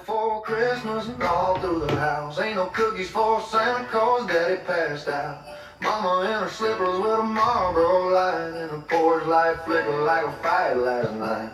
before Christmas and all through the house. Ain't no cookies for Santa cause Daddy passed out. Mama in her slippers with a Marlboro light, and the porch light flickered like a fire last night.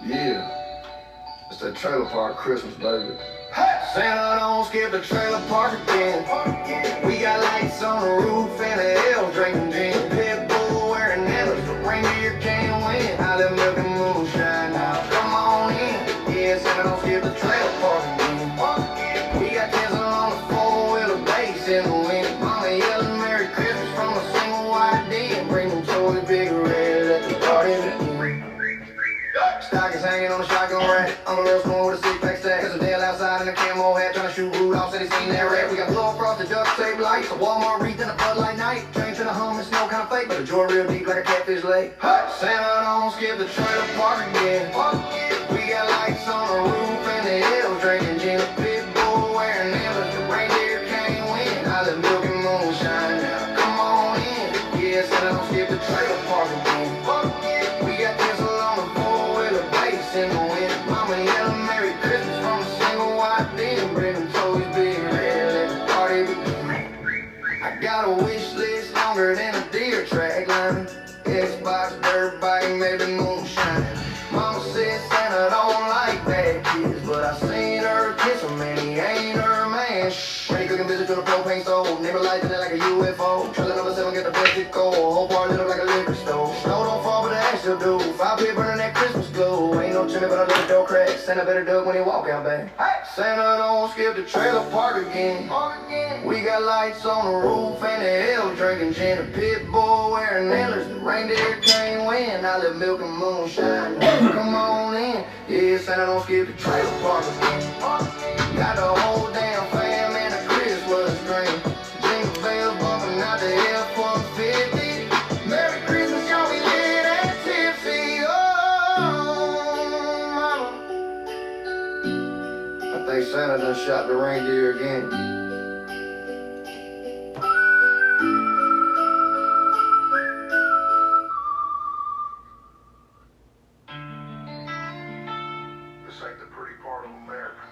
Yeah, it's that trailer park Christmas, baby. Hey! Santa don't skip the trailer park again. We got lights on the roof and the elves drinking gin. Pit bull wearing antlers, the reindeer can't win. How them milk and moonshine now, come on in. Yeah, Santa don't skip the trailer park again. We got tinsel on the floor with a bass in the wind. Mama yelling Merry Christmas from a single white den. Bring them toys big red, let the party begin. Stockings hanging on the shotgun rack. I'm a little spoon with a six-pack stack. There's a Dale outside in a camo hat trying to shoot Rudolph, said he seen that rat. We got blow across the duct tape lights, a Walmart wreath and a Bud Light night. Train to the hum, it's no kind of fake, but the joy real deep like a catfish lake. Santa don't skip the trailer park again. We got lights on the roof and the elves drinking gin. Pit bull wearing antlers, the reindeer can't win. I live milk and moonshine now, come on in. Yeah, Santa don't skip the trailer park again. We got tinsel on the floor with a bass in the wind. Mama yelling Merry Christmas from a single white den. Bring them toys big red, let the party begin. I got a wish list longer than a deer track line. Xbox, dirt bike, maybe moonshine. Mama said Santa don't like bad kids, but I seen her kiss him and he ain't her man. When he cooking visit to the propane stove, neighbor lighting it like a UFO. Trailer number 7 get the best it cold. Whole part lit up like a liquor store. Snow don't fall, but the ash still do. 5 pit burning that Christmas glow. Ain't no chimney, but I let the door crack. Santa better duck when he walk out back. Santa don't skip the trailer park again. We got lights on the roof and the elves drinking gin. A pit bull wearing antlers, the reindeer can't win. I live milk and moonshine. Come on in. Yeah, Santa don't skip the trailer park again. Got the whole damn fam and a Christmas dream. Jingle bells bumping out the F-150. Merry Christmas, y'all, we lit and tipsy. Oh, mama. I think Santa done shot the reindeer again. This ain't the pretty part of America.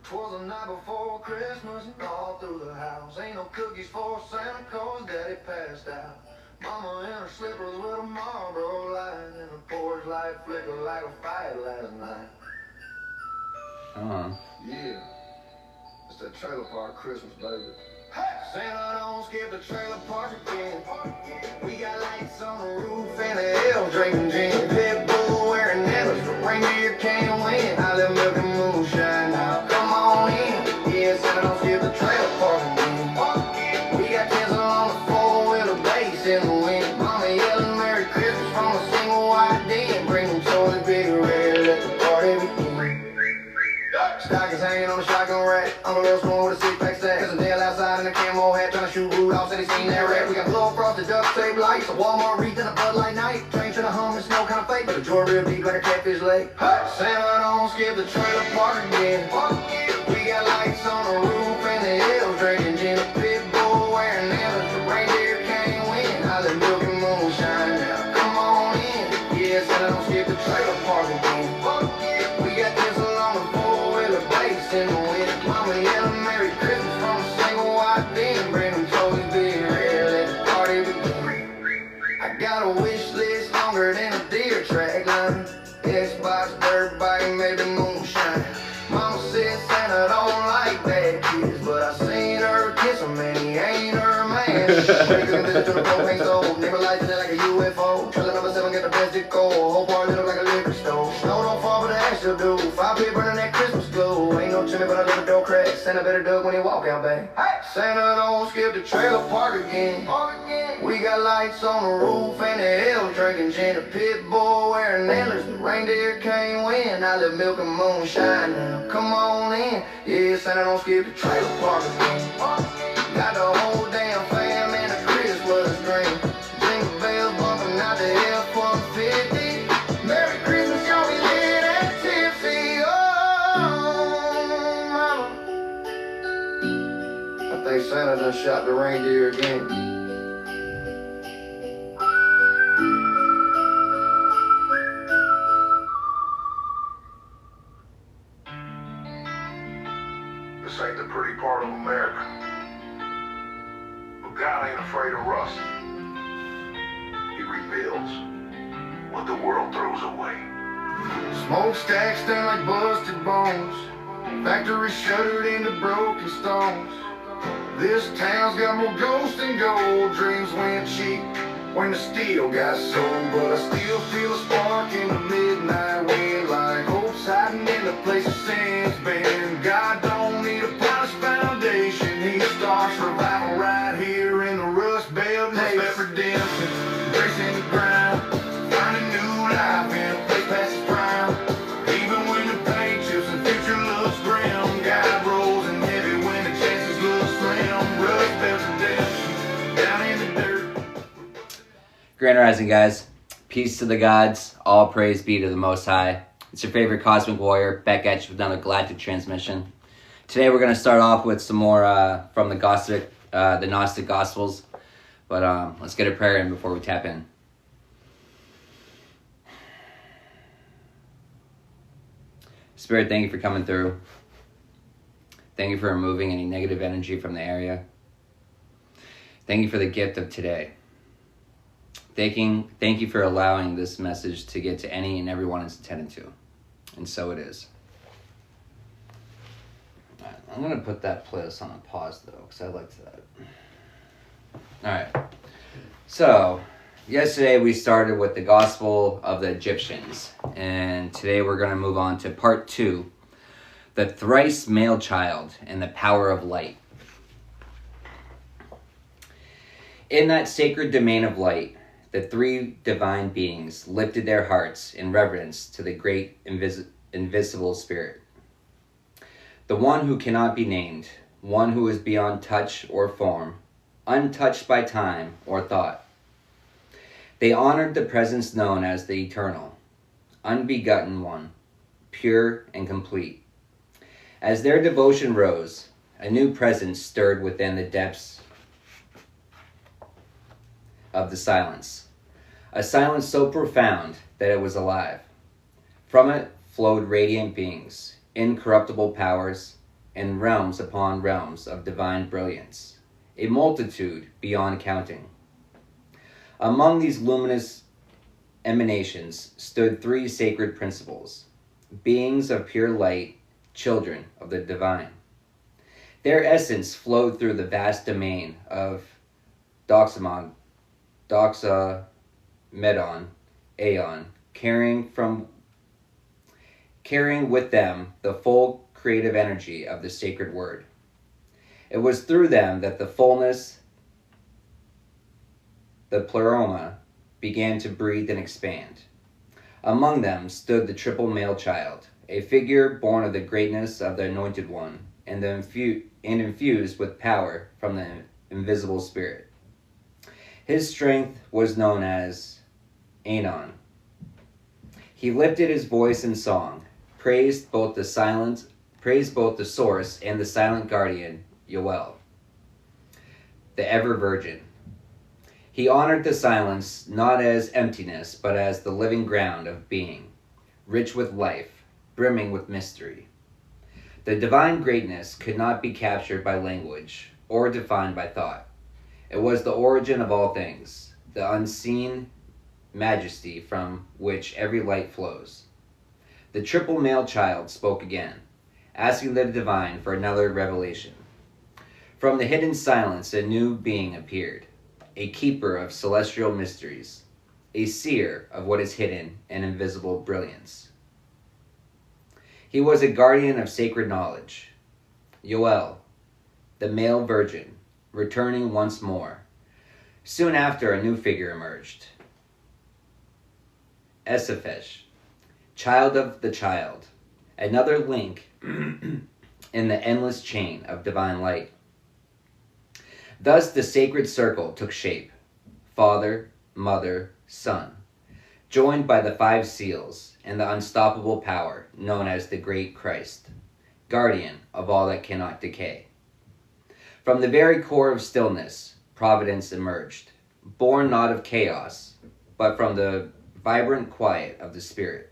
'Twas the night before Christmas and all through the house. Ain't no cookies for Santa cause Daddy passed out. Mama in her slippers with a Marlboro light, and the porch light flickered like a fire last night. Yeah, it's that trailer park Christmas, baby. Santa don't skip the trailer park again. We got lights on the roof and the elves drinking gin. Pit bull wearing antlers, the reindeer can't win. I live milk and moonshine now, come on in. Yeah, Santa don't skip the trailer park again. We got tinsel on the floor with a bass in the wind. Mama yelling Merry Christmas from a single white den. Bring them toys big red, let the party begin. Stockings hanging on the shotgun rack. I'm a little spoon with a six-pack stack. There's a Dale outside in a camo hat trying to shoot Rudolph, said he seen that rat. We got blow across the duct tape lights, a Walmart wreath and a Bud Light night. Train to the hum, it's no kind of fake, but the joy real deep like a catfish lake. Santa don't skip the trailer park again. We got lights on the roof and the elves drinking gin. A pit bull wearing antlers, the reindeer can't win. I live milk and moonshine now, come on in. Yeah, Santa don't skip the trailer park again. We got tinsel on the floor with a bass in the wind. Mama yelling Merry Christmas from a single white den. Bring them toys big red, let the party begin. I got a wish list longer than a deer track line. Xbox, dirt bike, maybe moonshine. Mama said Santa don't like bad kids, but I seen her kiss him and he ain't her man. When he cooking visit to the propane stove, neighbor lighting it like a UFO. Trailer number 7 get the best it cold. Whole part lit up like a liquor store. Snow don't fall, but the ash still do. 5 pit burning that Christmas glow. Ain't no chimney, but I let the door crack. Santa better duck when he walk out back. Santa don't skip the trailer park again. We got lights on the roof and the elves drinking gin. A pit bull wearing antlers, the reindeer can't win. I live milk and moonshine now, come on in. Yeah, Santa don't skip the trailer park again. Got the whole damn fam and a Christmas dream. Jingle bells bumping out the F-150. Merry Christmas, y'all, we lit and tipsy. Oh, mama. I think Santa done shot the reindeer again. what the world throws away. Smokestacks stand like busted bones. Factories shuttered into broken stones. This town's got more ghosts than gold. Dreams went cheap when the steel got sold. But I still feel a spark in the midnight wind, like hope's hiding in the place of sin's been. God don't need a polished foundation. He starts revival right here in the Rust Belt. That redemption, grace in the ground, finding new life in a place past its prime. Even when the paint chips and future looks grim, God rolls in heavy when the chances look slim. Rust Belt redemption, down in the dirt. Grand Rising, guys. Peace to the gods. All praise be to the Most High. It's your favorite Cosmic Warrior, back at you with another Galactic Transmission. Today we're going to start off with some more from the Gnostic Gospels. But let's get a prayer in before we tap in. Spirit, thank you for coming through. Thank you for removing any negative energy from the area. Thank you for the gift of today. Thank you for allowing this message to get to any and everyone it's intended to. And so it is. All right, I'm going to put that playlist on a pause, though, because I liked that. All right. So, yesterday we started with the Gospel of the Egyptians. And today we're going to move on to part 2, the thrice male child and the power of light. In that sacred domain of light, the three divine beings lifted their hearts in reverence to the great invisible spirit. The one who cannot be named, one who is beyond touch or form, untouched by time or thought. They honored the presence known as the eternal, unbegotten one, pure and complete. As their devotion rose, a new presence stirred within the depths of the silence. A silence so profound that it was alive. From it flowed radiant beings, incorruptible powers, and realms upon realms of divine brilliance, a multitude beyond counting. Among these luminous emanations stood 3 sacred principles, beings of pure light, children of the divine. Their essence flowed through the vast domain of Doxamedon, Aeon, carrying with them the full creative energy of the sacred word. It was through them that the fullness, the pleroma, began to breathe and expand. Among them stood the triple male child, a figure born of the greatness of the Anointed One and infused with power from the invisible spirit. His strength was known as Anon. He lifted his voice in song, praised both the source and the silent guardian, Yoel, the ever-virgin. He honored the silence not as emptiness, but as the living ground of being, rich with life, brimming with mystery. The divine greatness could not be captured by language or defined by thought. It was the origin of all things, the unseen majesty from which every light flows. The triple male child spoke again, asking the divine for another revelation. From the hidden silence, a new being appeared, a keeper of celestial mysteries, a seer of what is hidden and invisible brilliance. He was a guardian of sacred knowledge. Yoel, the male virgin, returning once more. Soon after, a new figure emerged. Esaphesh, child of the child, another link in the endless chain of divine light. Thus the sacred circle took shape, Father, Mother, Son, joined by the 5 seals and the unstoppable power known as the Great Christ, guardian of all that cannot decay. From the very core of stillness, providence emerged, born not of chaos, but from the vibrant quiet of the Spirit.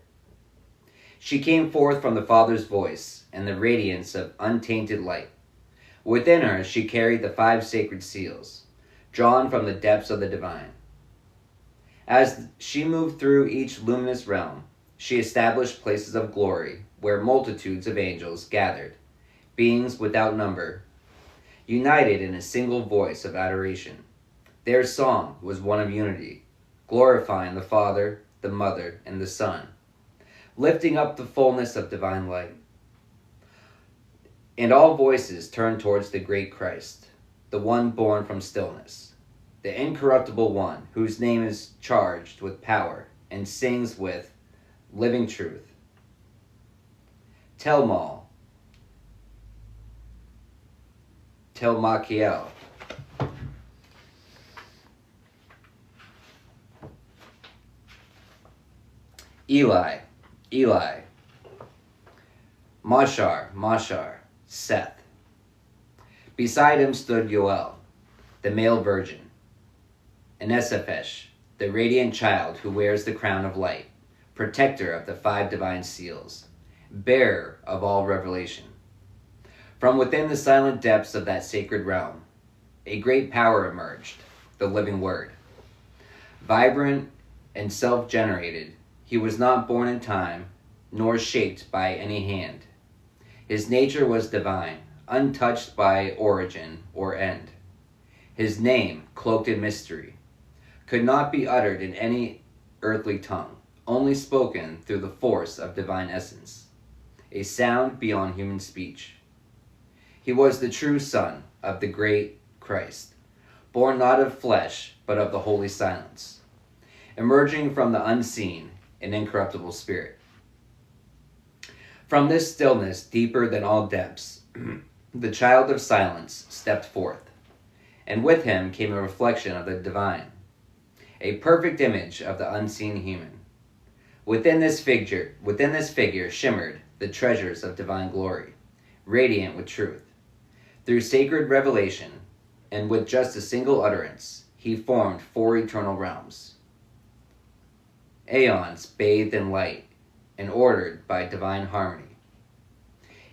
She came forth from the Father's voice and the radiance of untainted light. Within her she carried the 5 sacred seals, drawn from the depths of the divine. As she moved through each luminous realm, she established places of glory where multitudes of angels gathered, beings without number, united in a single voice of adoration. Their song was one of unity, glorifying the Father, the Mother, and the Son, lifting up the fullness of divine light. And all voices turned towards the great Christ, the one born from stillness, the incorruptible one whose name is charged with power and sings with living truth. Telmal, Telmachiel, Eli, Eli, Mashar, Seth. Beside him stood Yoel, the male virgin, and Esaphesh, the radiant child who wears the crown of light, protector of the 5 divine seals, bearer of all revelation. From within the silent depths of that sacred realm, a great power emerged, the living Word. Vibrant and self-generated, he was not born in time, nor shaped by any hand. His nature was divine, untouched by origin or end. His name, cloaked in mystery, could not be uttered in any earthly tongue, only spoken through the force of divine essence, a sound beyond human speech. He was the true Son of the great Christ, born not of flesh, but of the holy silence, emerging from the unseen and incorruptible spirit. From this stillness deeper than all depths, the child of silence stepped forth, and with him came a reflection of the divine, a perfect image of the unseen human. Within this figure shimmered the treasures of divine glory, radiant with truth. Through sacred revelation, and with just a single utterance, he formed 4 eternal realms, aeons bathed in light and ordered by divine harmony.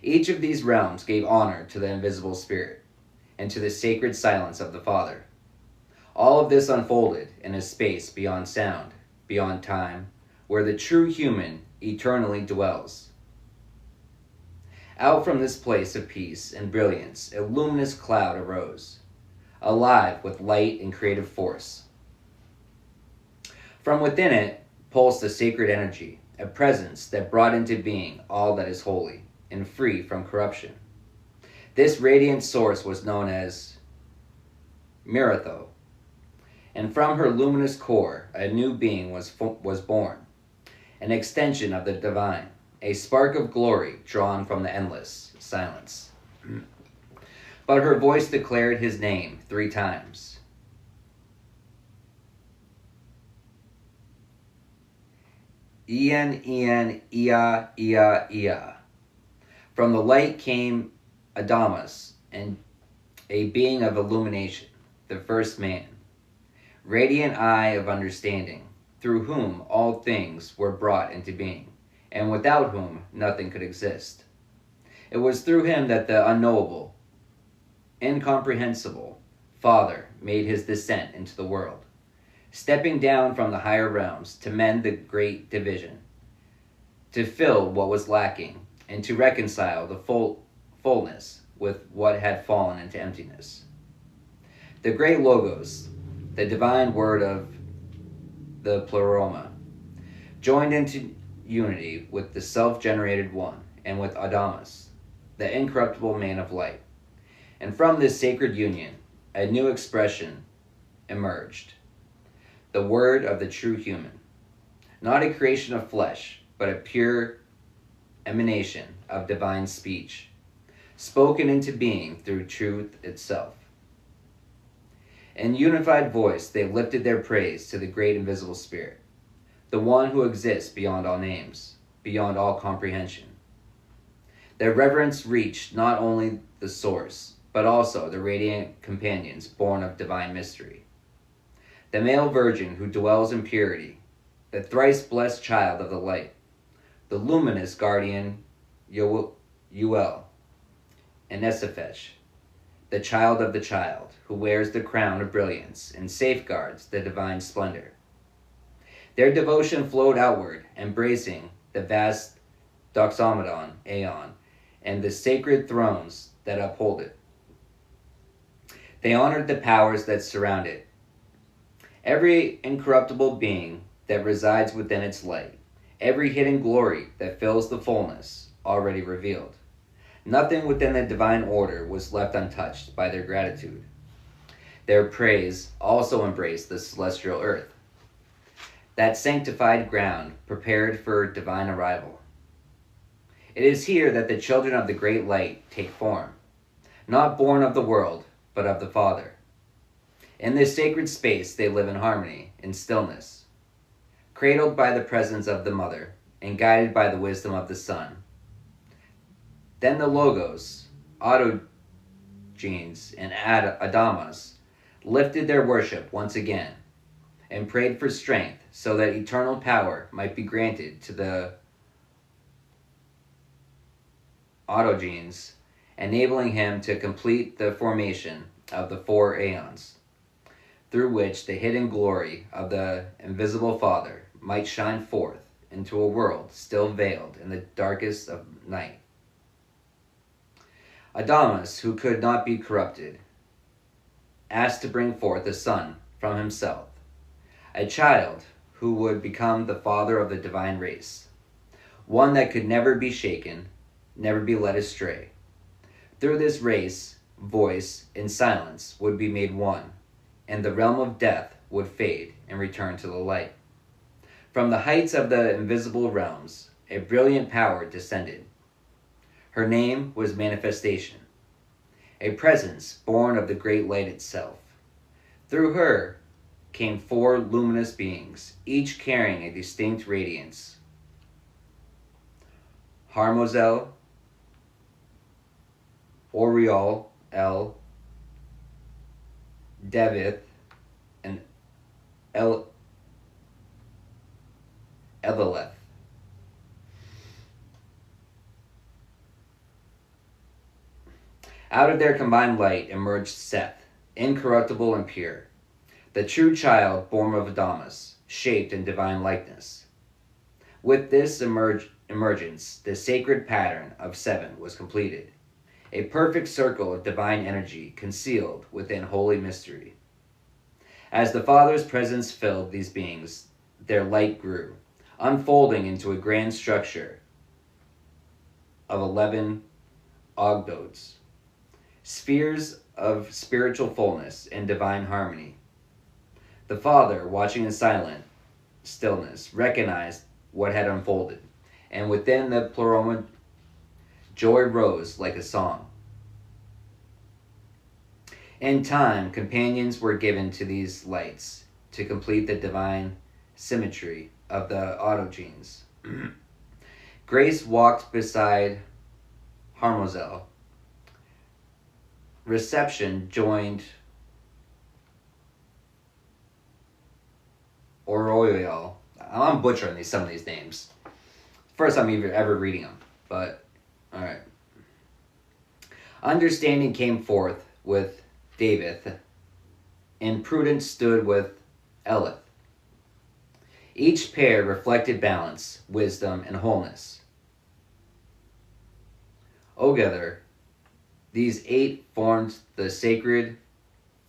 Each of these realms gave honor to the invisible spirit and to the sacred silence of the Father. All of this unfolded in a space beyond sound, beyond time, where the true human eternally dwells. Out from this place of peace and brilliance, a luminous cloud arose, alive with light and creative force. From within it pulsed a sacred energy, a presence that brought into being all that is holy and free from corruption. This radiant source was known as Miratho, and from her luminous core a new being was born, an extension of the divine, a spark of glory drawn from the endless silence. But her voice declared his name 3 times. Ian, Ia, Ia, Ia. From the light came Adamus, and a being of illumination, the first man, radiant eye of understanding, through whom all things were brought into being, and without whom nothing could exist. It was through him that the unknowable, incomprehensible Father made his descent into the world, stepping down from the higher realms to mend the great division, to fill what was lacking, and to reconcile the fullness with what had fallen into emptiness. The great Logos, the divine word of the Pleroma, joined into unity with the self-generated one and with Adamus, the incorruptible man of light. And from this sacred union, a new expression emerged, the word of the true human, not a creation of flesh, but a pure emanation of divine speech, spoken into being through truth itself. In unified voice, they lifted their praise to the great invisible spirit, the one who exists beyond all names, beyond all comprehension. Their reverence reached not only the source, but also the radiant companions born of divine mystery. The male virgin who dwells in purity, the thrice blessed child of the light, the luminous guardian Yoel, and Esaphesh, the child of the child, who wears the crown of brilliance and safeguards the divine splendor. Their devotion flowed outward, embracing the vast doxamedon, aeon, and the sacred thrones that uphold it. They honored the powers that surround it, every incorruptible being that resides within its light, every hidden glory that fills the fullness already revealed. Nothing within the divine order was left untouched by their gratitude. Their praise also embraced the celestial earth, that sanctified ground prepared for divine arrival. It is here that the children of the great light take form, not born of the world, but of the Father. In this sacred space they live in harmony, in stillness, cradled by the presence of the Mother, and guided by the wisdom of the Son. Then the Logos, Autogenes, and Adamas lifted their worship once again, and prayed for strength so that eternal power might be granted to the Autogenes, enabling him to complete the formation of the 4 aeons, through which the hidden glory of the invisible Father might shine forth into a world still veiled in the darkest of night. Adamas, who could not be corrupted, asked to bring forth a son from himself, a child who would become the father of the divine race, one that could never be shaken, never be led astray. Through this race, voice and silence would be made one, and the realm of death would fade and return to the light. From the heights of the invisible realms, a brilliant power descended. Her name was Manifestation, a presence born of the great light itself. Through her came 4 luminous beings, each carrying a distinct radiance. Harmozel, Oriol, El, Devith, and Eveleth. Out of their combined light emerged Seth, incorruptible and pure, the true child born of Adamas, shaped in divine likeness. With this emergence, the sacred pattern of 7 was completed, a perfect circle of divine energy concealed within holy mystery. As the Father's presence filled these beings, their light grew, unfolding into a grand structure of 11 ogdoads, spheres of spiritual fullness and divine harmony. The Father, watching in silent stillness, recognized what had unfolded, and within the pleroma, joy rose like a song. In time, companions were given to these lights to complete the divine symmetry of the autogenes. Grace walked beside Harmozel. Reception joined Oroyal. I'm butchering some of these names. First time ever reading them, but alright. Understanding came forth with Davith, and prudence stood with Elith. Each pair reflected balance, wisdom, and wholeness. Together, these 8 formed the sacred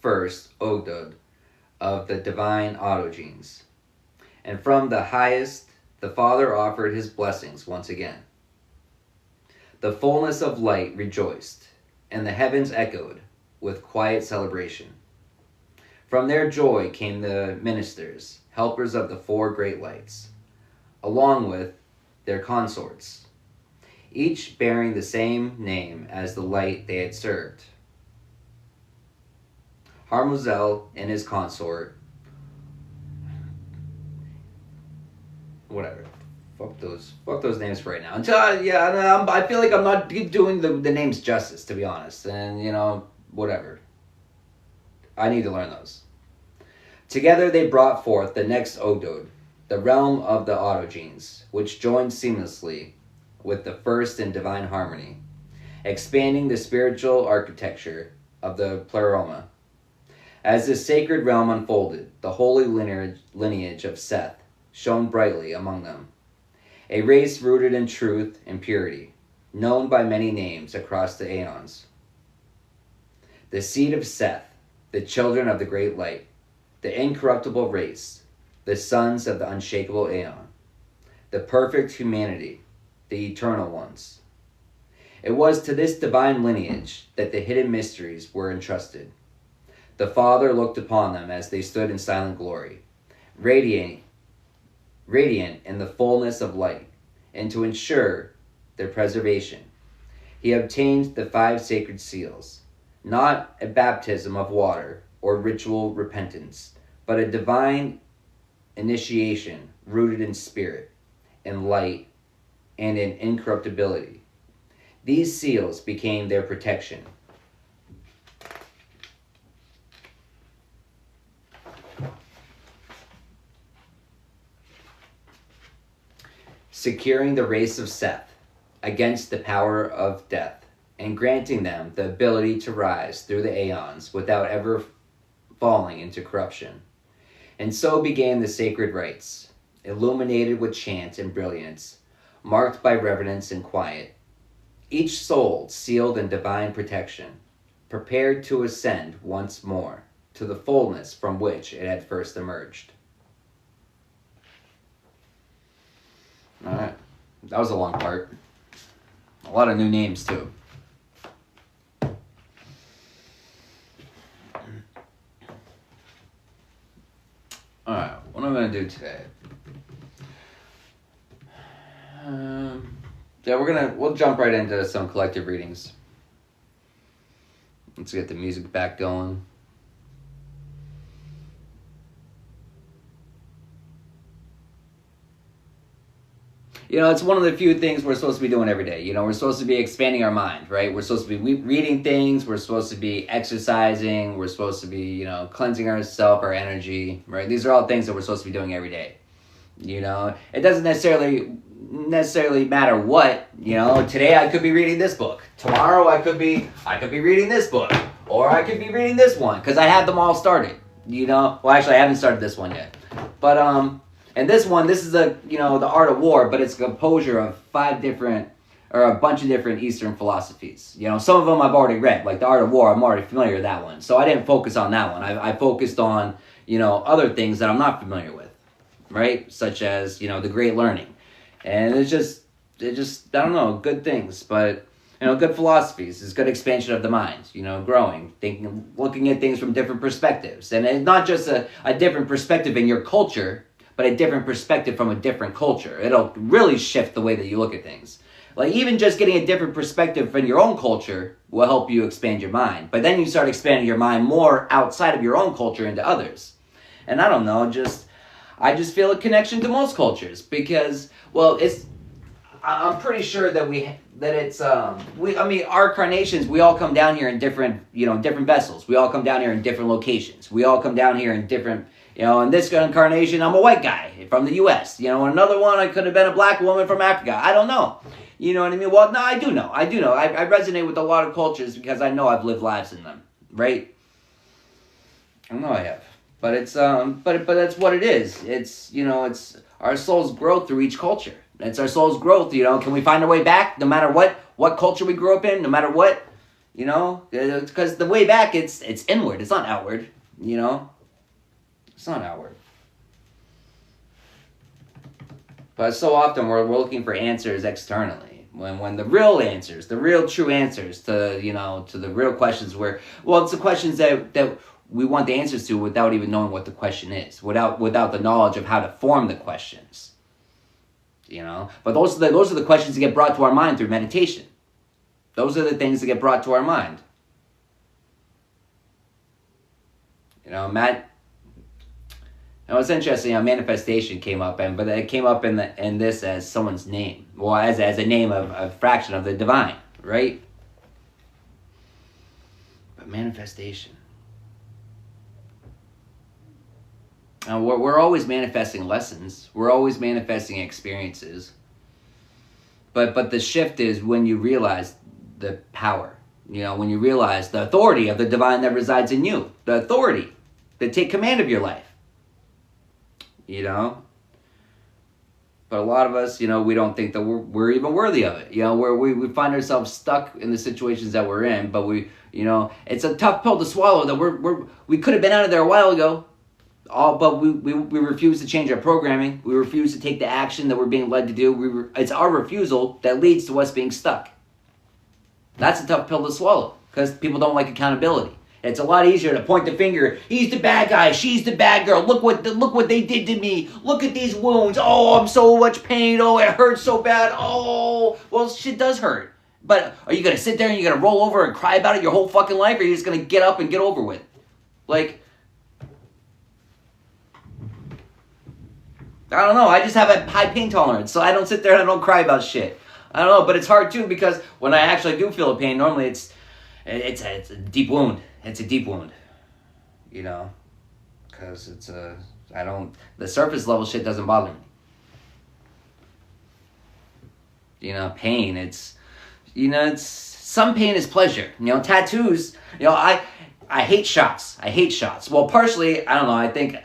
first Ogdod of the divine autogenes. And from the highest, the Father offered his blessings once again. The fullness of light rejoiced, and the heavens echoed with quiet celebration. From their joy came the ministers, helpers of the 4 great lights, along with their consorts, each bearing the same name as the light they had served. Harmozel and his consort, whatever, fuck those names for right now. Until I feel like I'm not doing the names justice, to be honest, and whatever. I need to learn those. Together they brought forth the next Ogdod, the realm of the autogenes, which joined seamlessly with the first in divine harmony, expanding the spiritual architecture of the pleroma. As this sacred realm unfolded, the holy lineage of Seth shone brightly among them. A race rooted in truth and purity, known by many names across the aeons. The seed of Seth, the children of the great light, the incorruptible race, the sons of the unshakable aeon, the perfect humanity, the eternal ones. It was to this divine lineage that the hidden mysteries were entrusted. The Father looked upon them as they stood in silent glory, radiant in the fullness of light, and to ensure their preservation, he obtained the 5 sacred seals, not a baptism of water or ritual repentance, but a divine initiation rooted in spirit, in light, and in incorruptibility. These seals became their protection. Securing the race of Seth against the power of death, and granting them the ability to rise through the aeons without ever falling into corruption. And so began the sacred rites, illuminated with chant and brilliance, marked by reverence and quiet. Each soul sealed in divine protection, prepared to ascend once more to the fullness from which it had first emerged. All right, that was a long part. A lot of new names too. All right, what am I going to do today? We'll jump right into some collective readings. Let's get the music back going. You know, it's one of the few things we're supposed to be doing every day. You know, we're supposed to be expanding our mind, right? We're supposed to be reading things. We're supposed to be exercising. We're supposed to be, you know, cleansing ourselves, our energy, right? These are all things that we're supposed to be doing every day. You know, it doesn't necessarily matter what. You know, today I could be reading this book. Tomorrow I could be reading this book, or I could be reading this one because I have them all started. You know, well, actually I haven't started this one yet, but and this is the Art of War, but it's a composure of a bunch of different Eastern philosophies. You know, some of them I've already read, like the Art of War. I'm already familiar with that one, so I didn't focus on that one. I focused on other things that I'm not familiar with, right? Such as the Great Learning, and it's just I don't know, good things, but good philosophies. It's good expansion of the mind. Growing, thinking, looking at things from different perspectives, and it's not just a different perspective in your culture, but a different perspective from a different culture. It'll really shift the way that you look at things. Like, even just getting a different perspective from your own culture will help you expand your mind. But then you start expanding your mind more outside of your own culture into others. And I don't know, I just feel a connection to most cultures because, well, I'm pretty sure that our carnations, we all come down here in different vessels. We all come down here in different locations. We all come down here in different, in this incarnation, I'm a white guy from the U.S. Another one, I could have been a black woman from Africa. I don't know. You know what I mean? Well, no, I do know. I resonate with a lot of cultures because I know I've lived lives in them, right? I know I have. But it's, but that's what it is. It's our soul's growth through each culture. It's our soul's growth, Can we find our way back no matter what culture we grew up in, no matter what, Because the way back, it's inward. It's not outward, It's not outward. But so often we're looking for answers externally. When the real answers, the real true answers to the real questions it's the questions that we want the answers to without even knowing what the question is, without the knowledge of how to form the questions. But those are the questions that get brought to our mind through meditation. Those are the things that get brought to our mind. It's interesting. Manifestation came up, but it came up in this as someone's name. Well, as a name of a fraction of the divine, right? But manifestation. We're always manifesting lessons. We're always manifesting experiences. But the shift is when you realize the power. When you realize the authority of the divine that resides in you. The authority to take command of your life. But a lot of us, we don't think that we're even worthy of it. Where we find ourselves stuck in the situations that we're in, but it's a tough pill to swallow that we could have been out of there a while ago. But we refuse to change our programming. We refuse to take the action that we're being led to do. It's our refusal that leads to us being stuck. That's a tough pill to swallow because people don't like accountability. It's a lot easier to point the finger. He's the bad guy. She's the bad girl. Look what they did to me. Look at these wounds. Oh, I'm so much pain. Oh, it hurts so bad. Oh, well, shit does hurt. But are you going to sit there and you're going to roll over and cry about it your whole fucking life? Or are you just going to get up and get over with? Like, I don't know. I just have a high pain tolerance. So I don't sit there and I don't cry about shit. I don't know. But it's hard too because when I actually do feel a pain, normally it's a deep wound. It's a deep wound, because the surface level shit doesn't bother me. Pain, it's some pain is pleasure. Tattoos, I hate shots. I hate shots. Well, partially, I don't know, I think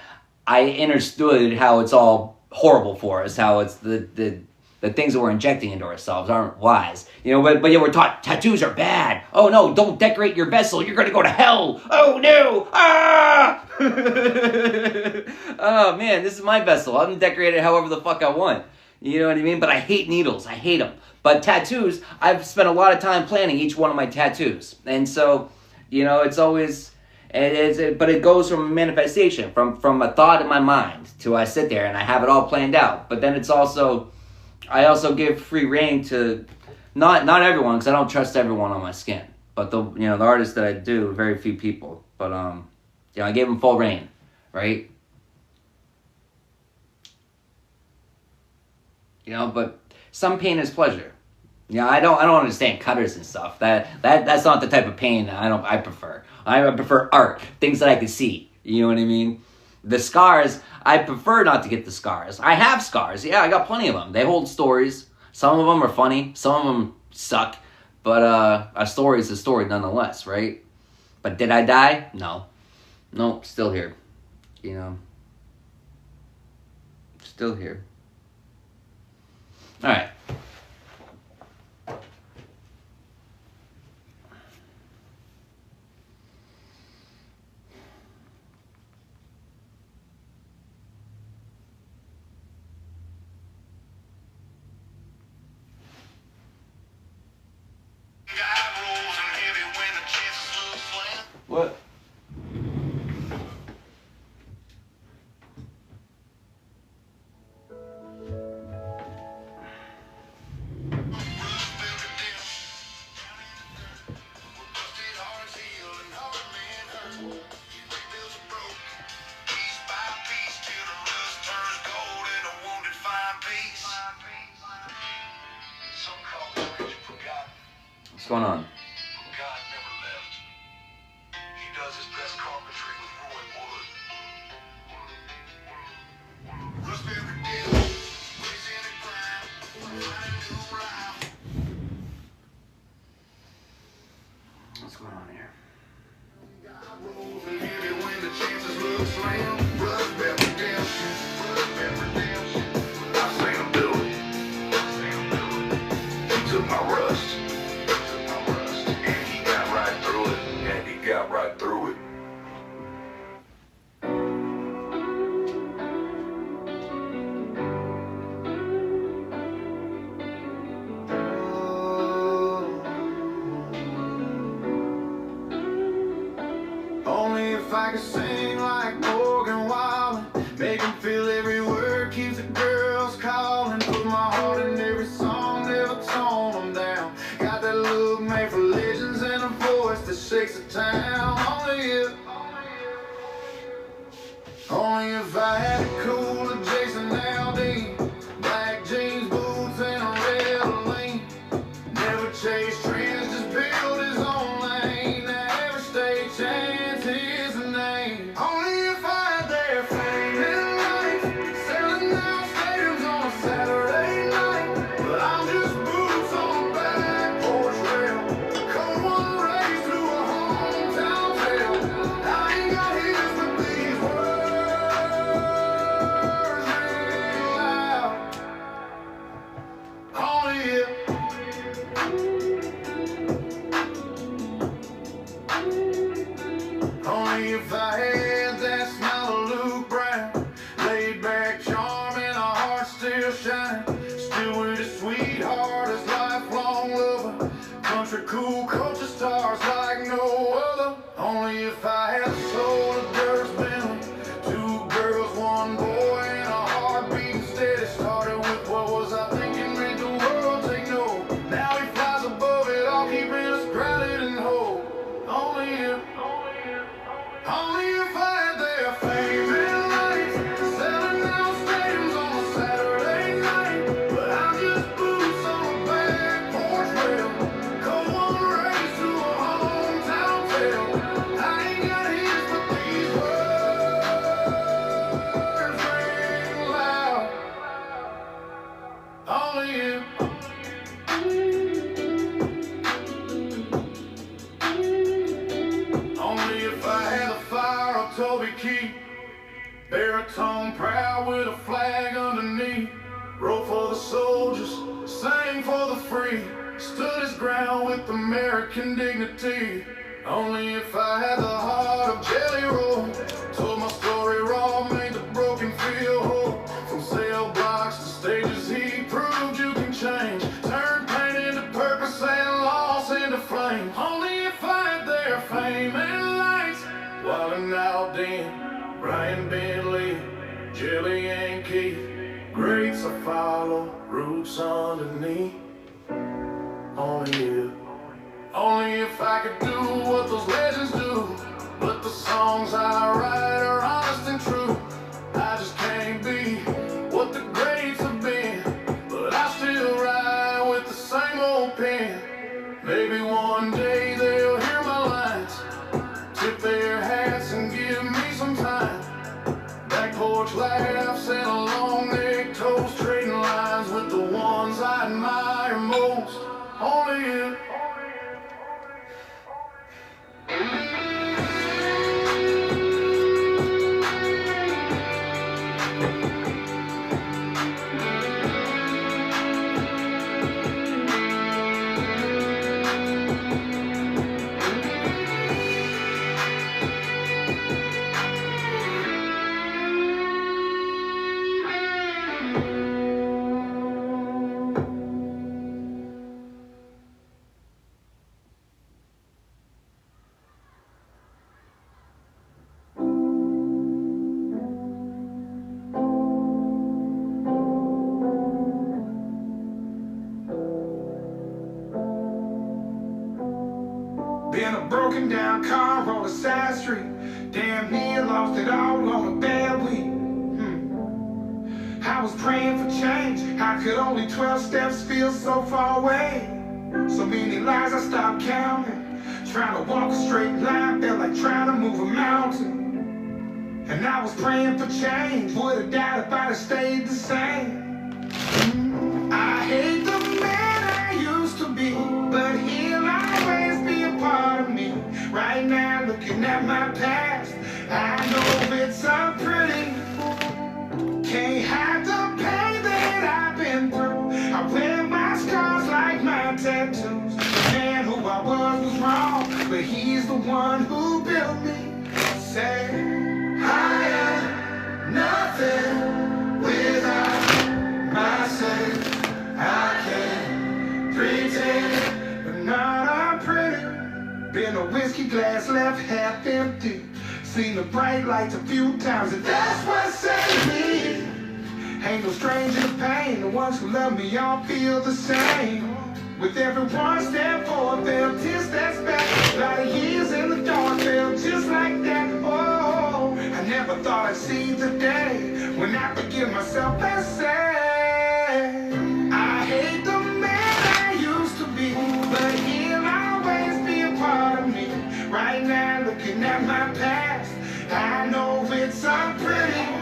I understood how it's all horrible for us, how it's the things that we're injecting into ourselves aren't wise. But we're taught tattoos are bad. Oh no, don't decorate your vessel. You're going to go to hell. Oh no. Ah! Oh man, this is my vessel. I'm going to decorate it however the fuck I want. You know what I mean? But I hate needles. I hate them. But tattoos, I've spent a lot of time planning each one of my tattoos. And so, it's always... but it goes from a manifestation, from a thought in my mind to I sit there and I have it all planned out. But then it's also... I also give free reign to not everyone because I don't trust everyone on my skin, but the artists that I do, very few people. But I gave them full reign, right? But some pain is pleasure. I don't understand cutters and stuff. That's not the type of pain I prefer. I prefer art, things that I can see. You know what I mean? The scars, I prefer not to get the scars. I have scars. Yeah, I got plenty of them. They hold stories. Some of them are funny. Some of them suck. But a story is a story nonetheless, right? But did I die? No. No, still here. Still here. All right. What? What's going on? What's going on here? Only if I could sing like Morgan Wallen, make 'em feel every word, keeps the girls calling. Put my heart in every song, never tone them down. Got that look made for legends and a voice that shakes the town. Only if I had a cool Jason Aldean, black jeans, boots, and a red lean. Never chase trends, just build his own lane. Never stay chance his name. Only if I had their fame and life, selling out stadiums on a Saturday night. But I'm just boots on a back porch rail. Come one race through a hometown tale. I ain't got his but these words. shining. Still with his sweetheart, his lifelong lover. Country cool culture stars like no other. Only if I had the soul of Dirk's Bentley. Two girls, one boy, and a heart beating steady. Started with what was I thinking, made the world take note. Now he flies above it all, keeping us grounded in hope. Only if I had their fame and lights, selling out stadiums on a Saturday night. But I'm just boots on a back porch rail, cold one race to a hometown tale. I ain't got his, but these words ring loud. Only if. Only if I had the fire of Toby Keith, baritone proud with a flag underneath. Wrote for the soldiers, sang for the free, stood his ground with American dignity. Only if I had the heart of Jelly Roll, told my story raw, made the broken feel whole. From cell blocks to stages, he proved you can change. Turned pain into purpose and loss into flame. Only if I had their fame and lights, Wildin' Out Den, Brian Bentley, Jelly and Keith. Greats I follow, roots underneath. Only if I could do what those legends do. But the songs I write are honest and true. I just can't be what the greats have been, but I still ride with the same old pen. Maybe one day they'll hear my lines, tip their hats and give me some time. Back porch laughs and a long neck toast, trading lines with the ones I admire most. Only if. Been a broken down car on a side street. Damn near lost it all on a bad week. I was praying for change. How could only 12 steps feel so far away? So many lies I stopped counting. Trying to walk a straight line felt like trying to move a mountain. And I was praying for change. Would've died if I'd have stayed the same. I hate the man I used to be, but he'll always be a part of me. Right now, looking at my past, I know it's unpretty. Can't hide the pain that I've been through. I wear my scars like my tattoos. The man who I was wrong, but he's the one who built me. Say, I am nothing without myself. I can't pretend, but not unpretty. Been a whiskey glass left half empty. Seen the bright lights a few times, and that's what saved me. Ain't no stranger to pain. The ones who love me all feel the same. With every one step forward, felt 10 steps back. A lot of years in the dark, felt just like that. Oh, I never thought I'd see the day when I forgive myself and say, I hate the man I used to be, but he'll always be a part of me. Right now, looking at my past, I know it's unpretty.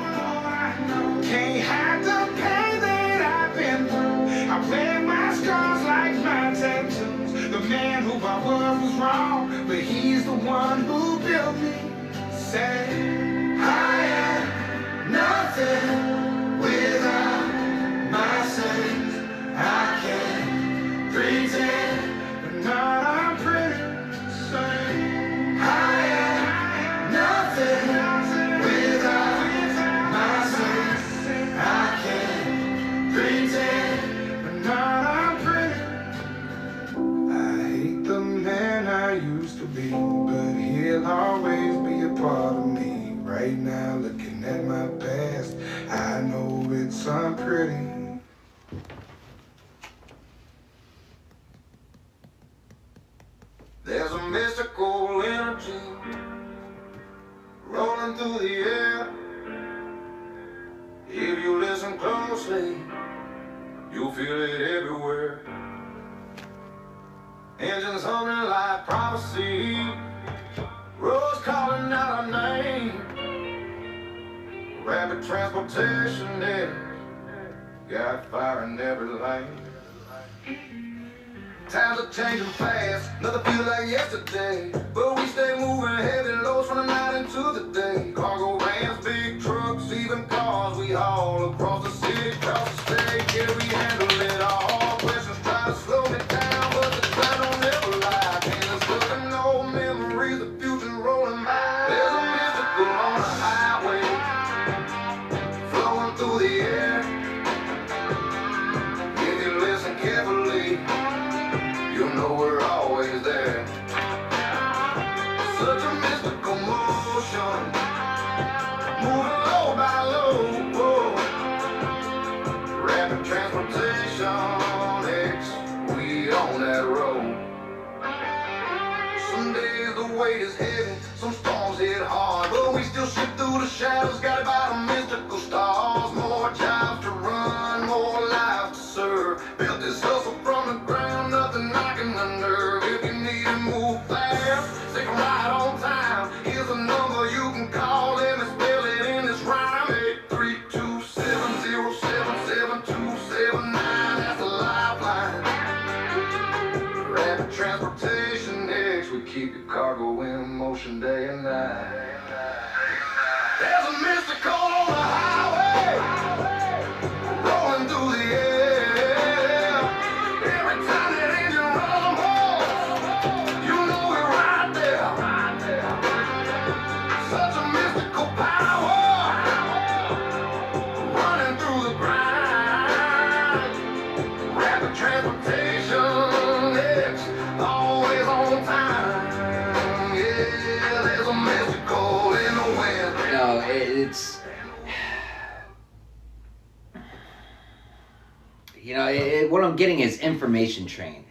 Can't hide the pain that I've been through. I wear my scars like my tattoos. The man who I was wrong, but he's the one who built me. Say, I am nothing without myself. I can't pretend, but not unpretty. Say, I am nothing without myself. I can't pretend. right now, looking at my past, I know it's unpretty. There's a mystical energy rolling through the air. If you listen closely, you'll feel it everywhere. Engines humming like prophecy, roads calling out our name. Rapid transportation there, got fire in every lane. Times are changing fast, nothing feels like yesterday. But we stay moving heavy loads from the night into the day. Cargo vans, big trucks, even cars we haul across the city, across the state. Yeah, we handle it all. Questions try to slow me down, but the time don't ever lie. Endless looking old memories, the future's rolling by. There's a mystical on the highway, flowing through the air. If you listen carefully, you know we're always there. Such a mystical motion, moving low by low. Whoa. Rapid transportation, X, we on that road. Some days the weight is heavy, some storms hit hard, but we still shift through the shadows, guided by the mystical stars. More jobs to run, more lives to serve. Built this hustle from the ground, nothing knocking the nerve. If you need to move fast, take a ride on time. Here's a number you can call, let me spell it in this rhyme. 832-707-7279, that's a lifeline. Rapid transportation X, we keep your cargo in motion day and night. There's a mystical on the highway, rolling through the air. Every time that engine rumbles, you know we're right there. Such a mystical power, running through the grind. Rapid transportation X, always on time. Yeah, there's a mystical in the wind. No, it's what I'm getting is information train.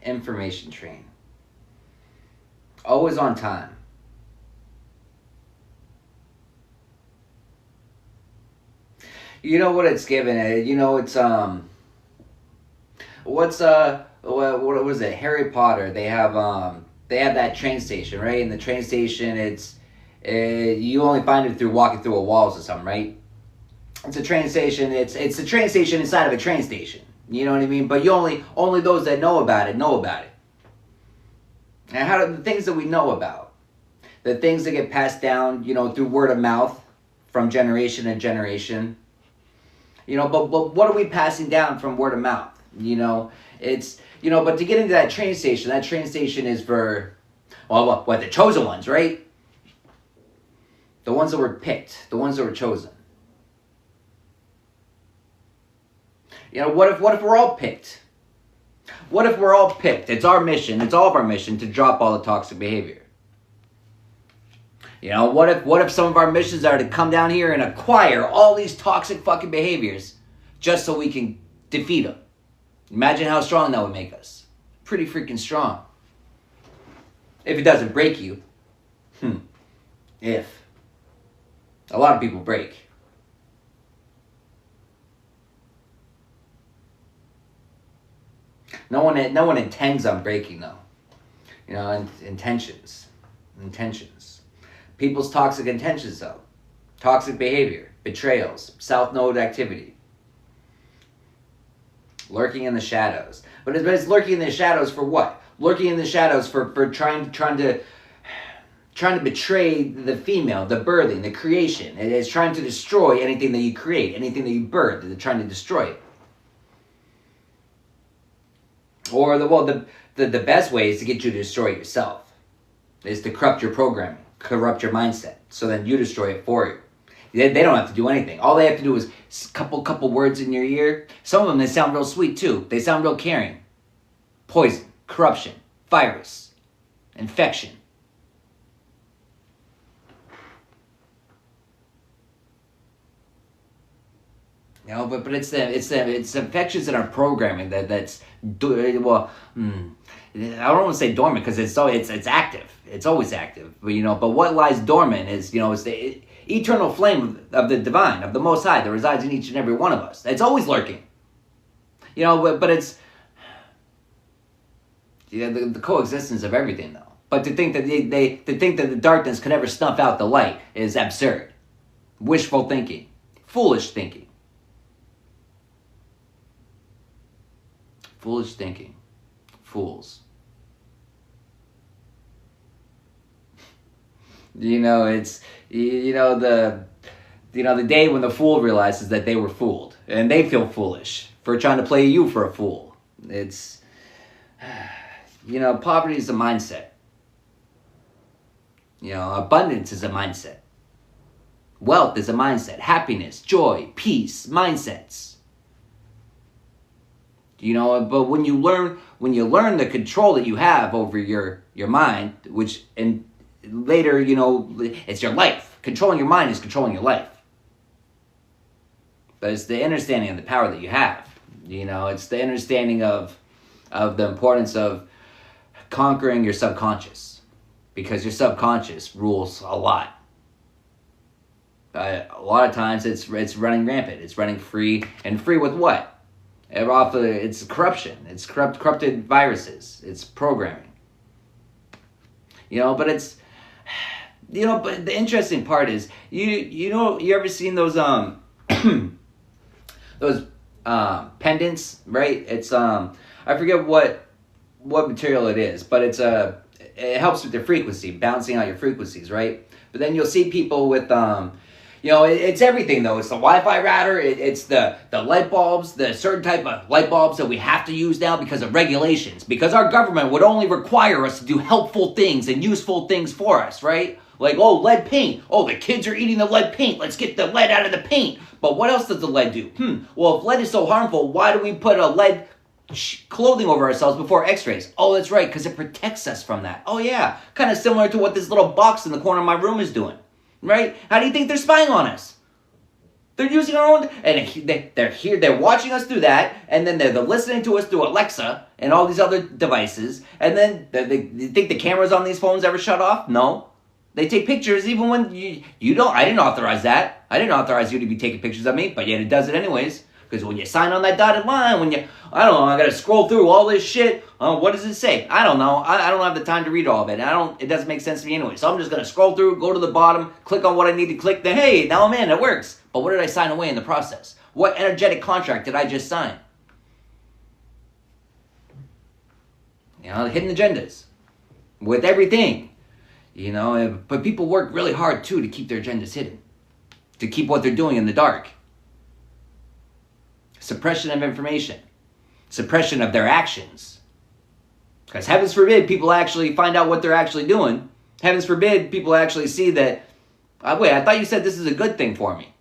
Always on time. You know what it's given? It's what was it? Harry Potter. They have that train station, right? And the train station, you only find it through walking through a walls or something, right? It's a train station. It's a train station inside of a train station. You know what I mean? But you only those that know about it know about it. And how do the things that we know about, the things that get passed down, through word of mouth from generation to generation. But what are we passing down from word of mouth? It's but to get into that train station is for, well, what the chosen ones, right? The ones that were picked, the ones that were chosen. What if we're all picked? What if we're all picked? It's our mission, it's all of our mission to drop all the toxic behavior. What if some of our missions are to come down here and acquire all these toxic fucking behaviors just so we can defeat them? Imagine how strong that would make us. Pretty freaking strong. If it doesn't break you. If. A lot of people break. No one intends on breaking though. Intentions. People's toxic intentions though. Toxic behavior, betrayals, South Node activity. Lurking in the shadows. But it's lurking in the shadows for what? Lurking in the shadows for trying to betray the female, the birthing, the creation. It is trying to destroy anything that you create, anything that you birth. They're trying to destroy it. Or the best way is to get you to destroy it yourself. Is to corrupt your programming, corrupt your mindset, so then you destroy it for you. They don't have to do anything. All they have to do is couple words in your ear. Some of them, they sound real sweet too. They sound real caring. Poison, corruption, virus, infection. You know, but it's infections in our programming that's I don't want to say dormant because it's active. It's always active. But but what lies dormant is is the eternal flame of the divine, of the Most High, that resides in each and every one of us. It's always lurking. But it's the coexistence of everything, though. But to think that the darkness can ever snuff out the light is absurd. Wishful thinking, foolish thinking, fools. It's the day when the fool realizes that they were fooled, and they feel foolish for trying to play you for a fool. It's poverty is a mindset. Abundance is a mindset. Wealth is a mindset. Happiness, joy, peace, mindsets. But when you learn the control that you have over your mind, which and later, it's your life. Controlling your mind is controlling your life. But it's the understanding of the power that you have. It's the understanding of the importance of conquering your subconscious, because your subconscious rules a lot. A lot of times it's running rampant. It's running free, and free with what? It's corruption. It's corrupted viruses. It's programming. But it's but the interesting part is you ever seen those those pendants, right? It's I forget what material it is, but it helps with the frequency, balancing out your frequencies, right? But then you'll see people with it's everything, though. It's the Wi-Fi router. It's the light bulbs, the certain type of light bulbs that we have to use now because of regulations. Because our government would only require us to do helpful things and useful things for us, right? Like, lead paint. The kids are eating the lead paint. Let's get the lead out of the paint. But what else does the lead do? Well, if lead is so harmful, why do we put a lead clothing over ourselves before x-rays? That's right, because it protects us from that. Yeah, kind of similar to what this little box in the corner of my room is doing. Right? How do you think they're spying on us? They're using our own, and they're here, they're watching us do that, and then they're listening to us through Alexa and all these other devices, and then they think the cameras on these phones ever shut off? No. They take pictures even when you don't. I didn't authorize that. I didn't authorize you to be taking pictures of me, but yet it does it anyways. Because when you sign on that dotted line, I don't know, I gotta scroll through all this shit. What does it say? I don't know. I don't have the time to read all of it. It doesn't make sense to me anyway. So I'm just gonna scroll through, go to the bottom, click on what I need to click. Then hey, now I'm in. It works. But what did I sign away in the process? What energetic contract did I just sign? Hidden agendas with everything. But people work really hard too to keep their agendas hidden, to keep what they're doing in the dark. Suppression of information. Suppression of their actions. Because heavens forbid people actually find out what they're actually doing. Heavens forbid people actually see that, wait, I thought you said this is a good thing for me.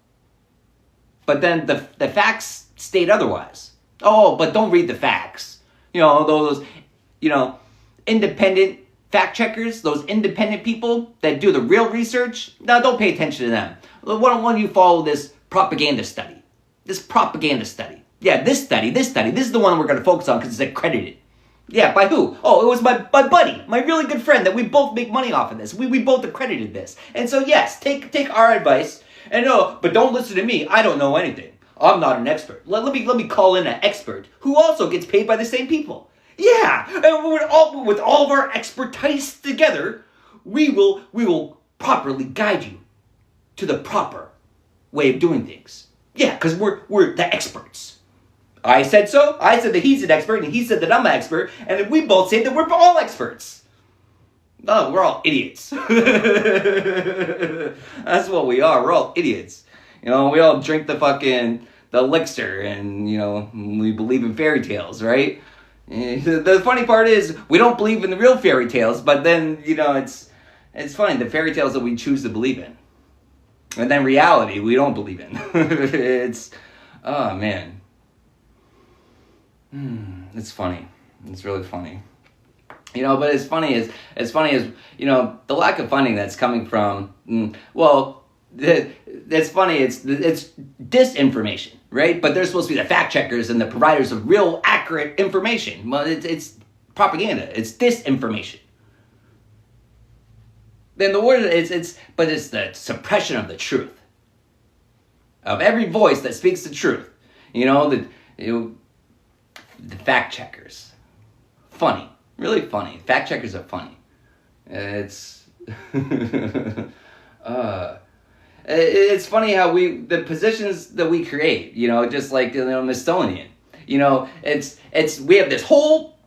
But then the facts state otherwise. But don't read the facts. Those independent fact checkers, those independent people that do the real research, no, don't pay attention to them. Why don't you follow this propaganda study? This propaganda study. Yeah, this study. This is the one we're going to focus on because it's accredited. Yeah, by who? It was my buddy, my really good friend that we both make money off of this. We both accredited this. And so yes, take our advice. And but don't listen to me. I don't know anything. I'm not an expert. Let me call in an expert who also gets paid by the same people. Yeah, and with all of our expertise together, we will properly guide you to the proper way of doing things. Yeah, because we're the experts. I said so. I said that he's an expert, and he said that I'm an expert, and then we both say that we're all experts. No, we're all idiots. That's what we are. We're all idiots. We all drink the elixir, and we believe in fairy tales, right? The funny part is we don't believe in the real fairy tales, but then it's funny, the fairy tales that we choose to believe in. And then reality, we don't believe in. It's man. It's funny. It's really funny. But it's funny as the lack of funding that's coming from, it's funny, it's disinformation, right? But they're supposed to be the fact checkers and the providers of real, accurate information. Well, it's propaganda. It's disinformation. Then the word it's the suppression of the truth. Of every voice that speaks the truth. The fact checkers. Funny. Really funny. Fact checkers are funny. It's it's funny how the positions that we create, just like Mistonian. We have this whole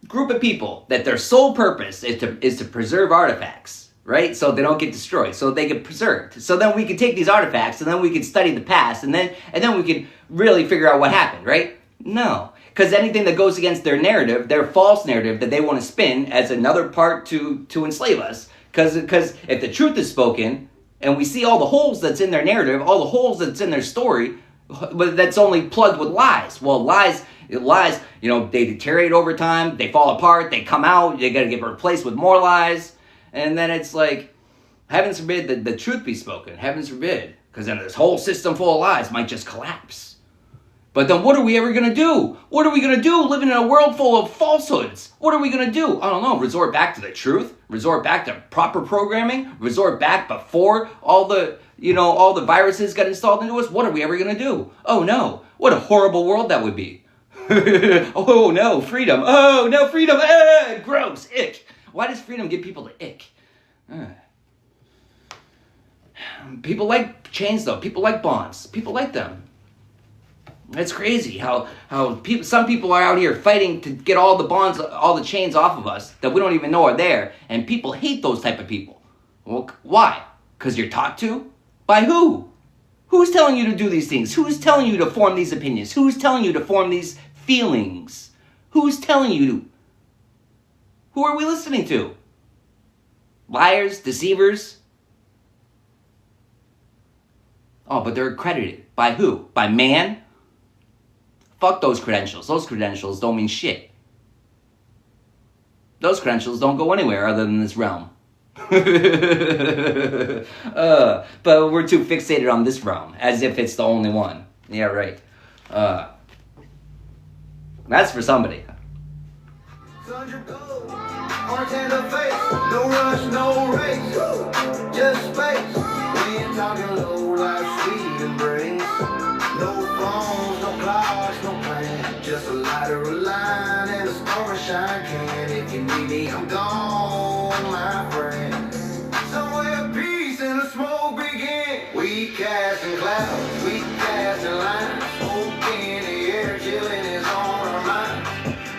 group of people that their sole purpose is to preserve artifacts. Right? So they don't get destroyed. So they get preserved. So then we can take these artifacts and then we can study the past and then we can really figure out what happened, right? No. Because anything that goes against their narrative, their false narrative that they want to spin as another part to enslave us. Because if the truth is spoken and we see all the holes that's in their narrative, all the holes that's in their story, but that's only plugged with lies. Well, lies, they deteriorate over time, they fall apart, they come out, they got to get replaced with more lies. And then it's like, heavens forbid that the truth be spoken. Heavens forbid. Because then this whole system full of lies might just collapse. But then what are we ever going to do? What are we going to do living in a world full of falsehoods? What are we going to do? I don't know. Resort back to the truth? Resort back to proper programming? Resort back before all the viruses got installed into us? What are we ever going to do? Oh no. What a horrible world that would be. Oh no, freedom. Oh no, freedom. Gross. Ick. Why does freedom give people the ick? People like chains, though. People like bonds. People like them. It's crazy how some people are out here fighting to get all the bonds, all the chains off of us that we don't even know are there. And people hate those type of people. Well, why? Because you're taught to? By who? Who's telling you to do these things? Who's telling you to form these opinions? Who's telling you to form these feelings? Who's telling you to? Who are we listening to? Liars? Deceivers? Oh, but they're accredited. By who? By man? Fuck those credentials. Those credentials don't mean shit. Those credentials don't go anywhere other than this realm. But we're too fixated on this realm, as if it's the only one. Yeah, right. That's for somebody. Heart and a face, no rush, no race, just space. We ain't talking low like sweet embrace. No phones, no clocks, no plan. Just a lighter, a line, and a star shine can. If you need me, I'm gone, my friend. Somewhere peace and the smoke begin. We casting clouds, we casting lines. Smoke in the air, chilling is on our mind.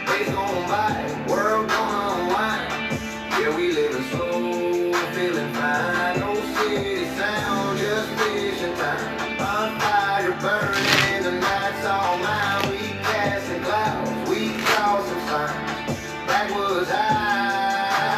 Days gone by, world gone unwind. Yeah, we living slow, feeling fine. No city sound, just vision time. On fire burning, the night's all mine. We casting clouds, we crossing signs. Backwoods high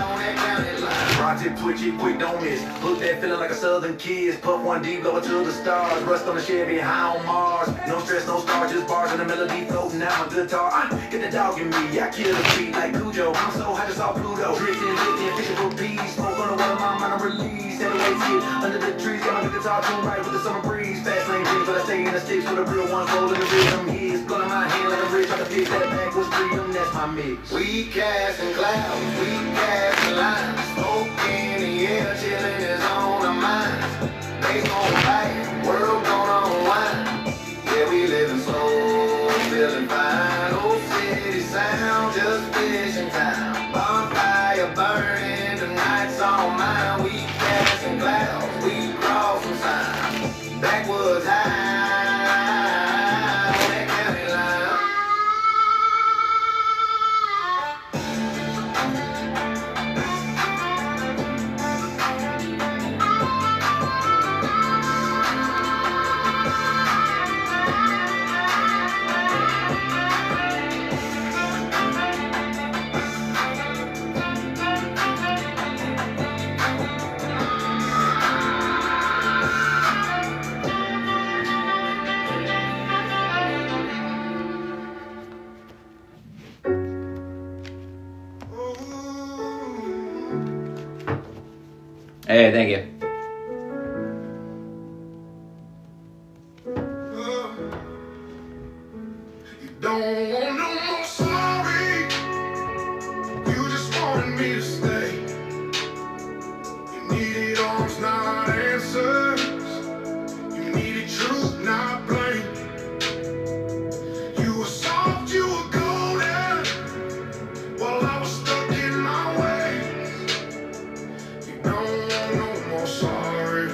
on that county line. Project twitchy, quick don't miss. Look that feeling like a southern kiss. Puff one deep, blow it to the stars. Rust on the Chevy, high on Mars. No stress, no star, just bars and a melody floating out my guitar. Get the dog in me, I kill the beat like Cujo. I'm so high, just all Pluto. Drifting, lifting, fishing for peace. Smoke on the water, my mind on release. Anyway, sit under the trees, got my guitar tuned right with the summer breeze. Fast lane dreams, but I stay in the sticks with a real one. Rolling the rhythm, he's going in my hand like a bridge. I can fix that backwards freedom, that's my mix. We casting clouds, we casting lines. Smoke in the air, chilling is on our minds. Days gone by, world gonna unwind. Yeah, we living slow, feeling fine. Old city sound, just vision time. Bonfire burning, the night's on mine. We casting clouds, we crossing signs. Backwoods high on that county line. Hey, thank you. want no more sorry. You just wanted me to stay. You needed arms, not answers. You needed truth, not blame. You were soft, you were golden, while I was stuck in my ways. You don't want no more sorry.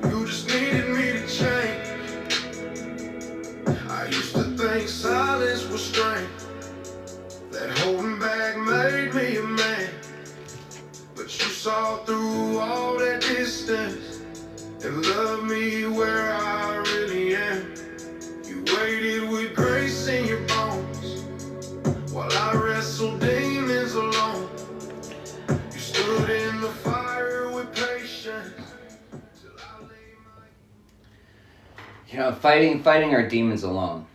You just needed me to change. I used to think silence was strength, that holding back made me a man. But you saw through all that distance and loved me where I really am. You waited with grace in your bones while I wrestled demons alone. You stood in the fire with patience till I lay my... You know, fighting our demons alone.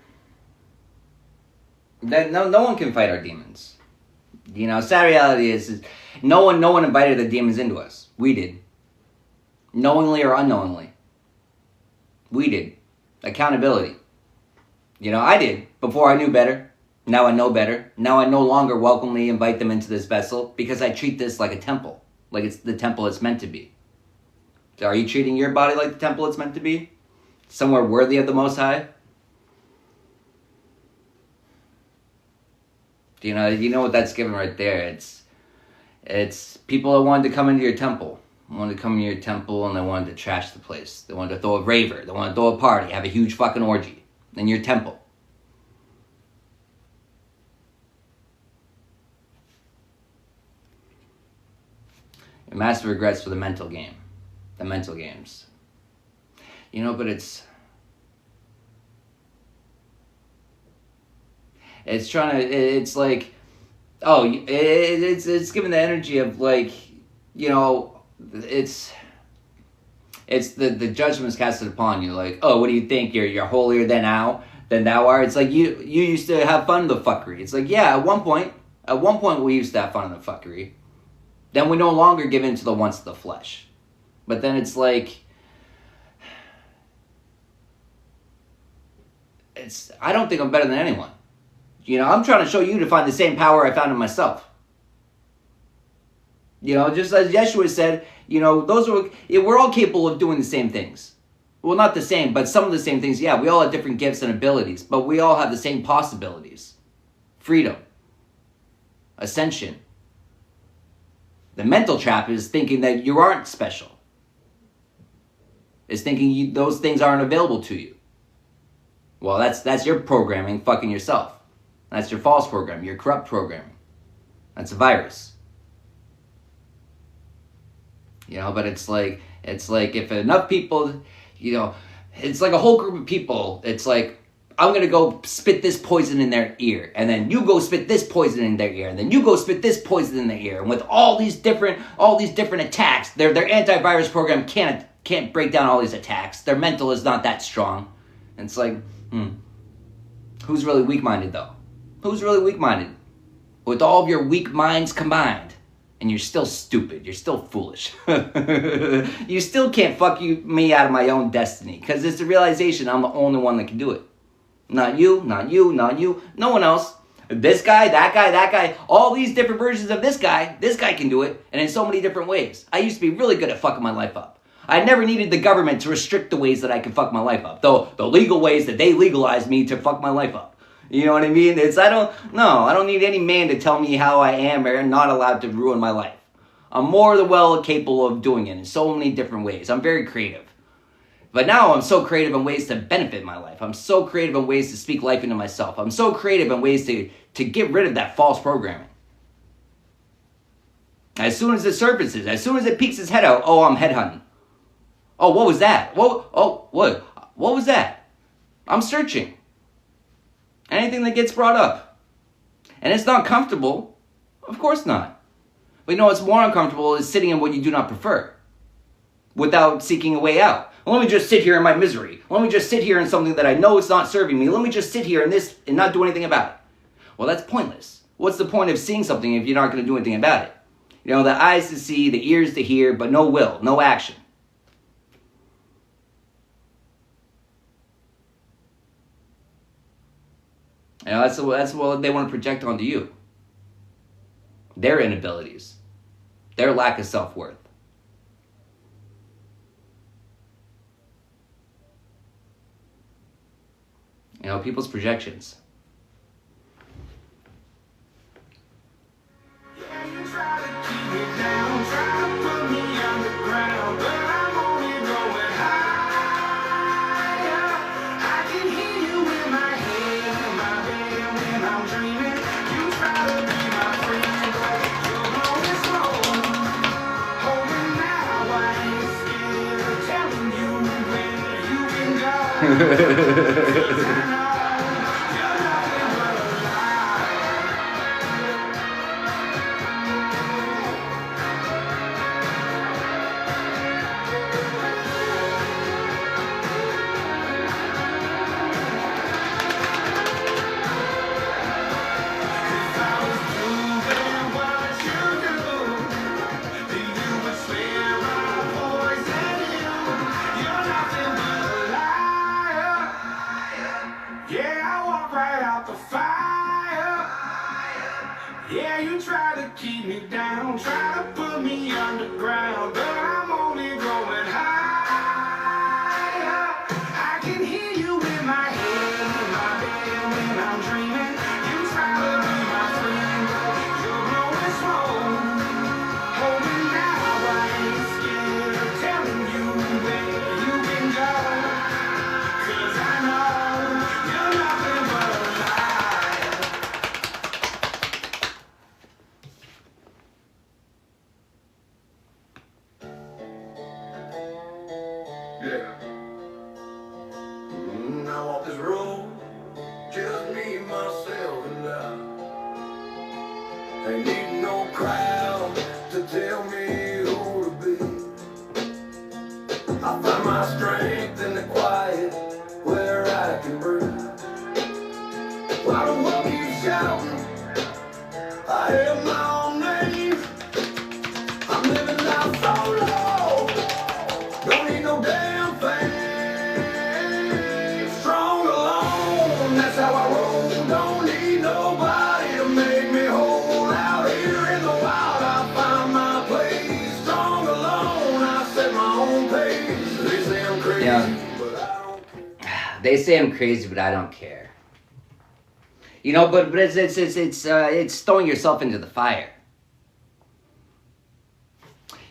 No one can fight our demons. You know, sad reality is no one invited the demons into us. We did. Knowingly or unknowingly. We did. Accountability. You know, I did. Before I knew better. Now I know better. Now I no longer welcomely invite them into this vessel because I treat this like a temple. Like it's the temple it's meant to be. So are you treating your body like the temple it's meant to be? Somewhere worthy of the Most High? You know what that's given right there. It's people that wanted to come into your temple. Wanted to come into your temple and they wanted to trash the place. They wanted to throw a raver. They wanted to throw a party, have a huge fucking orgy in your temple. And massive regrets for the mental game. The mental games. You know, but it's like, oh, it's given the energy of like, you know, it's the judgment's casted upon you. Like, oh, what do you think? You're holier than thou art. It's like you used to have fun with the fuckery. It's like, yeah, at one point we used to have fun with the fuckery. Then we no longer give in to the wants of the flesh. But then it's like, I don't think I'm better than anyone. You know, I'm trying to show you to find the same power I found in myself. You know, just as Yeshua said, you know, we're all capable of doing the same things. Well, not the same, but some of the same things. Yeah, we all have different gifts and abilities, but we all have the same possibilities. Freedom. Ascension. The mental trap is thinking that you aren't special. It's thinking those things aren't available to you. Well, that's your programming fucking yourself. That's your false program, your corrupt programming. That's a virus. You know, but it's like if enough people, you know, it's like a whole group of people, it's like, I'm going to go spit this poison in their ear, and then you go spit this poison in their ear, and then you go spit this poison in their ear, and with all these different attacks, their antivirus program can't break down all these attacks. Their mental is not that strong. And it's like, who's really weak-minded though? Who's really weak-minded? With all of your weak minds combined, and you're still stupid, you're still foolish. You still can't fuck me out of my own destiny, because it's the realization I'm the only one that can do it. Not you, not you, not you, no one else. This guy, that guy, all these different versions of this guy can do it, and in so many different ways. I used to be really good at fucking my life up. I never needed the government to restrict the ways that I could fuck my life up. Though the legal ways that they legalized me to fuck my life up. You know what I mean? I don't need any man to tell me how I am or not allowed to ruin my life. I'm more than well capable of doing it in so many different ways. I'm very creative. But now I'm so creative in ways to benefit my life. I'm so creative in ways to speak life into myself. I'm so creative in ways to get rid of that false programming. As soon as it surfaces, as soon as it peeks its head out, oh, I'm headhunting. Oh, what was that? What was that? I'm searching. Anything that gets brought up. And it's not comfortable. Of course not. But you know what's more uncomfortable is sitting in what you do not prefer. Without seeking a way out. Let me just sit here in my misery. Let me just sit here in something that I know is not serving me. Let me just sit here in this and not do anything about it. Well, that's pointless. What's the point of seeing something if you're not going to do anything about it? You know, the eyes to see, the ears to hear, but no will, no action. You know, that's what they want to project onto you. Their inabilities, their lack of self-worth. You know, people's projections. Yeah, you try to keep me down, try to put me underground, but I'm only going higher. I can hear you in my head, in my bed when I'm dreaming. You try to be my friend, but you're blowing slow. Holding now, I ain't scared of telling you where you can go. 'Cause I know you're nothing but a lie. If I was doing what you do, then you would swear my poison you. You're nothing but a liar. Yeah, I walk right out the fire. Yeah, you try to keep me down, try to put me underground, but I'm only going higher. I can hear you in my head, in my bed when I'm dreaming. You try to be my friend, but you're blowing smoke. Holding now, I ain't scared of telling you where you can go. 'Cause I know you're nothing but a lie. Yeah. I walk this road, just me, myself, and I. Ain't need no crowd to tell me who to be. I find my strength in the quiet where I can breathe. While the world keeps shouting, I hear my own name. I'm living life solo. Don't need no damn thing. Strong alone, that's how I roll. Don't need nobody to make me whole. Out here in the wild, I find my place. Strong alone, I set my own pace. They say I'm crazy, Yeah. but I don't care. They say I'm crazy, but I don't care. You know, but it's throwing yourself into the fire.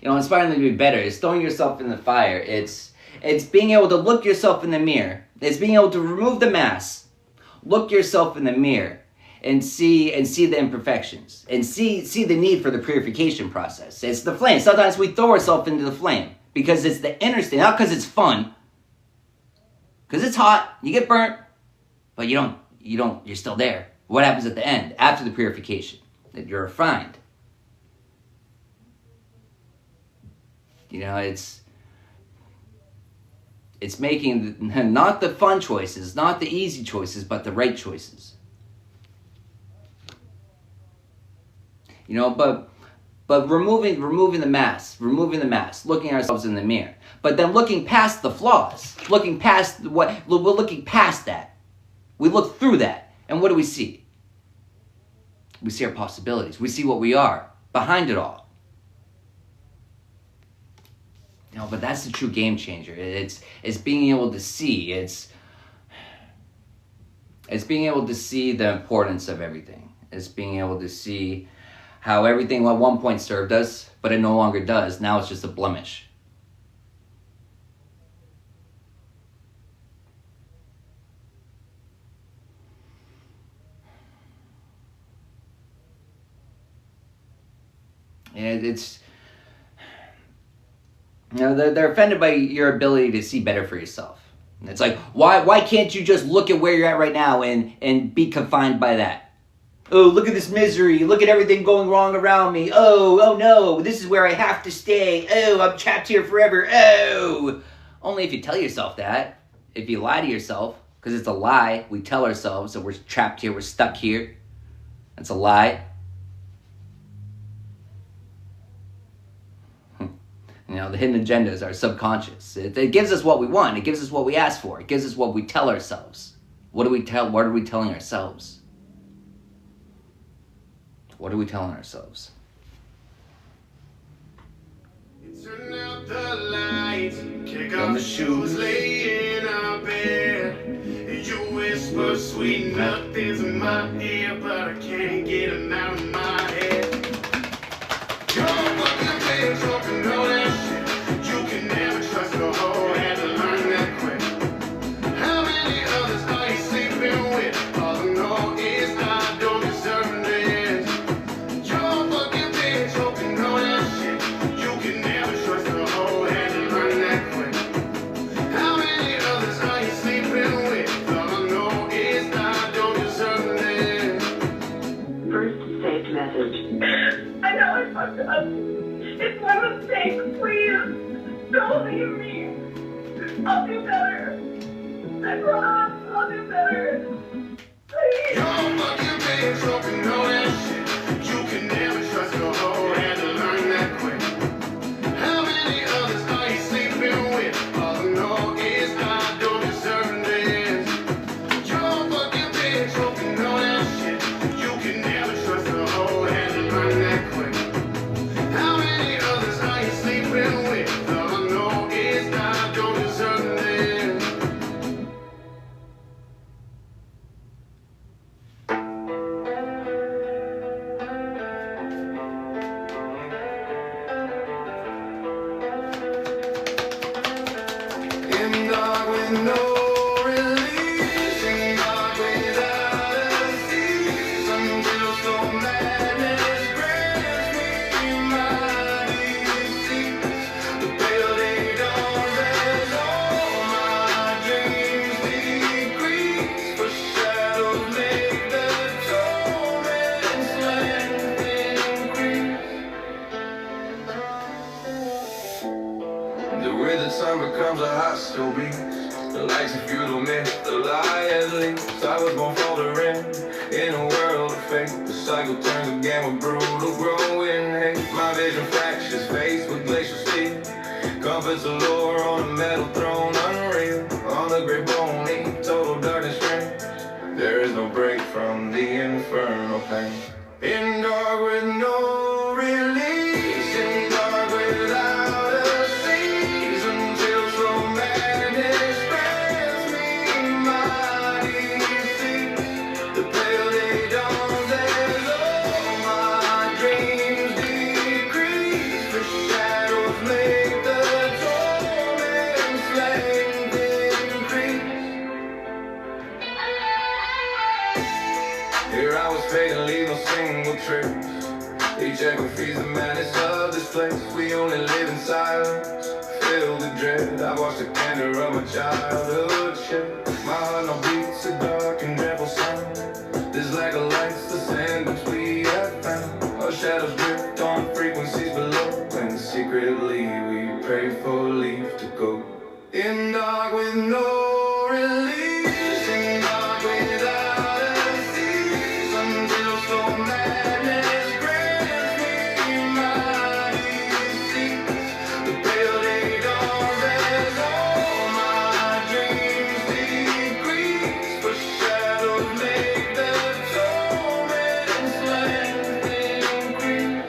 You know, inspiring them to be better. It's throwing yourself in the fire. It's being able to look yourself in the mirror. It's being able to remove the mask, look yourself in the mirror, and see the imperfections, and see the need for the purification process. It's the flame. Sometimes we throw ourselves into the flame because it's the inner state, not because it's fun. Because it's hot, you get burnt, but you're still there. What happens at the end, after the purification? That you're refined. You know, it's making not the fun choices, not the easy choices, but the right choices. You know, but removing the mask, looking at ourselves in the mirror, but then looking past the flaws, looking past that. We look through that, and what do we see? We see our possibilities. We see what we are behind it all. You know, but that's the true game changer. It's being able to see. It's being able to see the importance of everything. It's being able to see how everything at one point served us, but it no longer does. Now it's just a blemish. And it's, you know, they're offended by your ability to see better for yourself. And it's like, why can't you just look at where you're at right now and be confined by that? Oh, look at this misery. Look at everything going wrong around me. Oh no, this is where I have to stay. Oh, I'm trapped here forever. Oh. Only if you tell yourself that. If you lie to yourself, because it's a lie. We tell ourselves that we're trapped here, we're stuck here. That's a lie. You know, the hidden agendas are subconscious. It gives us what we want. It gives us what we ask for. It gives us what we tell ourselves. What are we telling ourselves? What are we telling ourselves? Turn out the lights, kick On off the the shoes, lay in our bed. And you whisper sweet nothings in my ear, but I can't get them out of my head. You're fucking bitch, talking all that shit. You can never trust the whole, had to learn that quick. How many others are you sleeping with? All I know is I don't deserve this. You're fucking bitch, talking all that shit. You can never trust the whole, had to learn that quick. How many others are you sleeping with? All I know is I don't deserve this. First saved message. I know I fucked up. It's my mistake. Please, don't leave me. I'll do better. I promise I'll do better. Please. You're fucking bitch, talking all that shit. You can never trust the whole, had to learn that quick. How many others are you sleeping with? All I know is I don't deserve this. You're fucking bitch, talking all that shit. You can never trust the whole, had to learn that quick. How many others are you sleeping with? All I know is I don't deserve this. In dark with no release, in dark without a cease, until so madness grants me my deceit. The pale day dawns as all my dreams decrease, for shadows make the torment's length increase. The withered sun becomes a hostile beast. The light's a futile myth, the lie at least. I was born faltering in a world of fate. The cycle turns again with brutal growing hate. My vision fractures, faced with glacial steel. Comforts allure on a metal throne, unreal. On the great bone, total darkness reigns. There is no break from the infernal pain. In dark with no release, in dark without a cease, until so madness grants me my deceit. The pale day dawns as all my dreams decrease, for shadows make the torment's length increase. Here I was fading, leave no single trace. Each echo feeds the madness of this place. We only live in silence, filled with dread. I watched the candor of my childhood shed. My heart now beats a dark and dreadful sound. This lack of light's the sandwich we have found. Our shadows drift on frequencies below, and secretly we pray for leave to go. In dark with no release, in dark without a cease, until so madness grants me my deceit. The pale day dawns as all my dreams decrease, for shadows make the torment's length increase.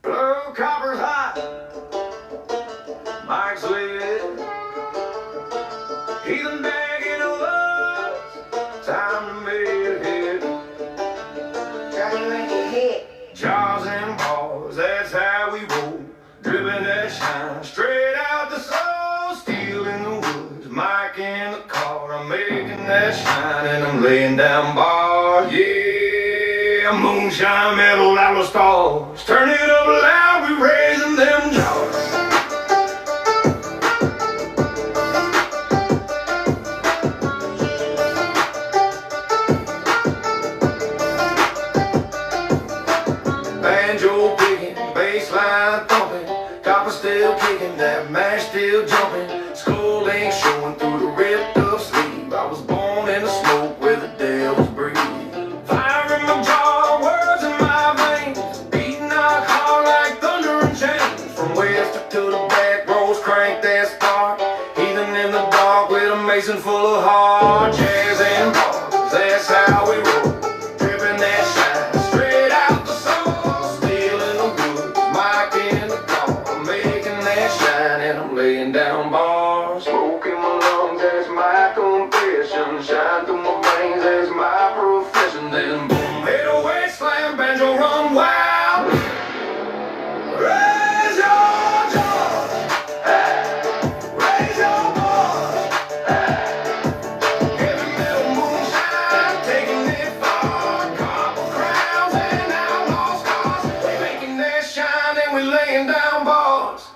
Blue copper's hot, Mike's lit. Heathen begging of us, time to make a hit. Gotta make a hit. Jaws and balls, that's how we roll. Dripping that shine straight out the soul. Steel in the woods, Mike in the car. I'm making that shine and I'm laying down bars. Yeah, moonshine, metal, outlaw stars. Turn it up loud, we raising them jaws. Banjo picking, bass line thumping, copper still kicking, that mash still jumping. Skull ain't showing through the ripped up sleeve. I was born in the smoke with a dead hard chairs and bars, that's how we roll. Dripping that shine straight out the soul. Stealing the woods, mic in the car, making that shine, and I'm laying down bars. Smoke in my lungs, that's my confession. Shine through my veins, that's my profession. Then boom, 808 slam, banjo run wild. Raise your jaws, raise your voice. Heavy metal moonshine, taking it far. Copper crowns and outlaw scars. We making that shine and we laying down bars.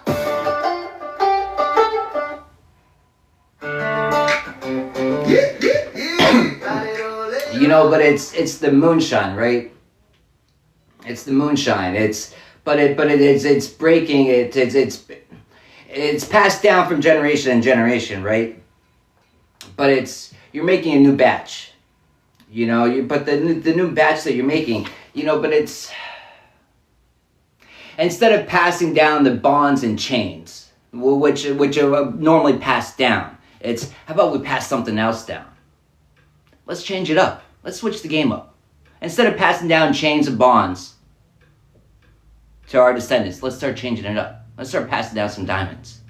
You know, but it's the moonshine, right? It's the moonshine. It's breaking. It's passed down from generation to generation, right? But you're making a new batch. You know, but the new batch that you're making, you know, but it's instead of passing down the bonds and chains, which are normally passed down, it's how about we pass something else down? Let's change it up. Let's switch the game up. Instead of passing down chains of bonds to our descendants, let's start changing it up. Let's start passing down some diamonds.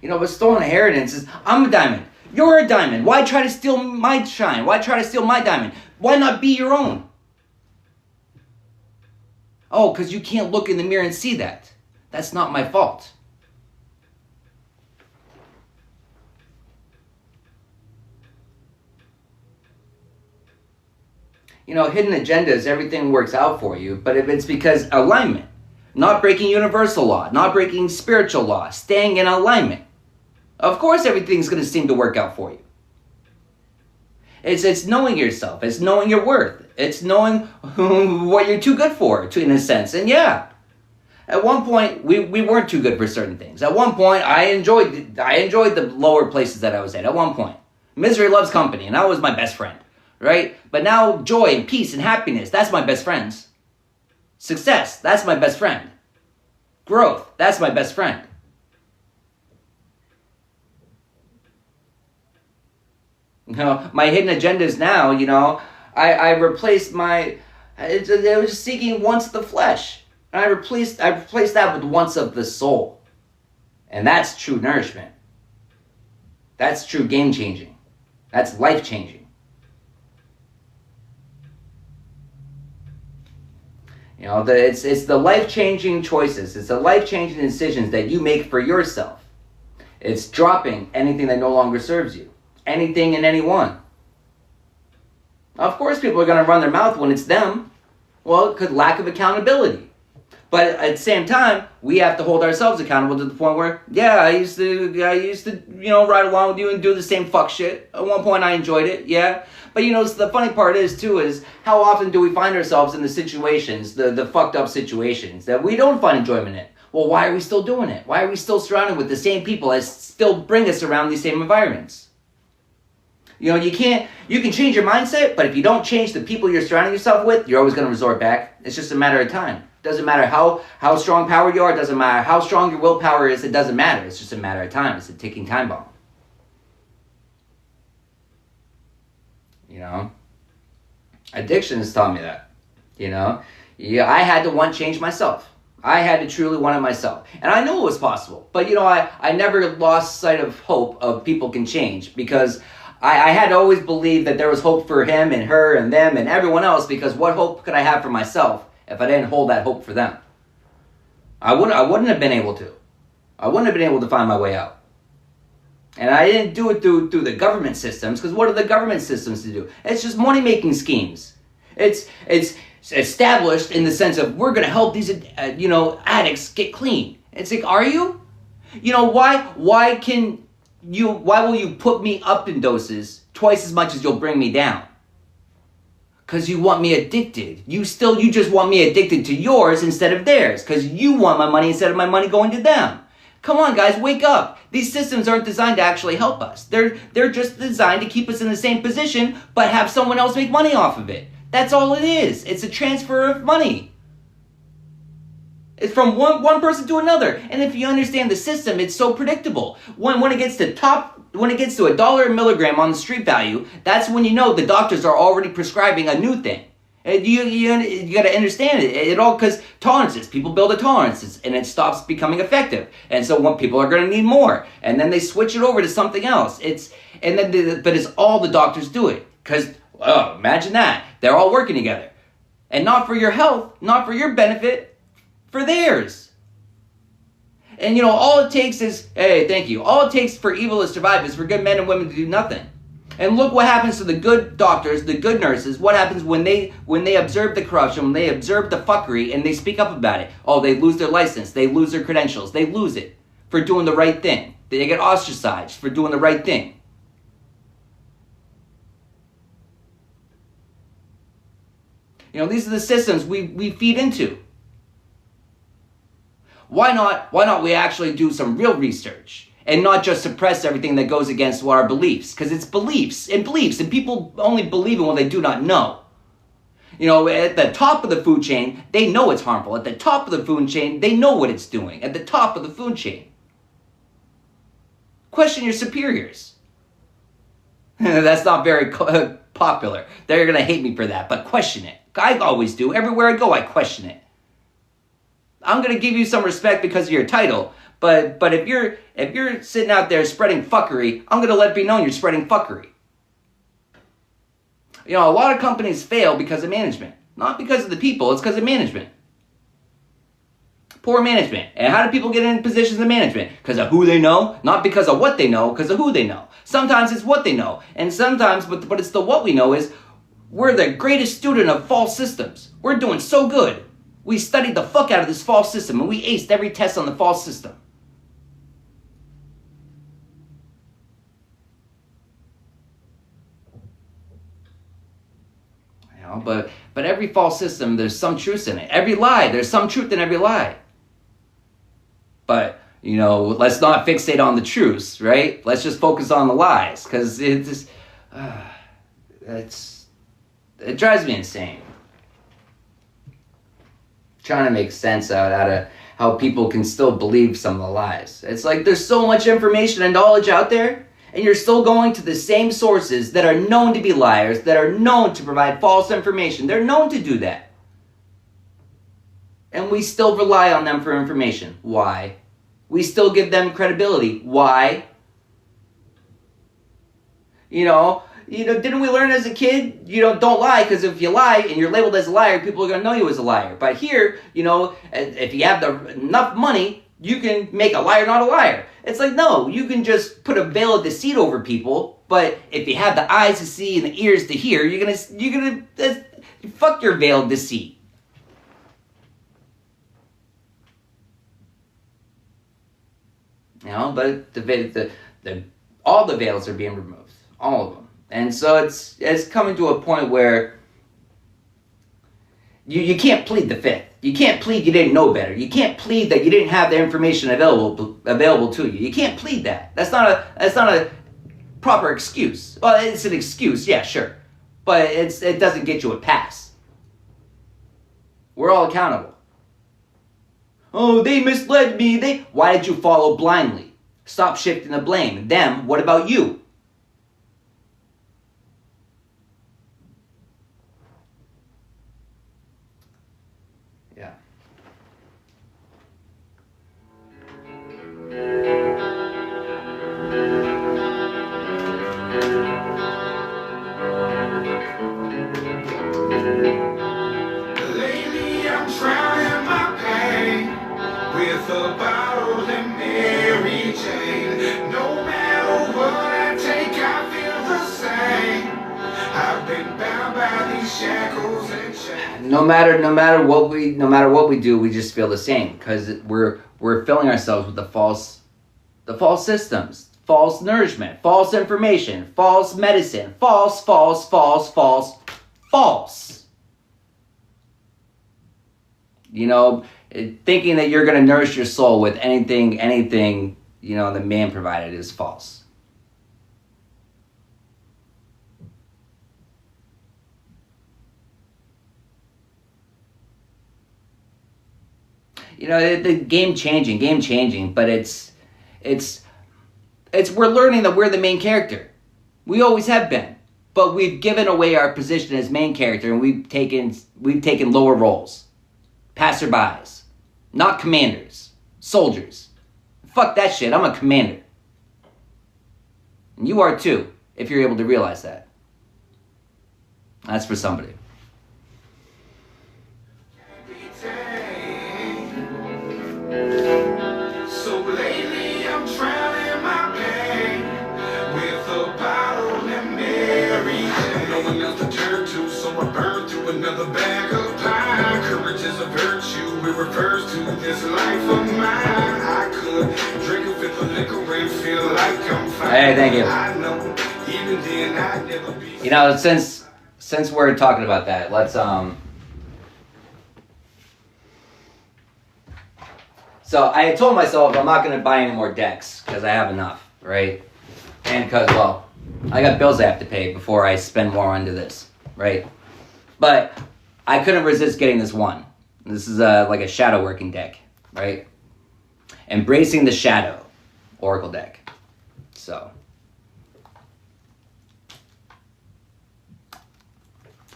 You know, but stolen inheritance is, I'm a diamond. You're a diamond. Why try to steal my shine? Why try to steal my diamond? Why not be your own? Oh, because you can't look in the mirror and see that. That's not my fault. You know, hidden agendas, everything works out for you, but if it's because alignment, not breaking universal law, not breaking spiritual law, staying in alignment, of course everything's going to seem to work out for you. It's knowing yourself. It's knowing your worth. It's knowing what you're too good for, in a sense. And yeah, at one point, we weren't too good for certain things. At one point, I enjoyed the lower places that I was at one point. Misery loves company, and that was my best friend, right? But now joy and peace and happiness, that's my best friends. Success, that's my best friend. Growth, that's my best friend. You know, my hidden agendas now, you know, I replaced I was seeking once the flesh. And I replaced that with once of the soul. And that's true nourishment. That's true game changing. That's life changing. You know, it's the life changing choices. It's the life changing decisions that you make for yourself. It's dropping anything that no longer serves you. Anything and anyone. Of course people are going to run their mouth when it's them. Well, because lack of accountability. But at the same time, we have to hold ourselves accountable to the point where, yeah, I used to, you know, ride along with you and do the same fuck shit. At one point I enjoyed it, yeah. But you know, the funny part is how often do we find ourselves in the situations, the fucked up situations that we don't find enjoyment in? Well, why are we still doing it? Why are we still surrounded with the same people that still bring us around these same environments? You know, you can change your mindset, but if you don't change the people you're surrounding yourself with, you're always going to resort back. It's just a matter of time. Doesn't matter how strong power you are. Doesn't matter how strong your willpower is. It doesn't matter. It's just a matter of time. It's a ticking time bomb. You know, addiction has taught me that. You know, yeah, I had to change myself. I had to truly want it myself. And I knew it was possible. But, you know, I never lost sight of hope of people can change, because I had to always believe that there was hope for him and her and them and everyone else, because what hope could I have for myself if I didn't hold that hope for them? I wouldn't have been able to. I wouldn't have been able to find my way out. And I didn't do it through the government systems, because what are the government systems to do? It's just money-making schemes. It's established in the sense of, we're going to help these addicts get clean. It's like, are you? You know, why will you put me up in doses twice as much as you'll bring me down? Because you want me addicted. You just want me addicted to yours instead of theirs, because you want my money instead of my money going to them. Come on, guys, wake up. These systems aren't designed to actually help us. They're just designed to keep us in the same position, but have someone else make money off of it. That's all it is. It's a transfer of money. It's from one person to another. And if you understand the system, it's so predictable. When it gets to $1 a milligram on the street value, that's when you know the doctors are already prescribing a new thing. You got to understand it all, because tolerances, people build a tolerances and it stops becoming effective, and so when people are going to need more, and then they switch it over to something else. But it's all the doctors do it because imagine that they're all working together, and not for your health, not for your benefit, for theirs. And all it takes is, hey, thank you. All it takes for evil to survive is for good men and women to do nothing. And look what happens to the good doctors, the good nurses. What happens when they observe the corruption, when they observe the fuckery, and they speak up about it? Oh, they lose their license. They lose their credentials. They lose it for doing the right thing. They get ostracized for doing the right thing. These are the systems we feed into. Why not we actually do some real research? And not just suppress everything that goes against our beliefs. Because it's beliefs. And people only believe in what they do not know. At the top of the food chain, they know it's harmful. At the top of the food chain, they know what it's doing. At the top of the food chain. Question your superiors. That's not very popular. They're going to hate me for that. But question it. I always do. Everywhere I go, I question it. I'm going to give you some respect because of your title. But if you're sitting out there spreading fuckery, I'm going to let it be known you're spreading fuckery. A lot of companies fail because of management. Not because of the people, it's because of management. Poor management. And how do people get in positions of management? Because of who they know? Not because of what they know, because of who they know. Sometimes it's what they know. And sometimes, but it's the what we know is, we're the greatest student of false systems. We're doing so good. We studied the fuck out of this false system, and we aced every test on the false system. But every false system, there's some truth in it. Every lie, there's some truth in every lie. But, let's not fixate on the truths, right? Let's just focus on the lies, because it drives me insane. Trying to make sense out of how people can still believe some of the lies. It's like there's so much information and knowledge out there, and you're still going to the same sources that are known to be liars, that are known to provide false information. They're known to do that. And we still rely on them for information. Why? We still give them credibility. Why? Didn't we learn as a kid, don't lie, because if you lie and you're labeled as a liar, people are going to know you as a liar. But here, if you have enough money, you can make a liar not a liar. It's like, no, you can just put a veil of deceit over people, but if you have the eyes to see and the ears to hear, you're gonna fuck your veil of deceit. But all the veils are being removed, all of them. And so it's coming to a point where you can't plead the fifth. You can't plead you didn't know better. You can't plead that you didn't have the information available to you. You can't plead that. That's not a proper excuse. Well, it's an excuse, yeah, sure. But it doesn't get you a pass. We're all accountable. Oh, they misled me. Why did you follow blindly? Stop shifting the blame. Them, what about you? Yeah. Lately I'm drowning my pain with a bottle and Mary Jane. No matter what I take, I feel the same. I've been bound by these shackles and chains. No matter what we do, we just feel the same, because we're filling ourselves with the false systems, false nourishment, false information, false medicine, false. Thinking that you're going to nourish your soul with anything, the man provided is false. you know, the game changing, but it's we're learning that we're the main character. We always have been, but we've given away our position as main character, and we've taken lower roles, passerbys, not commanders, soldiers. Fuck that shit. I'm a commander, and you are too, if you're able to realize that. That's for somebody. So lately I'm drowning my pain with a bottle and Mary. No one else to turn to, so I burn through another bag of pie. Courage is a virtue, it refers to this life of mine. I could drink a fifth of liquor and feel like I'm fine. Hey, thank you. I know, even then I'd never be. You know, since we're talking about that, let's So I had told myself I'm not going to buy any more decks because I have enough, right? And because, well, I got bills I have to pay before I spend more onto this, right? But I couldn't resist getting this one. This is like a shadow working deck, right? Embracing the Shadow Oracle deck. So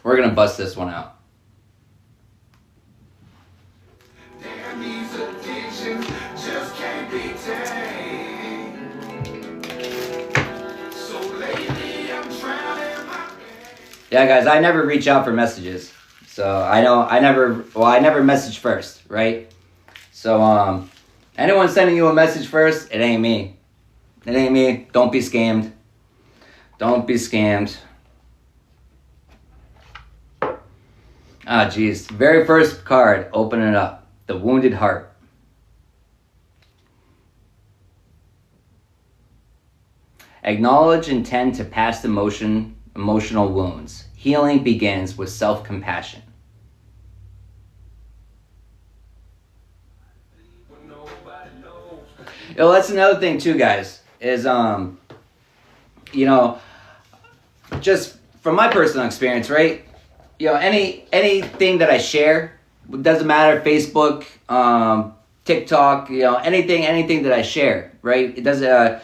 we're going to bust this one out. Damn, these addictions just can't be tamed. So lately I'm drowning my pain. Yeah, guys, I never reach out for messages. So I never message first, right? So anyone sending you a message first, it ain't me. It ain't me. Don't be scammed. Don't be scammed. Ah, geez. Very first card, open it up. The Wounded Heart. Acknowledge and tend to past emotional wounds. Healing begins with self-compassion. You know, that's another thing too, guys, is, you know, just from my personal experience, right? You know, anything that I share, it doesn't matter, Facebook, TikTok, you know, anything that I share, right? It doesn't,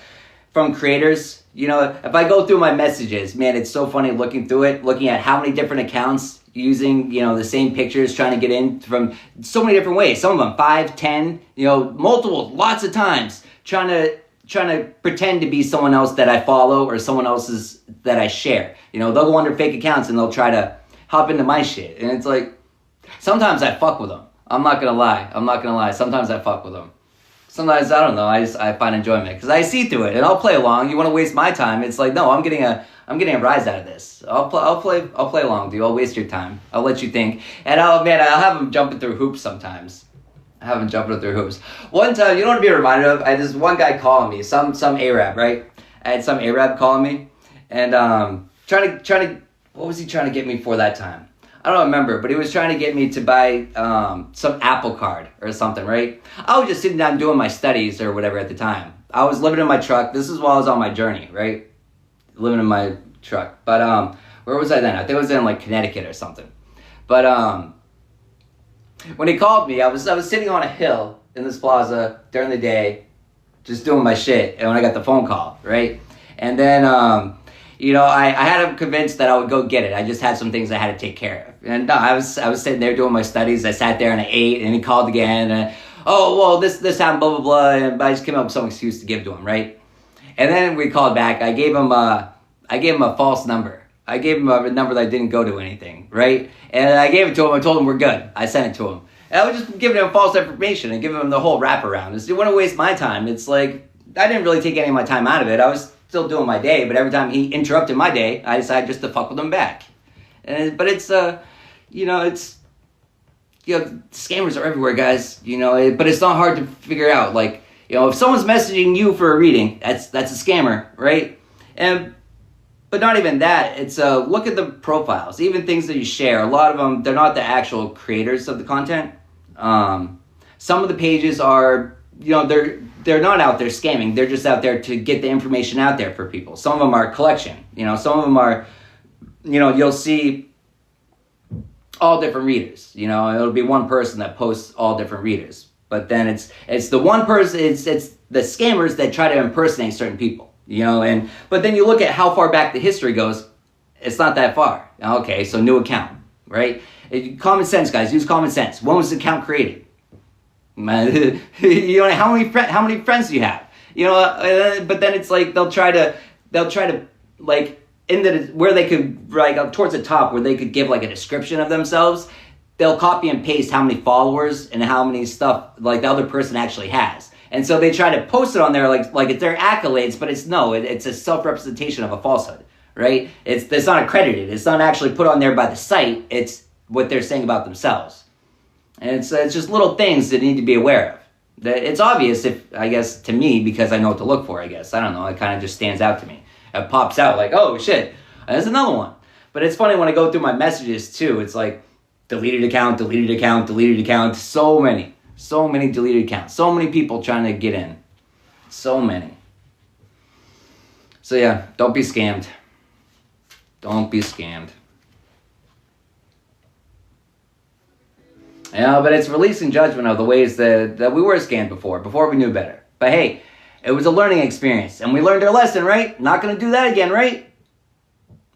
from creators, you know, if I go through my messages, man, it's so funny looking through it, looking at how many different accounts using, you know, the same pictures, trying to get in from so many different ways. Some of them 5, 10, you know, multiple, lots of times, trying to pretend to be someone else that I follow or someone else's that I share. You know, they'll go under fake accounts and they'll try to hop into my shit. And it's like, sometimes I fuck with them. I'm not gonna lie. Sometimes I fuck with them. Sometimes, I don't know, I find enjoyment because I see through it and I'll play along. You want to waste my time? It's like, no, I'm getting a rise out of this. I'll play along, dude. I'll waste your time. I'll let you think, and I'll have them jumping through hoops sometimes. One time, you know what to be reminded of? I had this one guy calling me, some Arab, right? I had some Arab calling me, and trying to, what was he trying to get me for that time? I don't remember, but he was trying to get me to buy some Apple Card or something, right? I was just sitting down doing my studies or whatever at the time. I was living in my truck. This is while I was on my journey, right? Living in my truck. But where was I then? I think I was in like Connecticut or something. But when he called me, I was sitting on a hill in this plaza during the day, just doing my shit. And when I got the phone call, right? And then you know, I had him convinced that I would go get it. I just had some things I had to take care of. And no, I was sitting there doing my studies. I sat there and I ate, and he called again. And, oh, well, this happened, blah, blah, blah. And I just came up with some excuse to give to him, right? And then we called back. I gave him a false number. I gave him a number that didn't go to anything, right? And I gave it to him. I told him we're good. I sent it to him. And I was just giving him false information and giving him the whole wraparound. It wouldn't waste my time. It's like, I didn't really take any of my time out of it. I was still doing my day, but every time he interrupted my day, I decided just to fuck with him back. But it's, you know, scammers are everywhere, guys, you know, but it's not hard to figure out. Like, you know, if someone's messaging you for a reading, that's a scammer, right? But not even that. It's, look at the profiles, even things that you share. A lot of them, they're not the actual creators of the content. Some of the pages are, you know, they're not out there scamming. They're just out there to get the information out there for people. Some of them are collection. You know, some of them are, you know, you'll see all different readers. You know, it'll be one person that posts all different readers. But then it's the one person, it's the scammers that try to impersonate certain people, you know. But then you look at how far back the history goes, it's not that far. Okay, so new account, right? Common sense, guys. Use common sense. When was the account created? You know, how many friends do you have? You know, but then it's like they'll try to like where they could, like up towards the top where they could give like a description of themselves. They'll copy and paste how many followers and how many stuff like the other person actually has. And so they try to post it on there like it's their accolades, but it's a self-representation of a falsehood, right? It's not accredited. It's not actually put on there by the site. It's what they're saying about themselves. And it's just little things that you need to be aware of. It's obvious, if I guess, to me, because I know what to look for, I guess. I don't know. It kind of just stands out to me. It pops out like, oh, shit, there's another one. But it's funny when I go through my messages, too. It's like, deleted account, deleted account, deleted account. So many deleted accounts. So many people trying to get in. So many. So, yeah, don't be scammed. Don't be scammed. Yeah, but it's releasing judgment of the ways that we were scammed before we knew better. But hey, it was a learning experience, and we learned our lesson, right? Not going to do that again, right?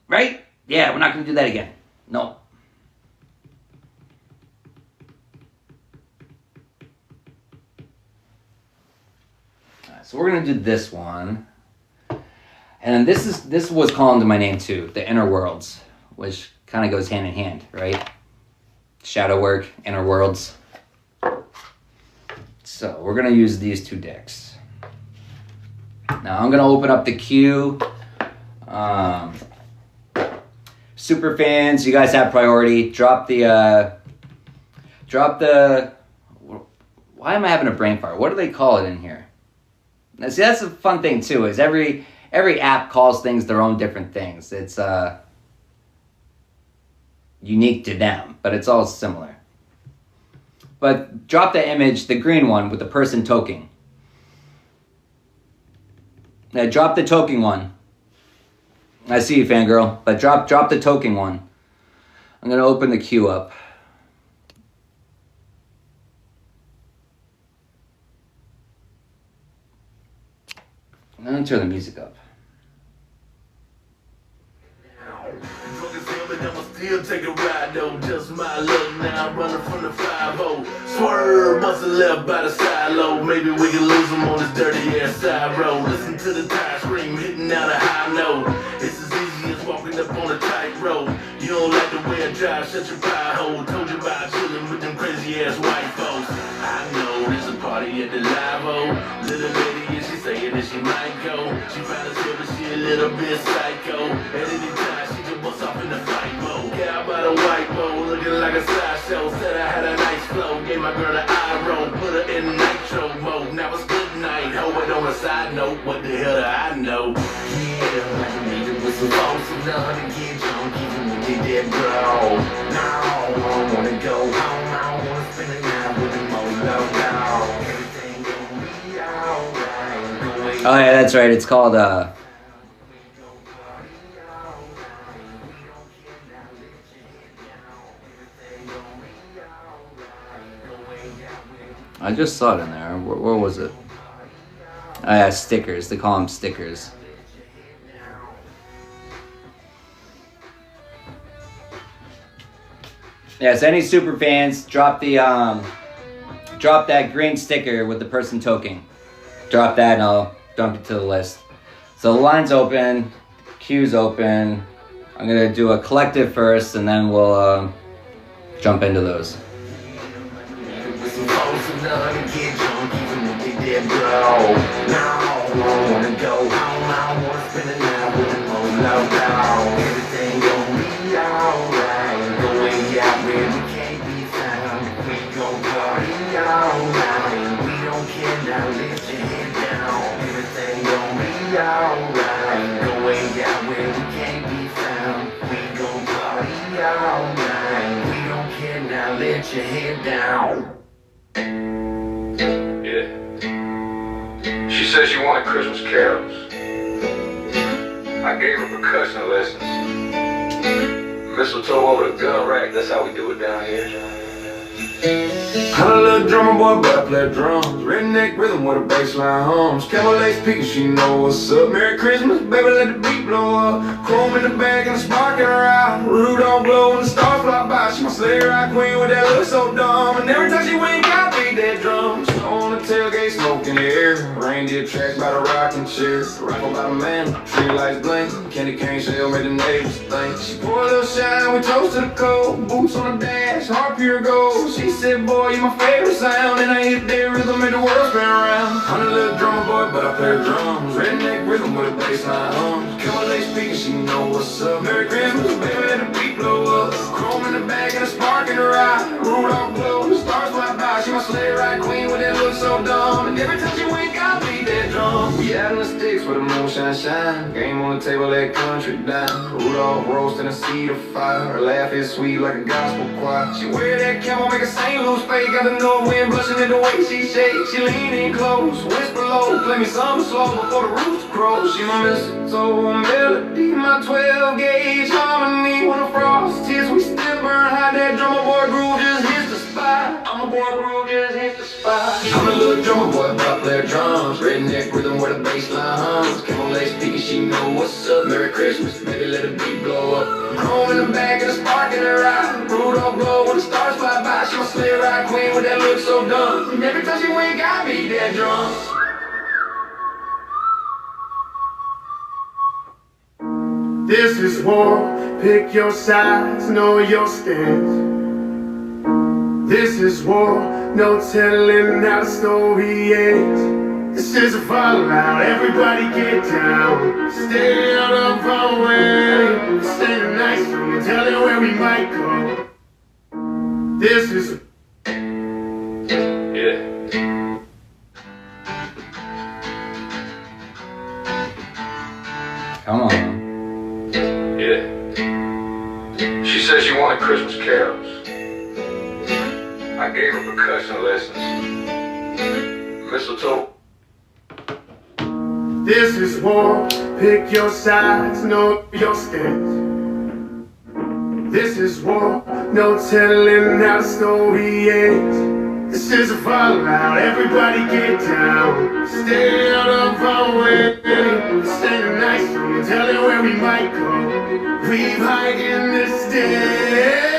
Right? Yeah, we're not going to do that again. No. Alright, so we're going to do this one. And this was calling to my name too, the Inner Worlds, which kind of goes hand in hand, right? Shadow work, inner worlds. So we're going to use these two decks. Now I'm going to open up the queue. Super fans, you guys have priority. Drop the, why am I having a brain fart? What do they call it in here? Now, see, that's a fun thing too, is every app calls things their own different things. It's, unique to them, but it's all similar. But drop the image, the green one with the person toking. Now drop the toking one. I see you, fangirl, but drop the toking one. I'm gonna open the queue up. I'm gonna turn the music up. Still take a ride though, just my luck now. I'm running from the 5-0. Swerve, must have left by the silo. Maybe we can lose him on this dirty ass side road. Listen to the tire scream, hitting out a high note. It's as easy as walking up on a tight road. You don't like the way I drive, shut your pie hole. Told you about chilling with them crazy ass white folks. I know there's a party at the live-o. Little lady, yeah, she saying that she might go. She found herself, but she a little bit psycho. At any time, she can bust off in the fight mode. Yeah, I'm by the white bowl, looking like a sideshow. Said I had a nice flow, gave my girl an eye roll, put her in nitro mode. Now it's good night, hold it on a side note. What the hell do I know? Yeah, like a major with some folks who love to get drunk, even when they dead bro. No, I don't wanna go home, I don't wanna spend the night with them all low. Everything gonna be alright. Oh yeah, that's right. It's called I just saw it in there. Where was it? Oh yeah, stickers. They call them stickers. Yeah, so any super fans, drop that green sticker with the person toking. Drop that and I'll dump it to the list. So the line's open, queue's open. I'm gonna do a collective first and then we'll jump into those. Let your head down. Yeah. She said she wanted Christmas carols. I gave her percussion lessons. Mistletoe over the gun rack, that's how we do it down here. Had a little drummer boy, but I play drums. Redneck rhythm with a bassline hums. Camel lace peeking, she know what's up. Merry Christmas, baby, let the beat blow up. Chrome in the bag and a spark in her eye. Rudolph glow and the stars fly by. She my sleigh ride queen with that look so dumb. And every time she wink, I beat that drum. Snow on the tailgate, smoke in the air. Reindeer tracks by the rocking chair. Rifle by the man, tree lights blink. Candy cane shell made the neighbors think. She pour a little shine, we toast to the cold. Boots on the dash, heart pure gold. She said, boy, you my favorite sound. And I hit that rhythm, made the world spin around. I'm a little drummer boy, but I play drums. Redneck rhythm with a bassline hums. Camel lace speaking, she know what's up. Merry Christmas, baby, let the beat blow up. Chrome in the bag and a spark in her eye. Rudolph glow, the stars fly by. She my sleigh ride queen with that look so dumb. And every time she wink, I beat that drum. We out in the sticks where the moonshine shine. Game on the table, that country dime. Rudolph roasting a seed of fire. Her laugh is sweet like a gospel choir. She wear that camel, make a St. Louis fake. Got the north wind blushing in the way she shakes. She lean in close, whisper low. Play me something slow before the rooster crows. She my mistletoe melody, my 12-gauge harmony. When the frost hits, we still burn hot. That drummer boy groove just hits the spot. I'm a boy groove just hits the spot. I'm a little drummer boy, but I play drums. Redneck rhythm where the bassline hums. Camel lace peeking, she know what's up. Merry Christmas, baby, let the beat blow up. Chrome in the bag and a spark in her eye. Rudolph glow when the stars fly by. She my sleigh ride queen with that look so dumb. And every time she wink, I beat that drum. This is war, pick your sides, know your stance. This is war, no telling how the story ends. This is a fallout, everybody get down. Stay out of our way, stay the night, so tell you where we might go. This is Come on. She said she wanted Christmas carols. I gave her percussion lessons. Mistletoe. This is war, pick your sides, know your stance. This is war, no telling how the story ends. This is a fallout, everybody get down. Stay out of our way, stay the night, so tell you where we might go. We've hide in this day.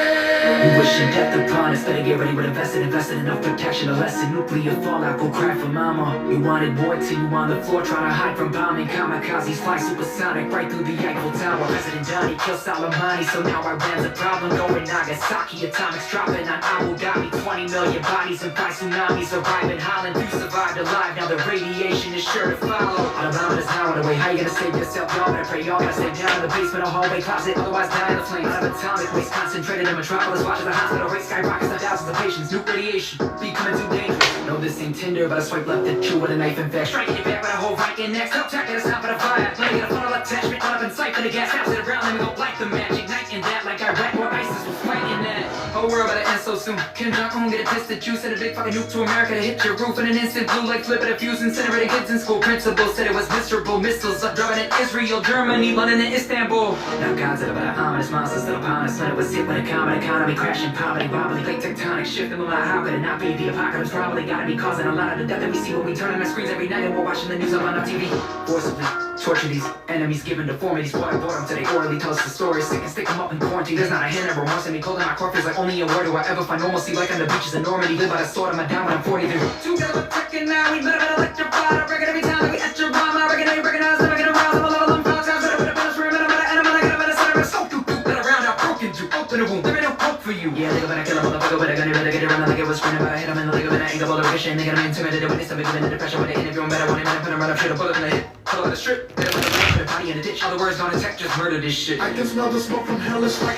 We wishing death upon us, better get ready with invested enough protection. A lesson, nuclear fallout, go cry for mama. You wanted war till you on the floor, trying to hide from bombing. Kamikazes fly supersonic right through the Eiffel Tower. President Johnny killed Soleimani, so now Iran's a problem. Going Nagasaki, atomics dropping on Abu Dhabi. 20 million bodies and 5 tsunamis arrive in Holland. You survived alive, now the radiation is sure to follow. Autobahn is now on the way, how you gonna save yourself? Y'all better pray, y'all gotta stay down in the basement or hallway closet, otherwise die in the flames. Out of atomic waste concentrated in metropolis. Watch as the hospital rate skyrockets on thousands of patients. New radiation, becoming too dangerous. No, this ain't Tinder, but I swipe left at you with a knife and back. Striking it back with a whole Viking next. Help track it, it's not but a fire. Let me get a funnel attachment, run up and sight for the gas. House it around, then we go light the match. Igniting that like Iraq or ISIS was fighting that. Whole world better end so soon. Kim Jong-un get a pistol juice. Send a big fucking nuke to America to hit your roof in an instant. Blue like flipping a fuse, incinerating kids in school. Principal said it was miserable. Missiles up dropping in Israel, Germany, London, and Istanbul. Now God's it about ominous monsters that upon us. When it was hit with a common economy crashing, poverty, wobbly, plate tectonic shift in the line. How could it not be? The apocalypse probably gotta be causing a lot of the death that we see when we turn on our screens every night and we're watching the news on our TV. Forcibly torture these enemies, given deformities. Waterboard them till they orally tell us the story. Sick and stick them up in quarantine. There's not a hint of remorse in me. Cold in my core feels like only a word do I ever find normalcy. Like on the beaches of Normandy. Live by the sword of my down when I'm 43. Together we're ticking now. We better been electrified. I reckon every time that we at your bomb. I reckon they recognize that I get aroused. I'm a level of five times better with a better stream. And I'm better enema. I got a better center. So do that around. I'm broken to open the wound. There ain't no hope for you. Yeah, they better kill a motherfucker. Better gonna better get around like it was screaming. But I hit him in the leg of an angle. All the recognition. They got me intimidated. Witness of it. Given the depression. When they interview him better. When they put him right up. Shoot a bullet in the head. Pull out the strip. Hit him with the body in the ditch. Other words, gonna attack. Just murder this shit. I can smell the smoke from hell, it's like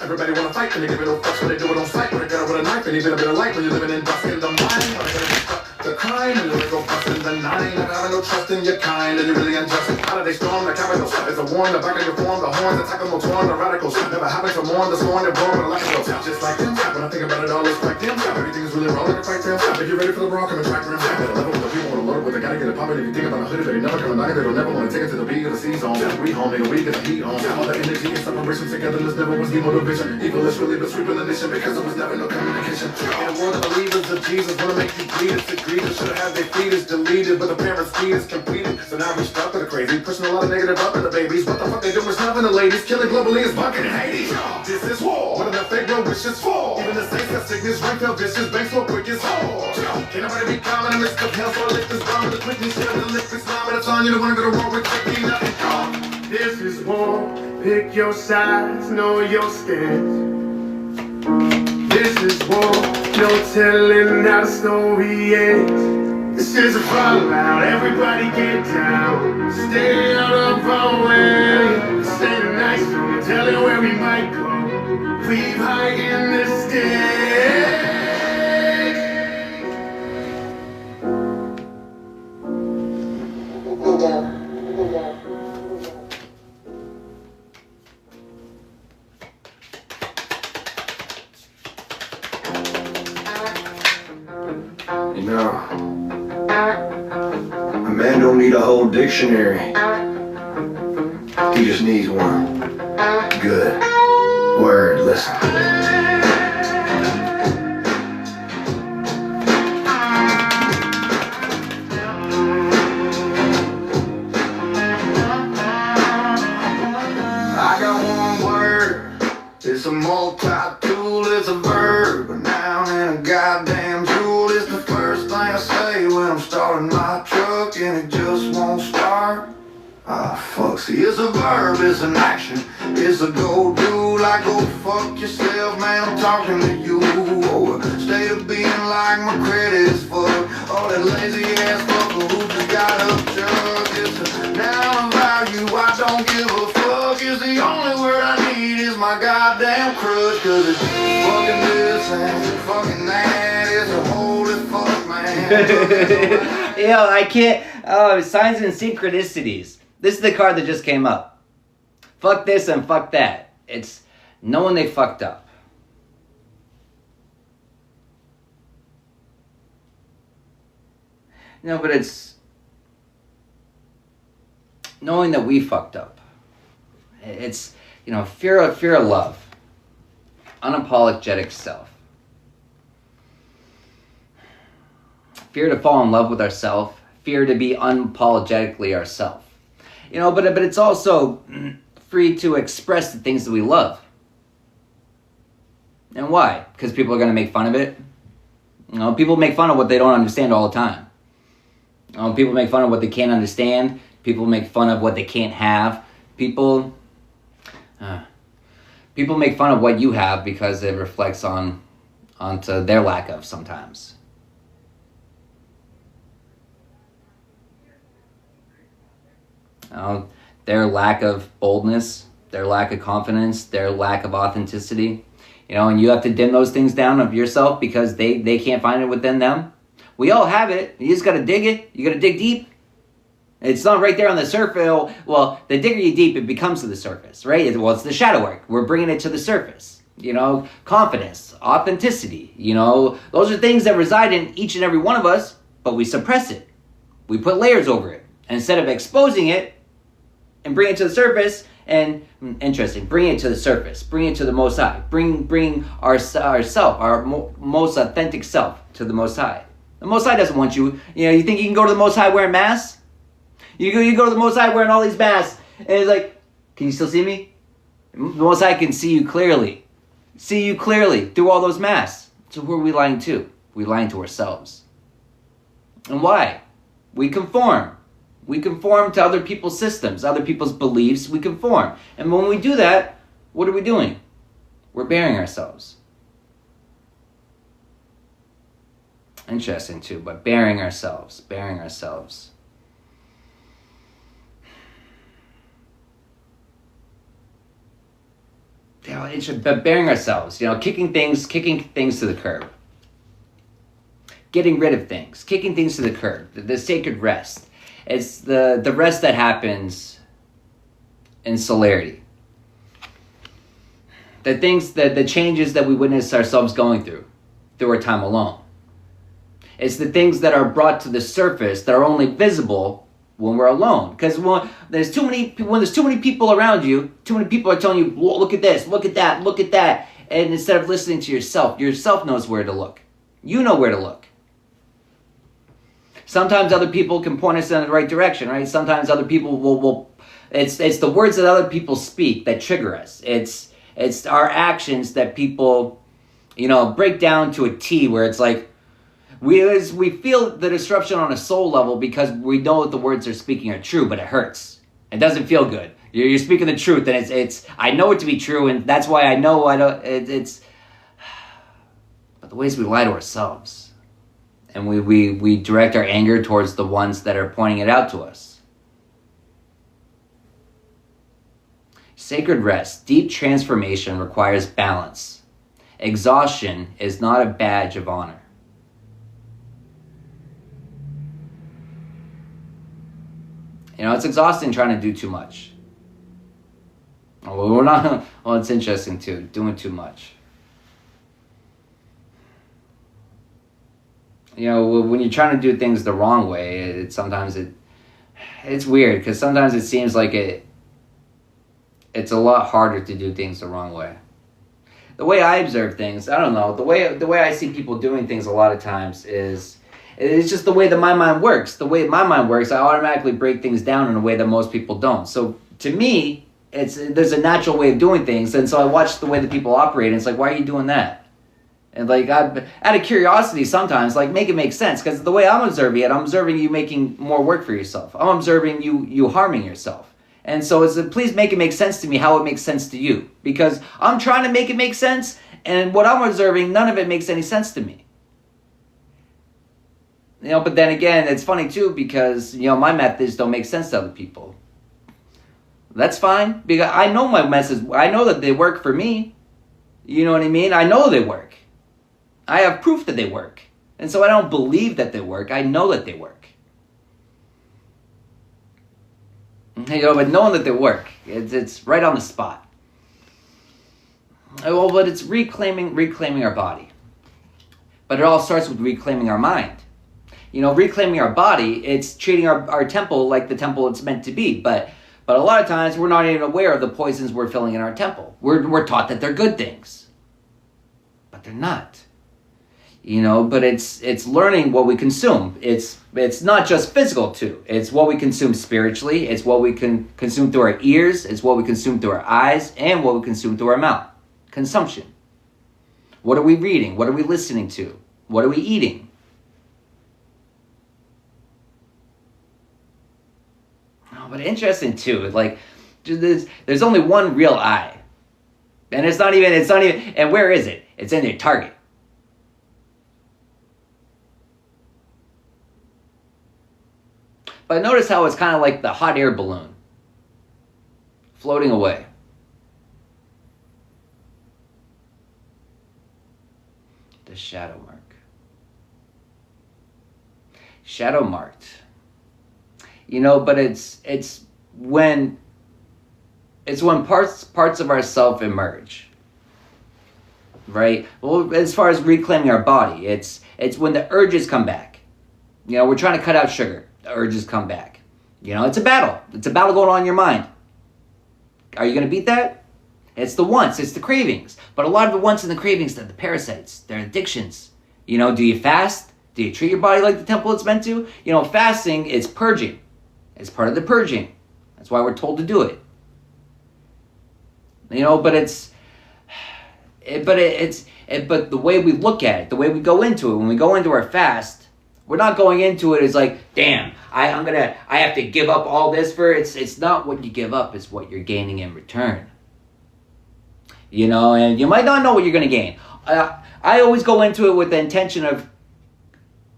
everybody wanna fight, and they give it no fucks when they do it on sight. When they got it with a knife, and even a bit of light when you're living in dust in the mind. The crime, and you go busting the nine. Not having no trust in your kind, and you really unjust. Holiday storm, the capital is a warn, the back of your form, the horns, attack them, torn, the radicals. Never happen to mourn, the scorn, and born, but like it goes. Just like them, when I think about it all, it's like them. Everything's really wrong, like a fight them. If you're ready for the wrong, come and track them. Better level, the people wanna work with it, gotta get it poppin'. If you think about a hoodie, they never come knocking, they don't never wanna take it to the beat of the season. We home, nigga, we get the heat on. All the energy and separation together, this never was the motivation. Evil is really been sweeping the nation because there was never no communication. In a world of believers of Jesus, wanna make you bleed, it's a greeter. Should've had their fetus deleted, but the parents' feed is completed. So now we stuck with the crazy, pushing a lot of negative up in the babies. What the fuck they doing snubbing the ladies, killing globally is bucking in Hades. This is war, what are the fake no wishes for? Even the saints got sickness, right felt vicious, banks so quick as whore. Can't nobody be calm in the midst of hell, so I lift this bomb with the quickness, share the lift this bomb, and it's on you to wanna go to war with quickly, nothing calm. This is war, pick your sides, know your stance. This is war, no telling how the story ends. This is a fallout, everybody get down. Stay out of our way, stay the night storm, tell you where we might go. Leave high in this day. You know, a man don't need a whole dictionary. He just needs one. Good. Word, listen. I got one word. It's a multi-tool, it's a verb. A noun and a goddamn jewel. It's the first thing I say when I'm starting my truck and it just won't start. Ah, fuck, see, it's a verb, it's an action. It's a go-do, like go fuck yourself, man, I'm talking to you. Or a state of being like my credit is fucked. All that lazy ass fucker who just got up chuck. It's a noun of value, I don't give a fuck. It's the only word I need is my goddamn crush. Cause it's fucking this and fucking that. It's a holy fuck, man. Yo, I can't. Oh, signs and synchronicities. This is the card that just came up. Fuck this and fuck that. It's knowing they fucked up. No, but it's knowing that we fucked up. It's, you know, fear of love. Unapologetic self. Fear to fall in love with ourselves. Fear to be unapologetically ourselves. You know, but it's also free to express the things that we love. And why? Because people are going to make fun of it. You know, people make fun of what they don't understand all the time. You know, people make fun of what they can't understand. People make fun of what they can't have. People make fun of what you have because it reflects onto their lack of sometimes. Their lack of boldness, their lack of confidence, their lack of authenticity. You know, and you have to dim those things down of yourself because they can't find it within them. We all have it. You just got to dig it. You got to dig deep. It's not right there on the surface. Well, the digger you deep, it becomes to the surface, right? Well, it's the shadow work. We're bringing it to the surface. You know, confidence, authenticity. You know, those are things that reside in each and every one of us, but we suppress it. We put layers over it. And instead of exposing it, and bring it to the surface, and bring it to the surface, bring it to the Most High, bring ourself, our most authentic self to the Most High. The Most High doesn't want you. You know, you think you can go to the Most High wearing masks? You go to the Most High wearing all these masks, and it's like, can you still see me? The Most High can see you clearly through all those masks. So who are we lying to? We're lying to ourselves. And why? We conform. We conform to other people's systems, other people's beliefs. We conform. And when we do that, what are we doing? We're burying ourselves. Interesting too, but burying ourselves. You know, but burying ourselves, you know, kicking things to the curb. Getting rid of things, kicking things to the curb, the sacred rest. It's the rest that happens in celerity. The changes that we witness ourselves going through our time alone. It's the things that are brought to the surface that are only visible when we're alone. Because when there's too many people around you, too many people are telling you, look at this, look at that, look at that. And instead of listening to yourself knows where to look. You know where to look. Sometimes other people can point us in the right direction, right? Sometimes other people will it's the words that other people speak that trigger us. It's our actions that people, break down to a T, where it's like we feel the disruption on a soul level because we know that the words they're speaking are true, but it hurts. It doesn't feel good. You're speaking the truth, and it's I know it to be true, and that's why I know I don't. But the ways we lie to ourselves, and we direct our anger towards the ones that are pointing it out to us. Sacred rest, deep transformation requires balance. Exhaustion is not a badge of honor. It's exhausting trying to do too much. Well, it's interesting too, doing too much. When you're trying to do things the wrong way, it's weird, because sometimes it seems like it's a lot harder to do things the wrong way. The way I observe things, I don't know, the way I see people doing things a lot of times is it's just the way that my mind works. The way my mind works, I automatically break things down in a way that most people don't. So to me, there's a natural way of doing things, and so I watch the way that people operate, and it's like, why are you doing that? And out of curiosity sometimes, make it make sense, because the way I'm observing you making more work for yourself. I'm observing you harming yourself. And so please make it make sense to me how it makes sense to you, because I'm trying to make it make sense, and what I'm observing, none of it makes any sense to me. But then again, it's funny too, because, my methods don't make sense to other people. That's fine, because I know my methods, I know that they work for me. You know what I mean? I know they work. I have proof that they work. And so I don't believe that they work, I know that they work. But knowing that they work, it's right on the spot. Well, but it's reclaiming our body. But it all starts with reclaiming our mind. Reclaiming our body, it's treating our temple like the temple it's meant to be. But a lot of times we're not even aware of the poisons we're filling in our temple. We're taught that they're good things. But they're not. But it's learning what we consume. It's not just physical too. It's what we consume spiritually. It's what we can consume through our ears. It's what we consume through our eyes, and what we consume through our mouth. Consumption. What are we reading? What are we listening to? What are we eating? But interesting too, there's only one real eye. And it's not even, and where is it? It's in your target. But notice how it's kind of like the hot air balloon floating away. The shadow mark. Shadow marked. But it's when parts of ourself emerge, right? Well, as far as reclaiming our body, it's when the urges come back. We're trying to cut out sugar. The urges come back. It's a battle. It's a battle going on in your mind. Are you going to beat that? It's the wants. It's the cravings. But a lot of the wants and the cravings, they're the parasites. They're addictions. Do you fast? Do you treat your body like the temple it's meant to? Fasting is purging. It's part of the purging. That's why we're told to do it. But the way we look at it, the way we go into it, when we go into our fast, we're not going into it as like, damn, I have to give up all this for it. It's not what you give up, it's what you're gaining in return. And you might not know what you're going to gain. I always go into it with the intention of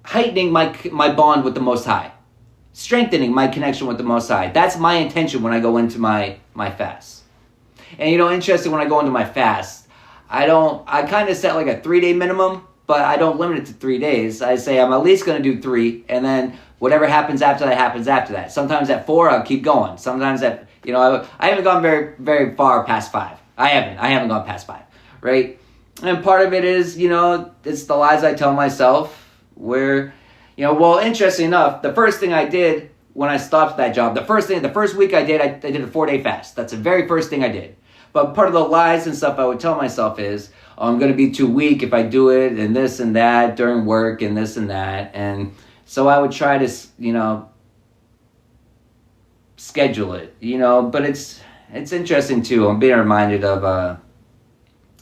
heightening my bond with the Most High. Strengthening my connection with the Most High. That's my intention when I go into my fast. And interesting, when I go into my fast, I kind of set like a 3-day minimum, but I don't limit it to 3 days. I say I'm at least going to do 3, and then whatever happens after that happens after that. Sometimes at 4, I'll keep going. Sometimes I haven't gone very, very far past 5. I haven't gone past 5, right? And part of it is, it's the lies I tell myself. where, well, interesting enough, the first thing I did when I stopped that job, the first week I did a 4-day fast. That's the very first thing I did. But part of the lies and stuff I would tell myself is, oh, I'm going to be too weak if I do it, and this and that during work, and this and that. And so I would try to, schedule it, but it's interesting too. I'm being reminded of,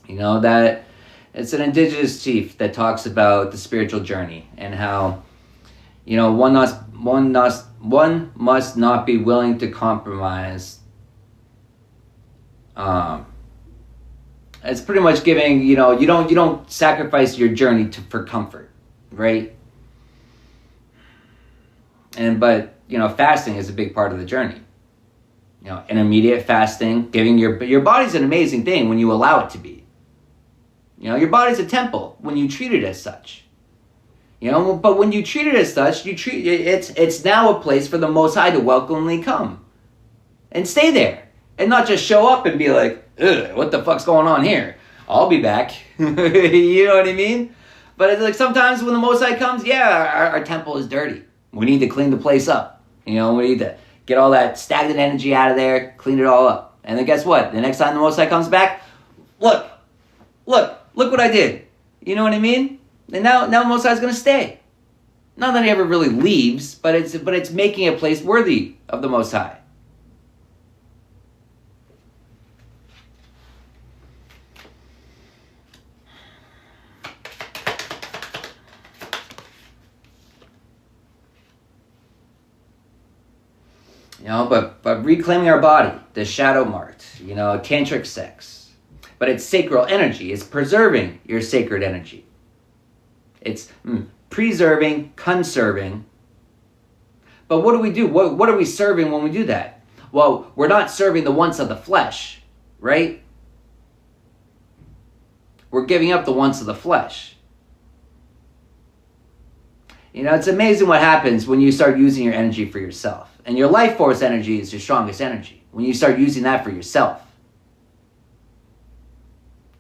that it's an indigenous chief that talks about the spiritual journey and how, one must not be willing to compromise. It's pretty much giving, you don't sacrifice your journey for comfort, right? But fasting is a big part of the journey. Intermediate fasting, giving your body's an amazing thing when you allow it to be. Your body's a temple when you treat it as such. But when you treat it as such, it's now a place for the Most High to welcomely come and stay there. And not just show up and be like, ugh, what the fuck's going on here? I'll be back. You know what I mean? But it's like sometimes when the Most High comes, yeah, our temple is dirty. We need to clean the place up. We need to get all that stagnant energy out of there, clean it all up. And then guess what? The next time the Most High comes back, look what I did. You know what I mean? And now the Most High is going to stay. Not that he ever really leaves, but it's making a place worthy of the Most High. But reclaiming our body, the shadow marked, tantric sex. But it's sacral energy. It's preserving your sacred energy. It's preserving, conserving. But what do we do? What are we serving when we do that? Well, we're not serving the wants of the flesh, right? We're giving up the wants of the flesh. It's amazing what happens when you start using your energy for yourself. And your life force energy is your strongest energy. When you start using that for yourself.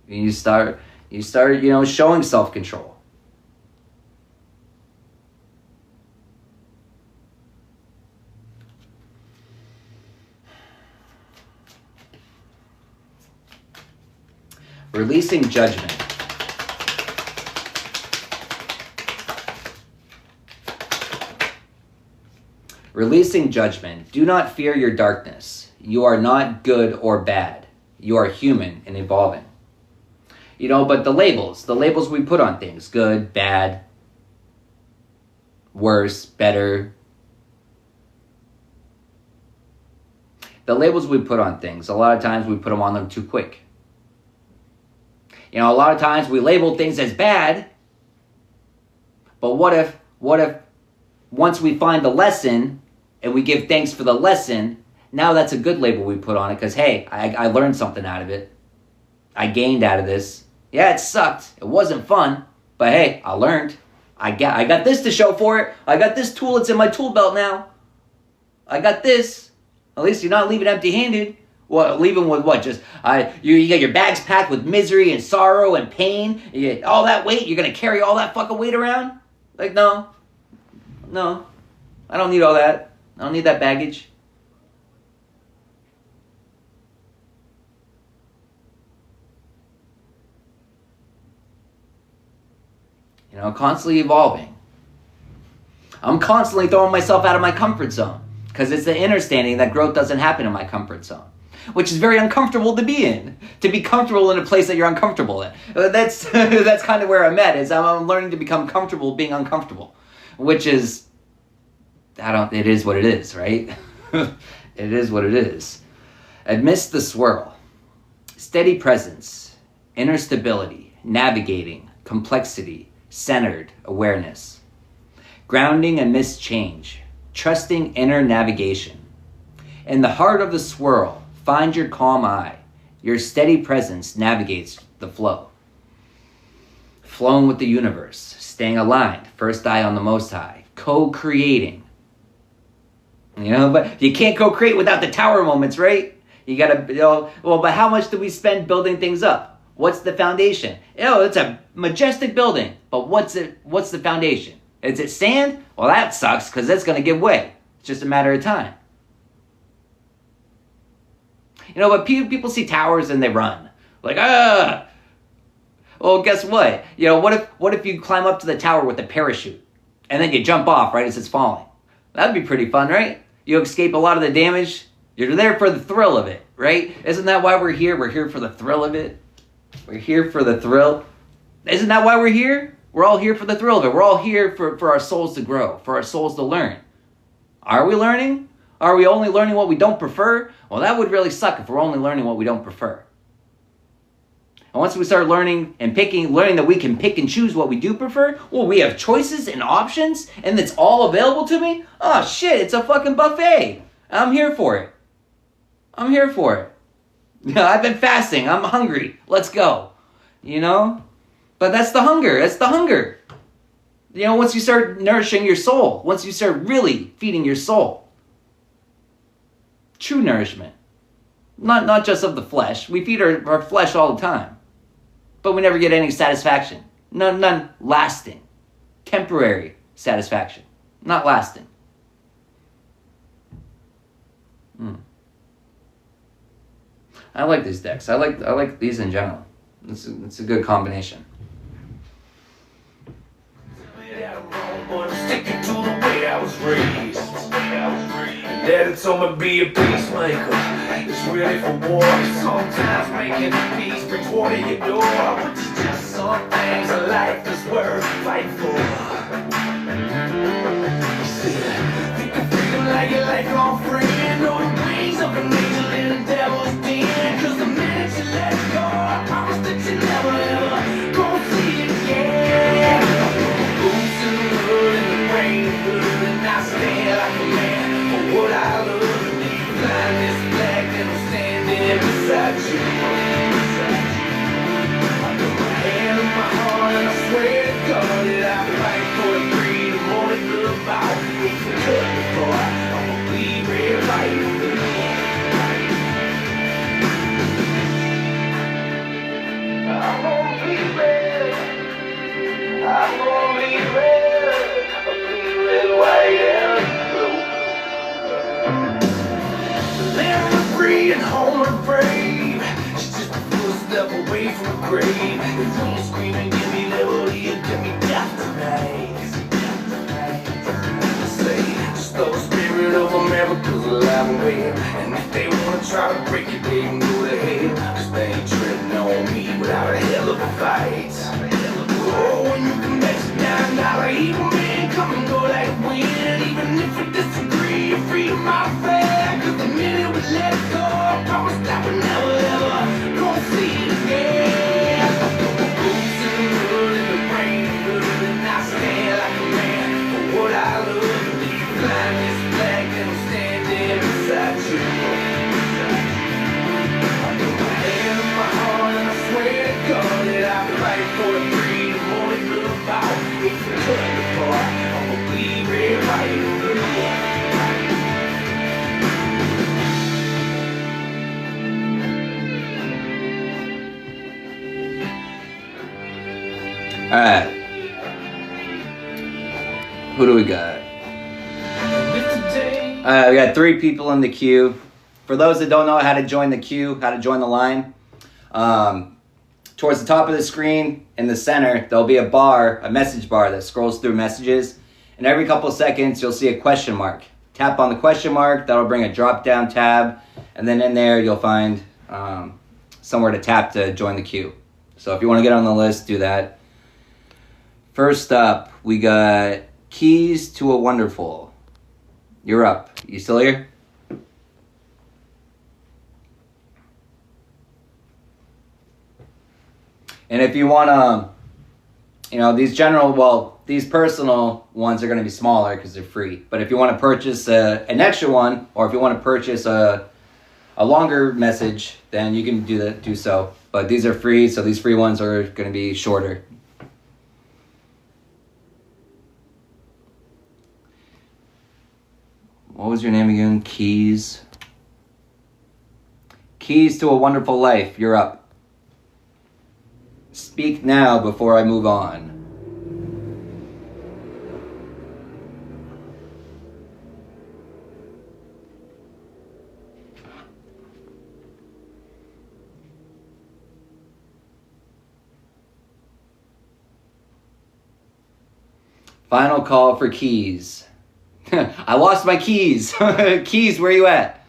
You start, showing self-control. Releasing judgment. Releasing judgment. Do not fear your darkness. You are not good or bad. You are human and evolving. But the labels we put on things, good, bad, worse, better. The labels we put on things, a lot of times we put them too quick. A lot of times we label things as bad, but what if once we find the lesson and we give thanks for the lesson, now that's a good label we put on it because, hey, I learned something out of it. I gained out of this. Yeah, it sucked. It wasn't fun, but hey, I learned. I got this to show for it. I got this tool. It's in my tool belt now. I got this. At least you're not leaving empty-handed. Well, leaving with what? Just you got your bags packed with misery and sorrow and pain. All that weight, you're gonna carry all that fucking weight around? Like, no, I don't need all that. I don't need that baggage. Constantly evolving. I'm constantly throwing myself out of my comfort zone because it's the understanding that growth doesn't happen in my comfort zone, which is very uncomfortable to be in. To be comfortable in a place that you're uncomfortable in. That's kind of where I'm at. Is I'm learning to become comfortable being uncomfortable, which is, it is what it is, right? It is what it is. Amidst the swirl, steady presence, inner stability, navigating, complexity, centered awareness, grounding amidst change, trusting inner navigation. In the heart of the swirl, find your calm eye. Your steady presence navigates the flow. Flowing with the universe, staying aligned, first eye on the Most High, co-creating. But you can't co-create without the tower moments, right? You gotta, but how much do we spend building things up? What's the foundation? It's a majestic building, but what's the foundation? Is it sand? Well, that sucks because it's going to give way. It's just a matter of time. You know, but people see towers and they run. Like, ah! Well, guess what? You know, what if you climb up to the tower with a parachute and then you jump off right as it's falling? That'd be pretty fun, right? You escape a lot of the damage. You're there for the thrill of it, right? Isn't that why we're here? We're here for the thrill of it. We're here for the thrill. Isn't that why we're here? We're all here for the thrill of it. We're all here for our souls to grow, for our souls to learn. Are we learning? Are we only learning what we don't prefer? Well, that would really suck if we're only learning what we don't prefer. And once we start learning that we can pick and choose what we do prefer, well, we have choices and options, and it's all available to me? Oh, shit, it's a fucking buffet. I'm here for it. I'm here for it. Yeah, I've been fasting. I'm hungry. Let's go. You know? But that's the hunger. That's the hunger. You know, once you start nourishing your soul, once you start really feeding your soul, true nourishment. Not just of the flesh. We feed our flesh all the time. But we never get any satisfaction. None lasting. Temporary satisfaction. Not lasting. I like these decks. I like these in general. It's a good combination. Sticking to the way I was raised. Daddy told me be a peacemaker. It's ready for war. Sometimes making peace brings war to your door, which is just some things in life is worth fighting for. You see, think of freedom like a lifelong friend, or the wings of an angel in the devil's den. 'Cause the minute you let go, I promise that you never ever gonna see it again. Boots in the hood and the rain hood, and I stand like a man for what I love. And if you find this flag, then I'm standing beside you. I put my hand on my heart and I swear to God that I fight for the freedom only love about. If we cut apart, I'ma be real fighting for you. I'm gonna be red. I'm gonna be red. I'll be red, white, and blue. Land free and homeward brave. She's just a footstep away from the grave. If you scream and give me liberty, you give me death tonight. Say, just the spirit of America's alive and well. And if they wanna try to break it, they can go to hell. 'Cause they ain't treading on me without a hell of a fight. Oh, when you can bet your $9 evil man come and go like wind. Even if we disagree, your freedom my fair. 'Cause the minute we let it go, I promise that we never ever gonna see it again. Boots in the hood and the rain hood, and I stand like a man for what I love. And if you find this flag, then I'm standing beside you. I put my hand on my heart and I swear to God that I fight for the freedom only love about. If we cut apart, I'ma be red, white, and blue. Alright. Who do we got? We got 3 people in the queue. For those that don't know how to join the queue, how to join the line, towards the top of the screen in the center, there'll be a message bar that scrolls through messages. And every couple of seconds, you'll see a question mark. Tap on the question mark, that'll bring a drop-down tab. And then in there, you'll find somewhere to tap to join the queue. So if you want to get on the list, do that. First up, we got Keys to a Wonderful. You're up. You still here? And if you want to, these personal ones are going to be smaller because they're free. But if you want to purchase an extra one, or if you want to purchase a longer message, then you can do so. But these are free, so these free ones are going to be shorter. What was your name again? Keys to a Wonderful Life. You're up. Speak now before I move on. Final call for keys. I lost my keys. Keys, where you at?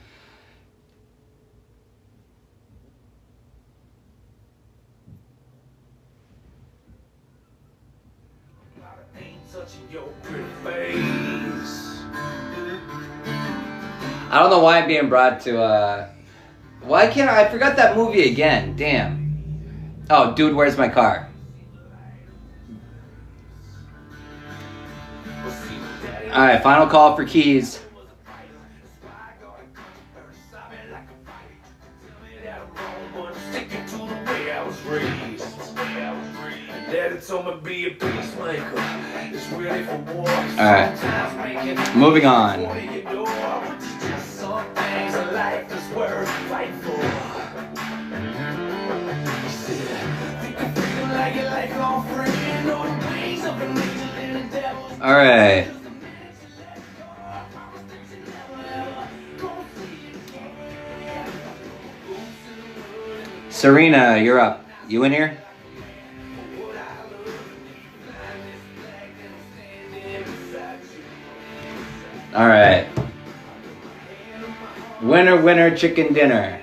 I don't know why I'm being brought to, why can't I forgot that movie again, damn. Oh, Dude, Where's My Car? Alright, final call for keys. Alright, moving on. Alright. Serena, you're up. You in here? Alright. Winner, winner, chicken dinner.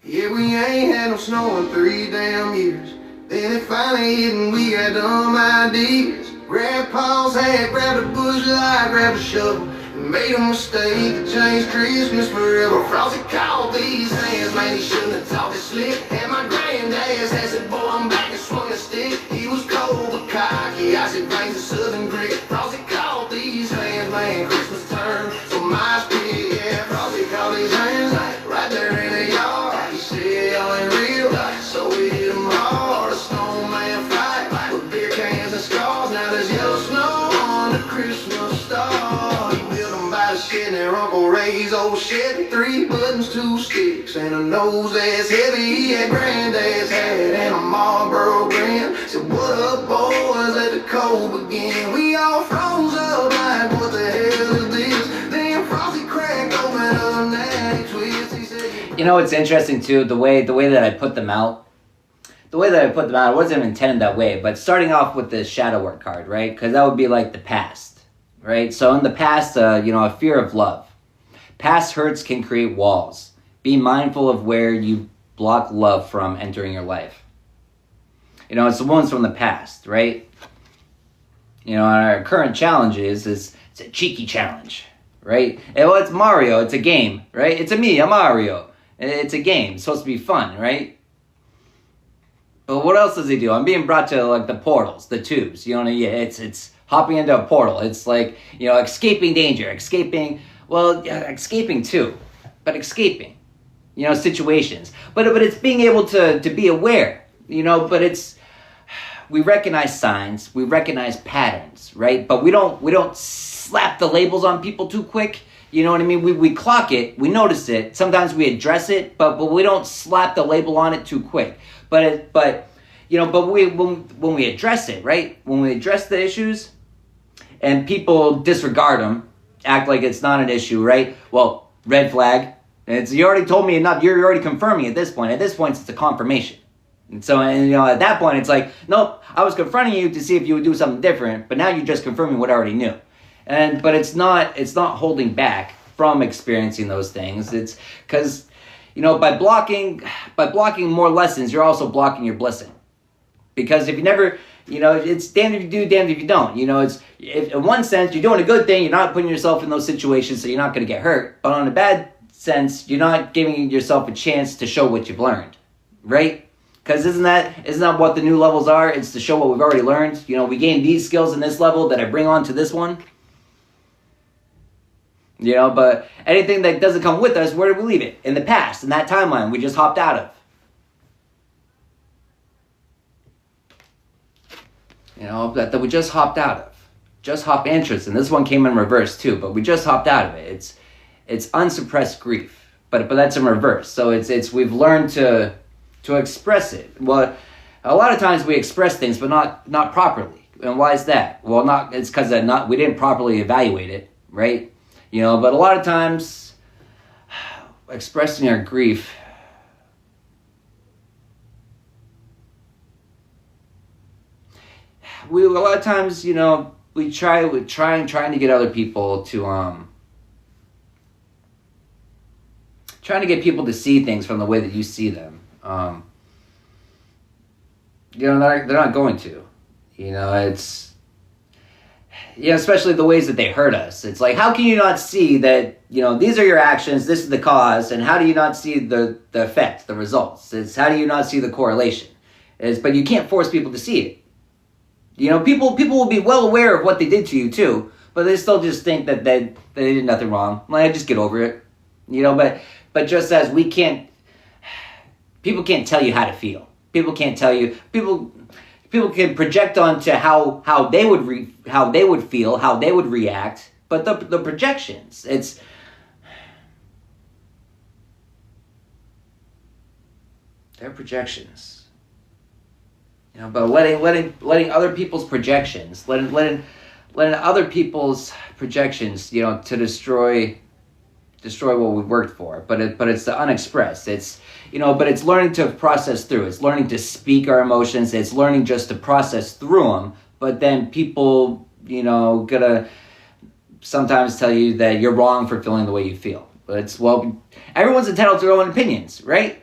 Yeah, we ain't had no snow in 3 damn years. Then it finally hit and we got dumb ideas. Grandpa's hat grabbed a bush light, grabbed a shovel, and made a mistake that changed Christmas forever. Frosty called these hands, man, he shouldn't have talked it slick. And my granddad said, boy, I'm back and swung a stick. He was cold but cocky, I said, brings a southern grit. Frosty called these hands, man, Christmas turned so my spirit, yeah. Frosty called these hands, right there in the yard. He said, y'all ain't real, so we hit him hard. A snowman fight with beer cans and straws. Now there's yellow snow on the Christmas star. He built them by the shed near Uncle Ray's old shed. 3 buttons, 2 sticks, and a nose that's heavy. He had granddad's hat and a Marlboro grin. Said, what up, boys, let the cold begin. We all froze up like, what the hell is this? Then Frosty cracked open a natty twist. He said, You know, it's interesting too, the way that I put them out. The way that I put them out, it wasn't intended that way, but starting off with the shadow work card, right? Because that would be like the past, right? So in the past, a fear of love. Past hurts can create walls. Be mindful of where you block love from entering your life. You know, it's the ones from the past, right? You know, our current challenge is it's a cheeky challenge, right? Well, it's Mario, it's a game, right? It's I'm Mario. It's a game, it's supposed to be fun, right? But what else does he do? I'm being brought to like the portals, the tubes. You know, it's hopping into a portal. It's like, you know, escaping danger, escaping too, but escaping, you know, situations. But it's being able to be aware, you know. But we recognize signs, we recognize patterns, right? But we don't slap the labels on people too quick. You know what I mean? We clock it, we notice it. Sometimes we address it, but we don't slap the label on it too quick. But when we address it, right? When we address the issues, and people disregard them, act like it's not an issue, right? Well, red flag. You already told me enough. You're already confirming at this point. At this point, it's a confirmation. And so, you know, at that point, it's like, nope, I was confronting you to see if you would do something different, but now you're just confirming what I already knew. But it's not holding back from experiencing those things. It's because, you know, by blocking more lessons, you're also blocking your blessing. Because if you never, you know, it's damned if you do, damned if you don't. You know, in one sense, you're doing a good thing. You're not putting yourself in those situations, so you're not going to get hurt. But on a bad sense, you're not giving yourself a chance to show what you've learned, right? Because isn't that what the new levels are? It's to show what we've already learned. You know, we gained these skills in this level that I bring on to this one. You know, but anything that doesn't come with us, where do we leave it? In the past, in that timeline we just hopped out of. You know, that we just hopped out of. Just hop interest. And this one came in reverse too, but we just hopped out of it. It's unsuppressed grief. But that's in reverse. So it's we've learned to express it. Well, a lot of times we express things, but not properly. And why is that? Well, it's because we didn't properly evaluate it, right? You know, but a lot of times expressing our grief, a lot of times, you know, we're trying to get other people to trying to get people to see things from the way that you see them. You know, they're not going to. You know, it's, you know, especially the ways that they hurt us. It's like, how can you not see that, you know, these are your actions, this is the cause, and how do you not see the effect, the results? It's how do you not see the correlation? But you can't force people to see it. You know, people will be well aware of what they did to you too, but they still just think that they did nothing wrong. Like, just get over it. You know, but just as people can't tell you how to feel. People can't tell you. People can project onto how they would feel, how they would react. But the projections, they're projections. You know, but letting other people's projections, letting other people's projections, you know, to destroy what we've worked for. But it's the unexpressed. It's, you know, but it's learning to process through. It's learning to speak our emotions. It's learning just to process through them. But then people, you know, gonna sometimes tell you that you're wrong for feeling the way you feel. But everyone's entitled to their own opinions, right?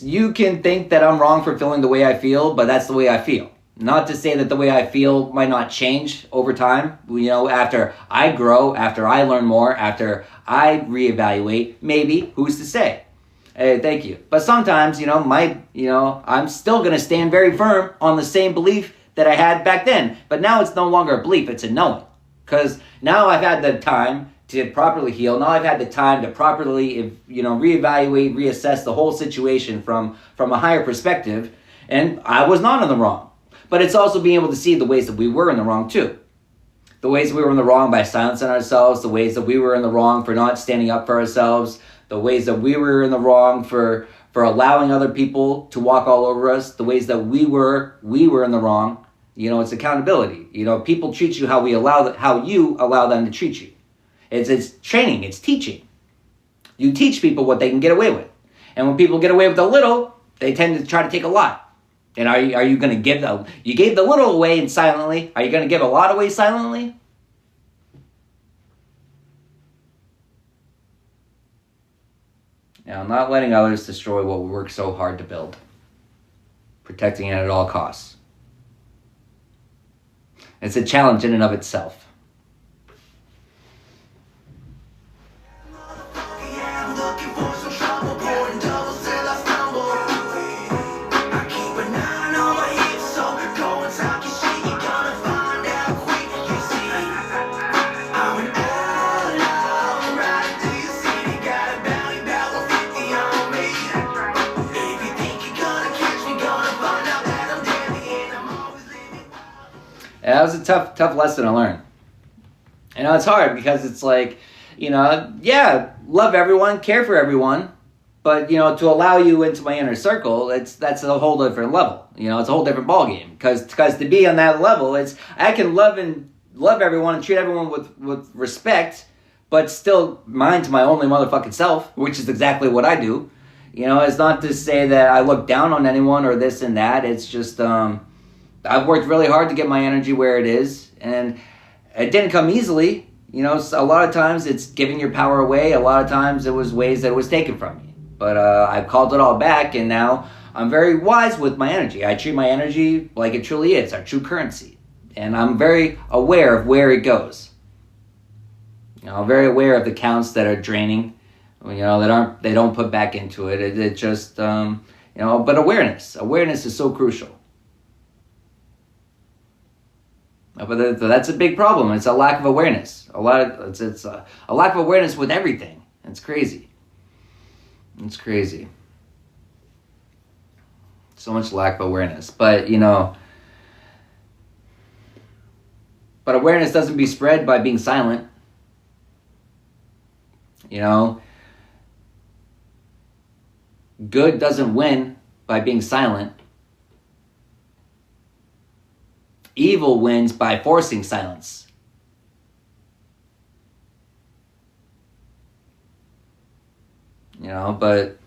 You can think that I'm wrong for feeling the way I feel, but that's the way I feel. Not to say that the way I feel might not change over time. You know, after I grow, after I learn more, after I reevaluate, maybe, who's to say? Hey, thank you. But sometimes, you know, I'm still going to stand very firm on the same belief that I had back then. But now it's no longer a belief, it's a knowing. Because now I've had the time to properly heal. Now I've had the time to properly, you know, reevaluate, reassess the whole situation from a higher perspective. And I was not in the wrong. But it's also being able to see the ways that we were in the wrong too. The ways we were in the wrong by silencing ourselves, the ways that we were in the wrong for not standing up for ourselves, the ways that we were in the wrong for allowing other people to walk all over us, the ways that we were in the wrong. You know, it's accountability. You know, people treat you how you allow them to treat you. It's training, it's teaching. You teach people what they can get away with. And when people get away with a little, they tend to try to take a lot. And are you going to give you gave the little away and silently? Are you going to give a lot away silently? Now, not letting others destroy what we work so hard to build. Protecting it at all costs. It's a challenge in and of itself. That was a tough lesson to learn. It's hard because it's like, yeah, love everyone, care for everyone, but, to allow you into my inner circle, that's a whole different level. It's a whole different ballgame. Because to be on that level, I can love everyone and treat everyone with respect, but still mind to my only motherfucking self, which is exactly what I do. It's not to say that I look down on anyone or this and that. It's just, I've worked really hard to get my energy where it is, and it didn't come easily. A lot of times it's giving your power away. A lot of times it was ways that it was taken from me. But I've called it all back, and now I'm very wise with my energy. I treat my energy like it truly is, our true currency. And I'm very aware of where it goes. I'm very aware of the counts that are draining, they don't put back into it. It just, but awareness is so crucial. But that's a big problem. It's a lack of awareness. It's a lack of awareness with everything. It's crazy. It's crazy. So much lack of awareness. But but awareness doesn't be spread by being silent. Good doesn't win by being silent. Evil wins by forcing silence. But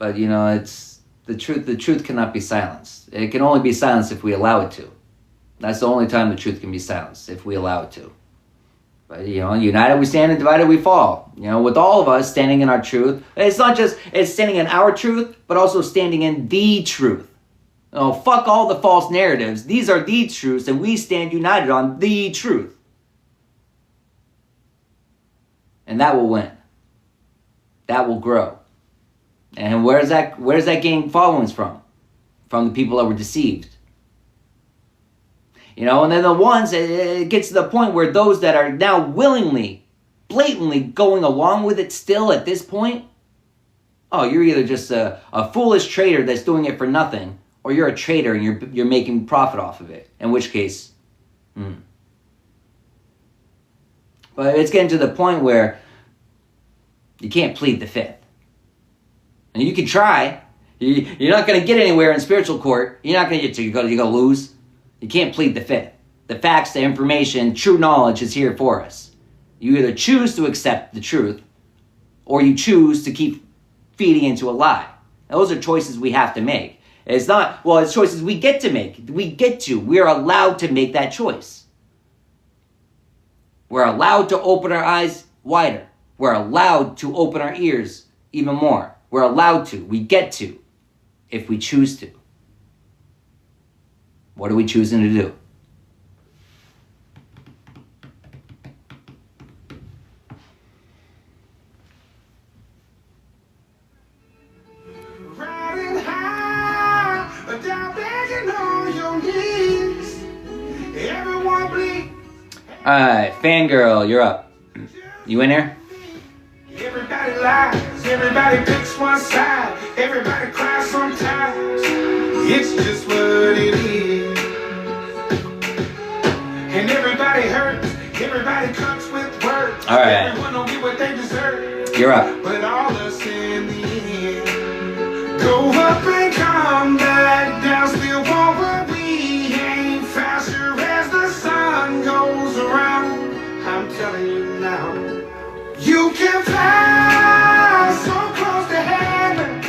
it's the truth. The truth cannot be silenced. It can only be silenced if we allow it to. That's the only time the truth can be silenced, if we allow it to. But united we stand and divided we fall. With all of us standing in our truth, it's not just standing in our truth, but also standing in the truth. Oh, fuck all the false narratives. These are the truths, and we stand united on the truth. And that will win. That will grow. And where does that gain followings from? From the people that were deceived. And then the ones, it gets to the point where those that are now willingly, blatantly going along with it still at this point, oh, you're either just a foolish trader that's doing it for nothing, or you're a trader and you're making profit off of it. In which case, But it's getting to the point where you can't plead the fifth. And you can try. You're not going to get anywhere in spiritual court. You're not going to get to. You're going to lose. You can't plead the fifth. The facts, the information, true knowledge is here for us. You either choose to accept the truth, or you choose to keep feeding into a lie. Those are choices we have to make. It's not, well, it's choices we get to make. We are allowed to make that choice. We're allowed to open our eyes wider. We're allowed to open our ears even more. We're allowed to. We get to, if we choose to. What are we choosing to do? Riding high, down begging on your knees. Everyone bleed. Alright, fangirl, you're up. You in here? Everybody lies, everybody picks one side, everybody cries sometimes. It's just what it is. And everybody hurts, everybody comes with words. All right. Everyone don't get what they deserve. You're up. But all us in the end go up and come back down, still want what we ain't faster as the sun goes around. I'm telling you now, you can fly so close to heaven.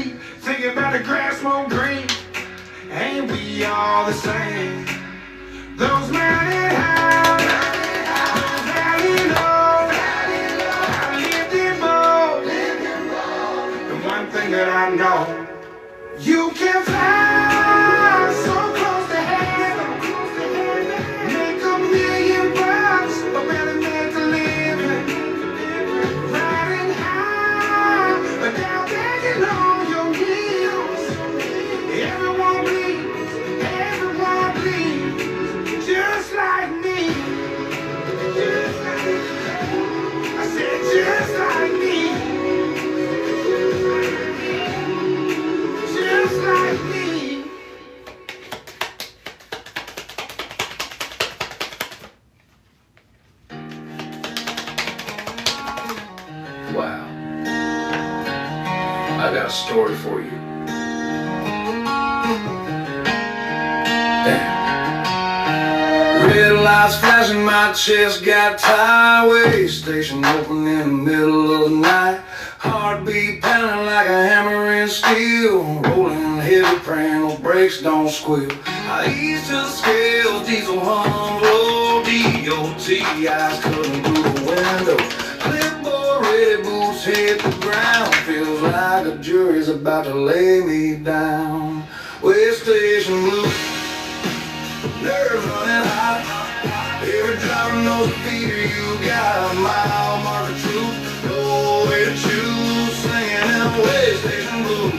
tree, thinking about the grass won't green. Ain't we all the same? Those mountain high, those valley low, I lived in both. The one thing that I know, you can fly so close to heaven, make $1 million, but barely make a living. Riding high, but down begging on your knees. Everyone bleeds, just like me. I said just like me. Just like me. Wow. I got a story for you. Damn. Red lights flashing, my chest got tired. Way station open in the middle of the night. Heartbeat pounding like a hammer in steel. Rolling heavy, praying those brakes don't squeal. I ease to the scales, diesel hums low. DOT, eyes cutting through the window. Clipboard, red boots hit the ground. Feels like a jury's about to lay me down. Way station blue, nerves running hot. Every driver knows the fear you got. Mile marker truth, no way to choose. Singing in way station blues.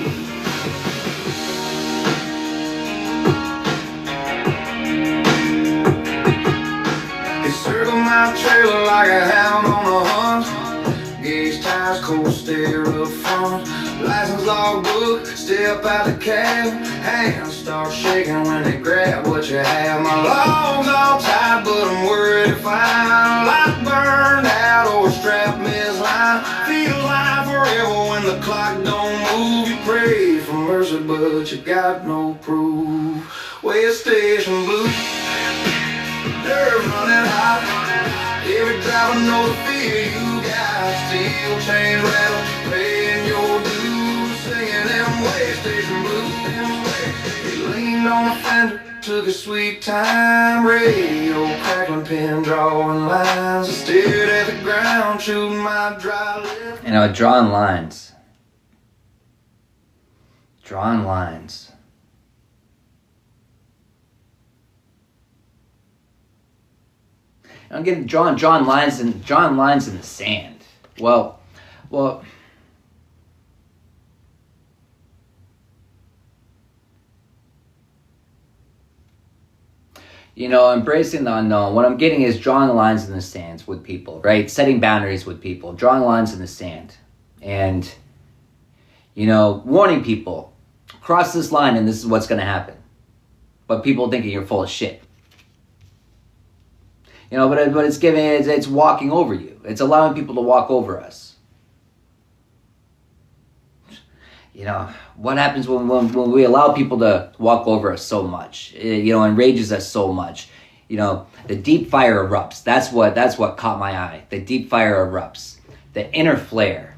He circled my trailer like a hound on a hunt. Gauge tires, cold stare up front. License log book, step out the cab. Hands start shaking when they grab what you have. My long's all tight, but I'm worried if I'm light burned out or strapped misline. Feels like forever when the clock don't move. You pray for mercy, but you got no proof. Way station blue, nerves running hot. Every driver knows the fear you got. Steel chains rattle, paying your dues. Singing them way station blues. He leaned on the fender, took a sweet time. Radio crackling, pen drawing lines. I stared at the ground, chewing my dry lip. You know, drawing lines. Drawing lines. I'm getting drawing lines in the sand. Well, you know, embracing the unknown. What I'm getting is drawing lines in the sands with people, right? Setting boundaries with people, drawing lines in the sand, and you know, warning people, cross this line and this is what's going to happen. But people thinking you're full of shit. You know, but it's walking over you. It's allowing people to walk over us. You know, what happens when we allow people to walk over us so much? You know, enrages us so much. You know, the deep fire erupts. That's what caught my eye. The deep fire erupts. The inner flare.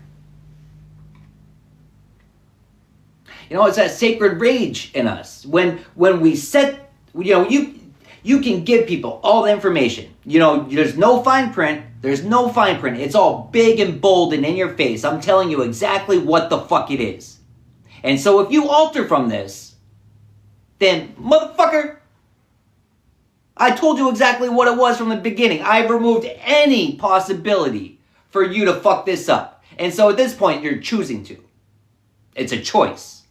You know, it's that sacred rage in us. When we set, you know, you can give people all the information. You know, there's no fine print. There's no fine print. It's all big and bold and in your face. I'm telling you exactly what the fuck it is. And so if you alter from this, then motherfucker, I told you exactly what it was from the beginning. I've removed any possibility for you to fuck this up. And so at this point, you're choosing to. It's a choice.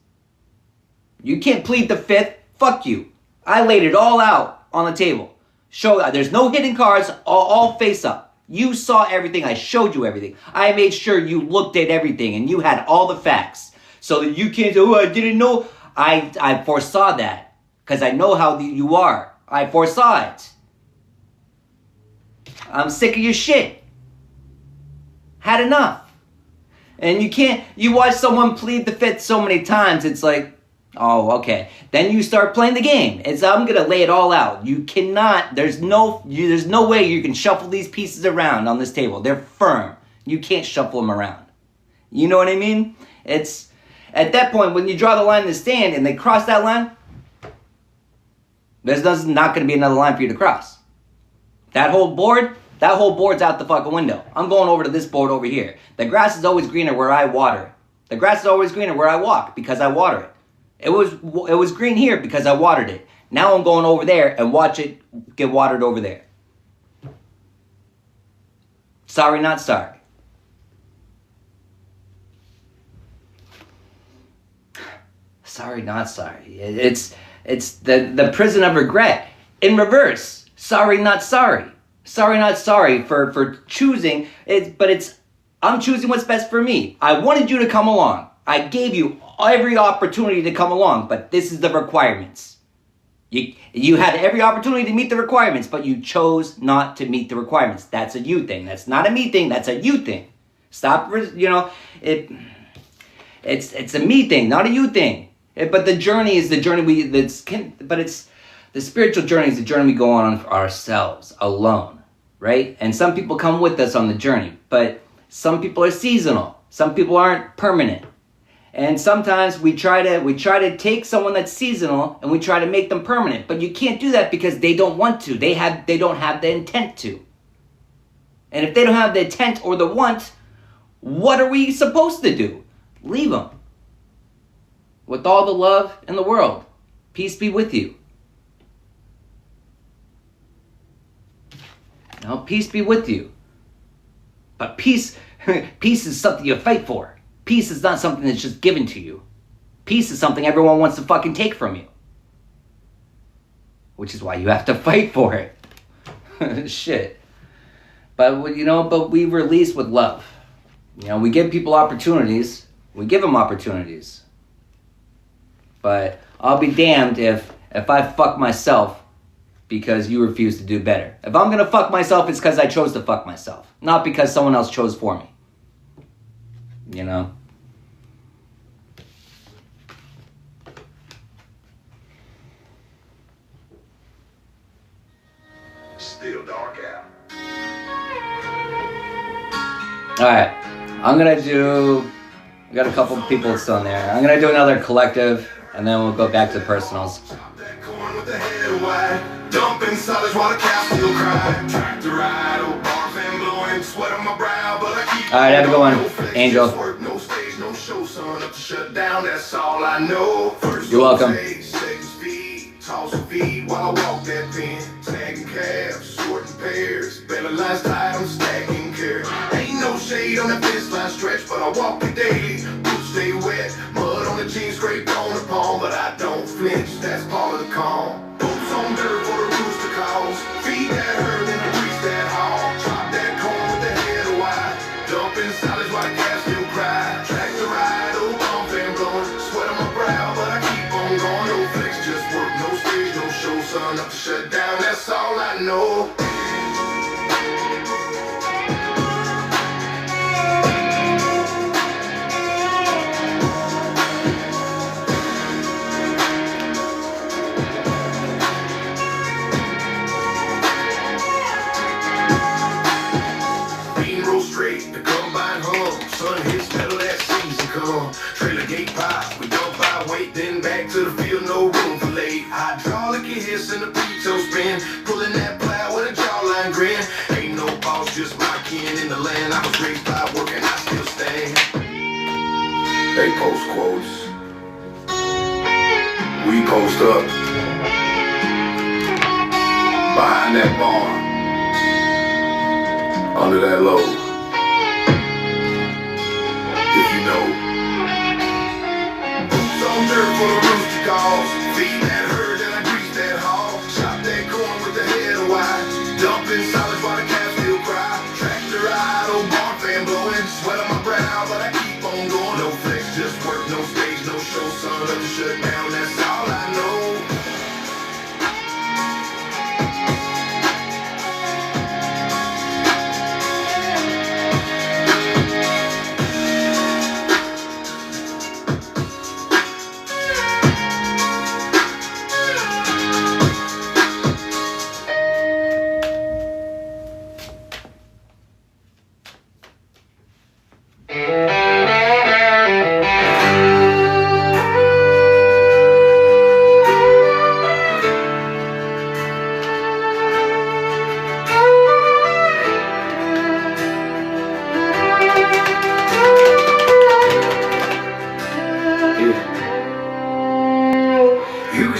You can't plead the fifth. Fuck you. I laid it all out on the table. There's no hidden cards, all face up. You saw everything, I showed you everything. I made sure you looked at everything and you had all the facts. So that you can't say, oh, I didn't know. I foresaw that. Because I know how you are. I foresaw it. I'm sick of your shit. Had enough. And you watch someone plead the fifth so many times, it's like, oh, okay. Then you start playing the game. I'm going to lay it all out. You cannot, there's no way you can shuffle these pieces around on this table. They're firm. You can't shuffle them around. You know what I mean? At that point, when you draw the line in the stand and they cross that line, there's not going to be another line for you to cross. That whole board's out the fucking window. I'm going over to this board over here. The grass is always greener where I water it. The grass is always greener where I walk because I water it. It was green here because I watered it. Now I'm going over there and watch it get watered over there. Sorry, not sorry. Sorry, not sorry. It's the prison of regret. In reverse. Sorry, not sorry. Sorry, not sorry for choosing it, but I'm choosing what's best for me. I wanted you to come along. I gave you every opportunity to come along, but this is the requirements. You had every opportunity to meet the requirements, but you chose not to meet the requirements. That's a you thing. That's not a me thing. That's a you thing. Stop, it's a me thing, not a you thing. But the journey is the journey the spiritual journey is the journey we go on ourselves, alone, right? And some people come with us on the journey, but some people are seasonal. Some people aren't permanent. And sometimes we try to take someone that's seasonal and we try to make them permanent. But you can't do that because they don't want to. They don't have the intent to. And if they don't have the intent or the want, what are we supposed to do? Leave them. With all the love in the world. Peace be with you. No, peace be with you. But peace is something you fight for. Peace is not something that's just given to you. Peace is something everyone wants to fucking take from you. Which is why you have to fight for it. Shit. But we release with love. We give people opportunities. We give them opportunities. But I'll be damned if I fuck myself because you refuse to do better. If I'm gonna fuck myself, it's because I chose to fuck myself. Not because someone else chose for me. Still dark out. Alright. We got a couple people still in there. I'm gonna do another collective and then we'll go back to personals. Dumping solids while the cows still cry. Tractor ride, old bar fan blowing, sweat on my brow, but I keep. Alright, have a good one, Angel. No stage, no show, son. Up to shut down, that's all I know. First you're welcome. Toss a feed while I walk that pen. Snagging calves, sorting pairs. Belly lines tight, I'm stacking care. Ain't no shade on the fence line stretch, but I walk it daily. Boots stay wet, mud on the jeans, scrape on the palm, but I don't flinch, that's part of the calm. Boots on dirt for the rooster calls. Feed that herd and grease that hog. Chop that corn with the head of wide. Dumping solids while the calves still cry. Tractor ride, old bump and blowing. Sweat on my brow, but I keep on going. No flex, just work, no stage, no show, son. Up to shut down, that's all I know. Trailer gate pop, we dump our weight, then back to the field, no room for late. Hydraulic hiss and the pito spin, pulling that plow with a jawline grin. Ain't no boss, just my kin in the land. I was raised by work and I still stand. They post quotes, we post up behind that barn, under that load. If you know. Dirt for the rooster calls. Feed that herd and I grease that hog. Chop that corn with the head of wide. Dumping solids while the calves still cry. Tractor ride, old barn fan blowing. Sweat on my brow, but I keep on going. No flex, just work, no stage, no show, son. Up to shut down, that's all I know.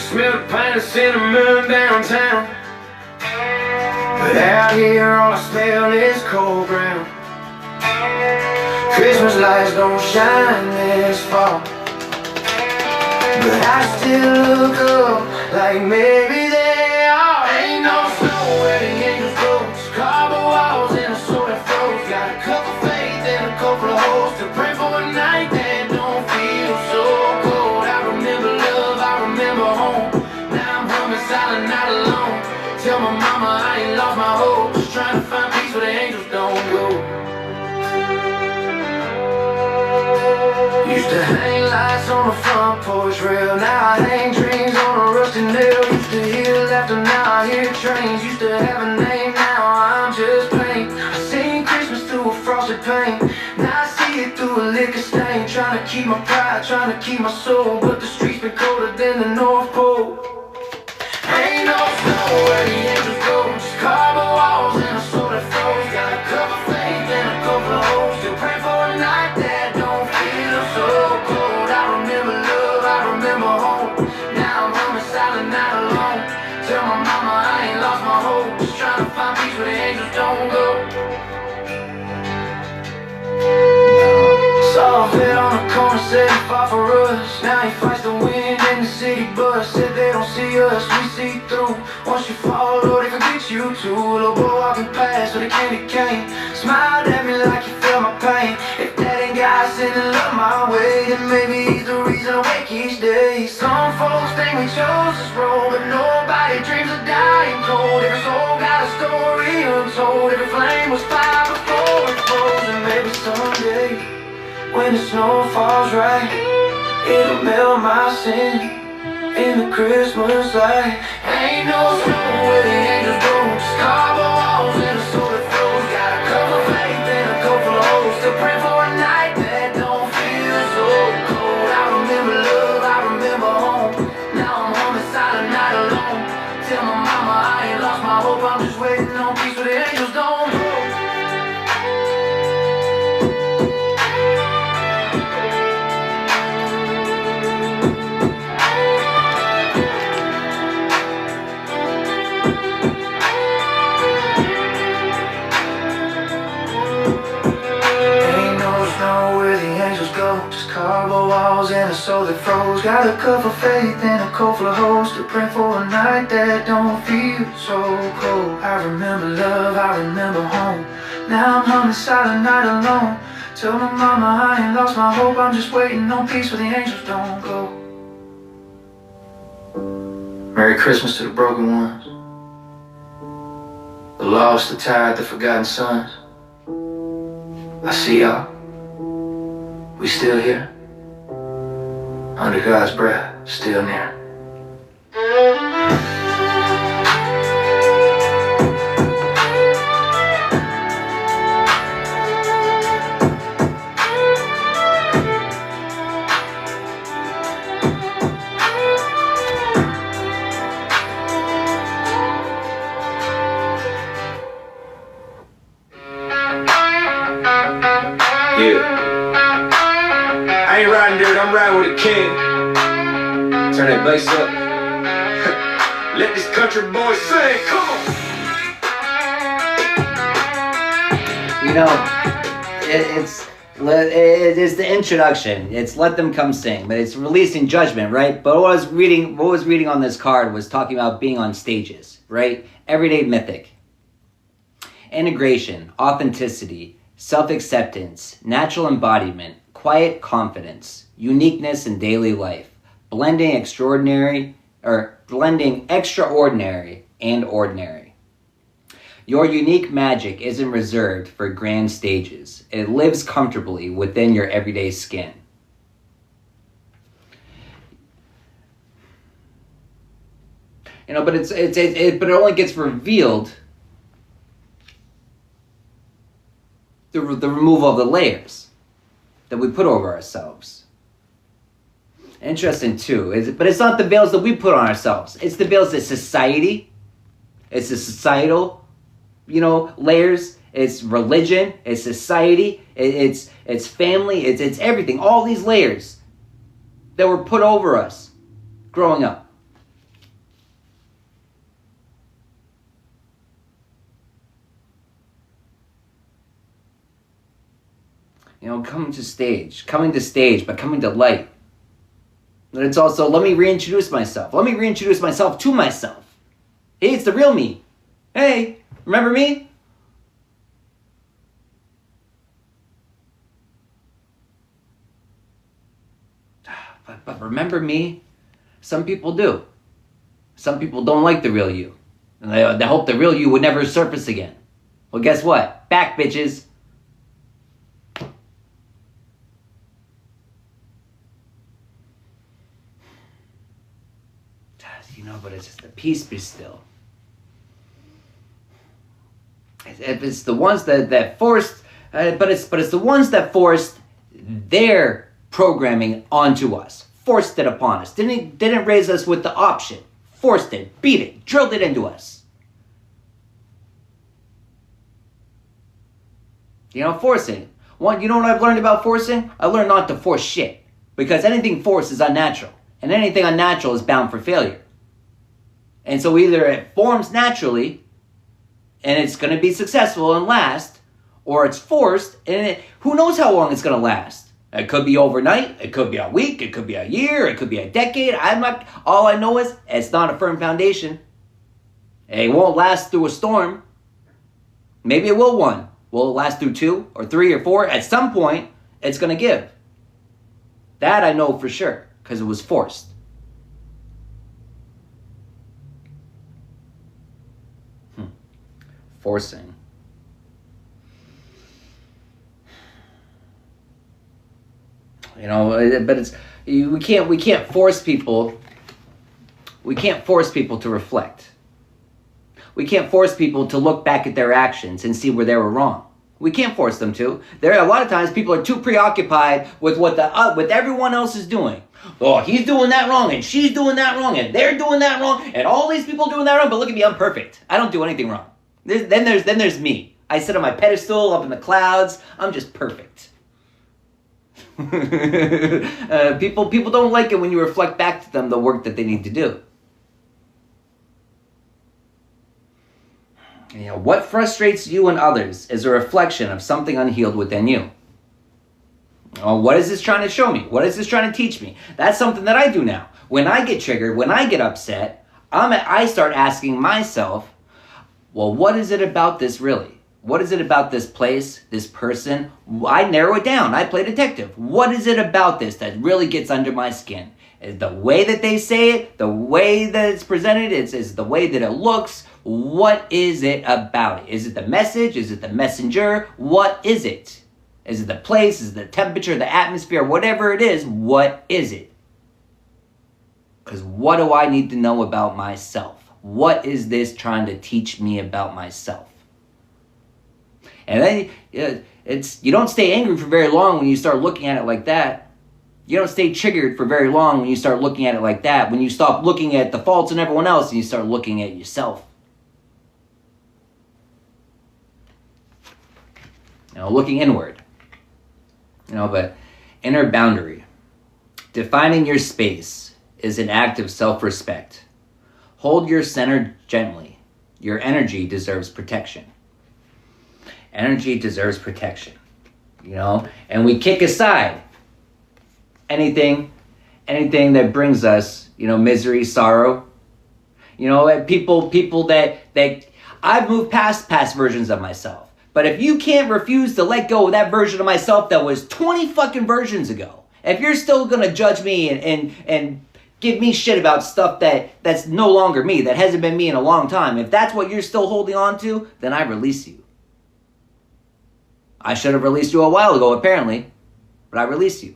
smell the pine and cinnamon downtown. But out here all I smell is cold ground. Christmas lights don't shine this fall, but I still look up like maybe they are. Ain't no snow where the angels go, just cardboard walls and a soul that froze. Got a cup of faith and a couple of holes to pray for a night that don't feel so cold. I remember love, I remember home. Now I'm humming silent, not alone. Tell my mama I ain't lost my hope, just trying to find peace where the angels don't go. Used to hang lights on the front porch rail, now I hang dreams on a rusty nail. Used to hear laughter, now I hear trains. Used to have a name, now I'm just plain. I seen Christmas through a frosted pane, now I see it through a liquor stain. Trying to keep my pride, trying to keep my soul, but the streets been colder than the North Pole. Ain't no snow where the angels go, just cardboard walls and a soul that froze. Got a cup of faith and a couple of holes, still pray for a night that don't feel so cold. I remember love, I remember home. Now I'm humming silent, not alone. Tell my mama I ain't lost my hope, just trying to find peace where the angels don't go. Saw a vet on the corner, said he fought for us. Now he fights the wind in the city bus. Said they don't see us, we see through. Once you fall, Lord, they forget you too. Little boy walking past with a candy cane, smiled at me like he felt my pain. If that ain't God sending love my way, then maybe he's the reason I wake each day. Some folks think we chose this road, but nobody dreams of dying cold. Every soul got a story untold. Every flame was fire before it froze. And maybe someday, when the snow falls right, it'll melt my sin in the Christmas light. Ain't no snow where the angels go, just cardboard walls and a soul that froze. Got a cup of faith and a couple of holes, still pray for a night that don't feel so cold. I remember love, I remember home. Now I'm humming silent, not alone. Tell my mama I ain't lost my hope, I'm just waiting on peace where the angels don't go. Just cardboard walls and a soul that froze. Got a cup of faith and a coat full of holes, to pray for a night that don't feel so cold. I remember love, I remember home. Now I'm humming silent, not alone. Tell my mama I ain't lost my hope, I'm just waiting on peace where the angels don't go. Merry Christmas to the broken ones, the lost, the tired, the forgotten sons. I see y'all. We still here, under God's breath, still near. Yeah. I ain't riding dirt, I'm riding with a king. Turn that bass up. Let this country boy sing, come on. You know, it is the introduction. It's Let Them Come Sing, but it's releasing judgment, right? But what I was reading on this card was talking about being on stages, right? Everyday mythic. Integration, authenticity, self-acceptance, natural embodiment, quiet confidence, uniqueness in daily life, blending extraordinary and ordinary. Your unique magic isn't reserved for grand stages. It lives comfortably within your everyday skin. You know, but but it only gets revealed through the removal of the layers that we put over ourselves. Interesting too, but it's not the veils that we put on ourselves. It's the veils that society, it's the societal, layers. It's religion, it's society, it's family, it's everything. All these layers that were put over us growing up. coming to stage, but coming to light. But it's also, let me reintroduce myself. Let me reintroduce myself to myself. Hey, it's the real me. Hey, remember me? But remember me? Some people do. Some people don't like the real you. And they hope the real you would never surface again. Well, guess what? Back, bitches. But it's just the peace be still. It's the ones that forced, but it's the ones that forced their programming onto us, forced it upon us. Didn't raise us with the option, forced it, beat it, drilled it into us. Forcing. You know what I've learned about forcing? I learned not to force shit, because anything forced is unnatural, and anything unnatural is bound for failure. And so either it forms naturally, and it's going to be successful and last, or it's forced, and who knows how long it's going to last. It could be overnight, it could be a week, it could be a year, it could be a decade. All I know is it's not a firm foundation. It won't last through a storm. Maybe it will one. Will it last through 2 or 3 or 4? At some point, it's going to give. That I know for sure, because it was forced. Forcing. But we can't force people. We can't force people to reflect. We can't force people to look back at their actions and see where they were wrong. We can't force them to. There are a lot of times people are too preoccupied with what with everyone else is doing. Oh, he's doing that wrong, and she's doing that wrong, and they're doing that wrong, and all these people doing that wrong. But look at me, I'm perfect. I don't do anything wrong. Then there's me. I sit on my pedestal up in the clouds. I'm just perfect. People don't like it when you reflect back to them the work that they need to do. What frustrates you and others is a reflection of something unhealed within you. What is this trying to show me? What is this trying to teach me? That's something that I do now. When I get triggered, when I get upset, I start asking myself, well, what is it about this really? What is it about this place, this person? I narrow it down. I play detective. What is it about this that really gets under my skin? Is the way that they say it, the way that it's presented, is the way that it looks. What is it about it? Is it the message? Is it the messenger? What is it? Is it the place? Is it the temperature, the atmosphere, whatever it is? What is it? Because what do I need to know about myself? What is this trying to teach me about myself? And then you don't stay angry for very long when you start looking at it like that. You don't stay triggered for very long when you start looking at it like that. When you stop looking at the faults in everyone else and you start looking at yourself. Looking inward. But inner boundary. Defining your space is an act of self-respect. Hold your center gently. Your energy deserves protection. Energy deserves protection. And we kick aside anything that brings us, misery, sorrow. People that I've moved past versions of myself. But if you can't refuse to let go of that version of myself that was 20 fucking versions ago, if you're still gonna judge me and give me shit about stuff that's no longer me, that hasn't been me in a long time, if that's what you're still holding on to, then I release you. I should have released you a while ago, apparently, but I release you.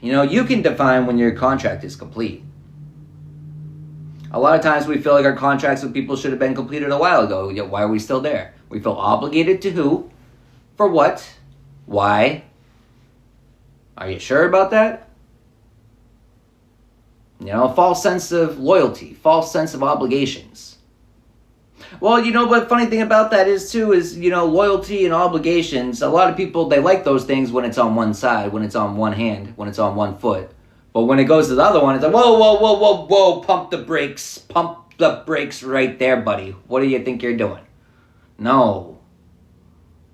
You can define when your contract is complete. A lot of times we feel like our contracts with people should have been completed a while ago, yet why are we still there? We feel obligated to who? For what? Why? Are you sure about that? A false sense of loyalty, false sense of obligations. Well, what funny thing about that is loyalty and obligations, a lot of people, they like those things when it's on one side, when it's on one hand, when it's on one foot. But when it goes to the other one, it's like, whoa, pump the brakes, pump the brakes right there, buddy. What do you think you're doing? No.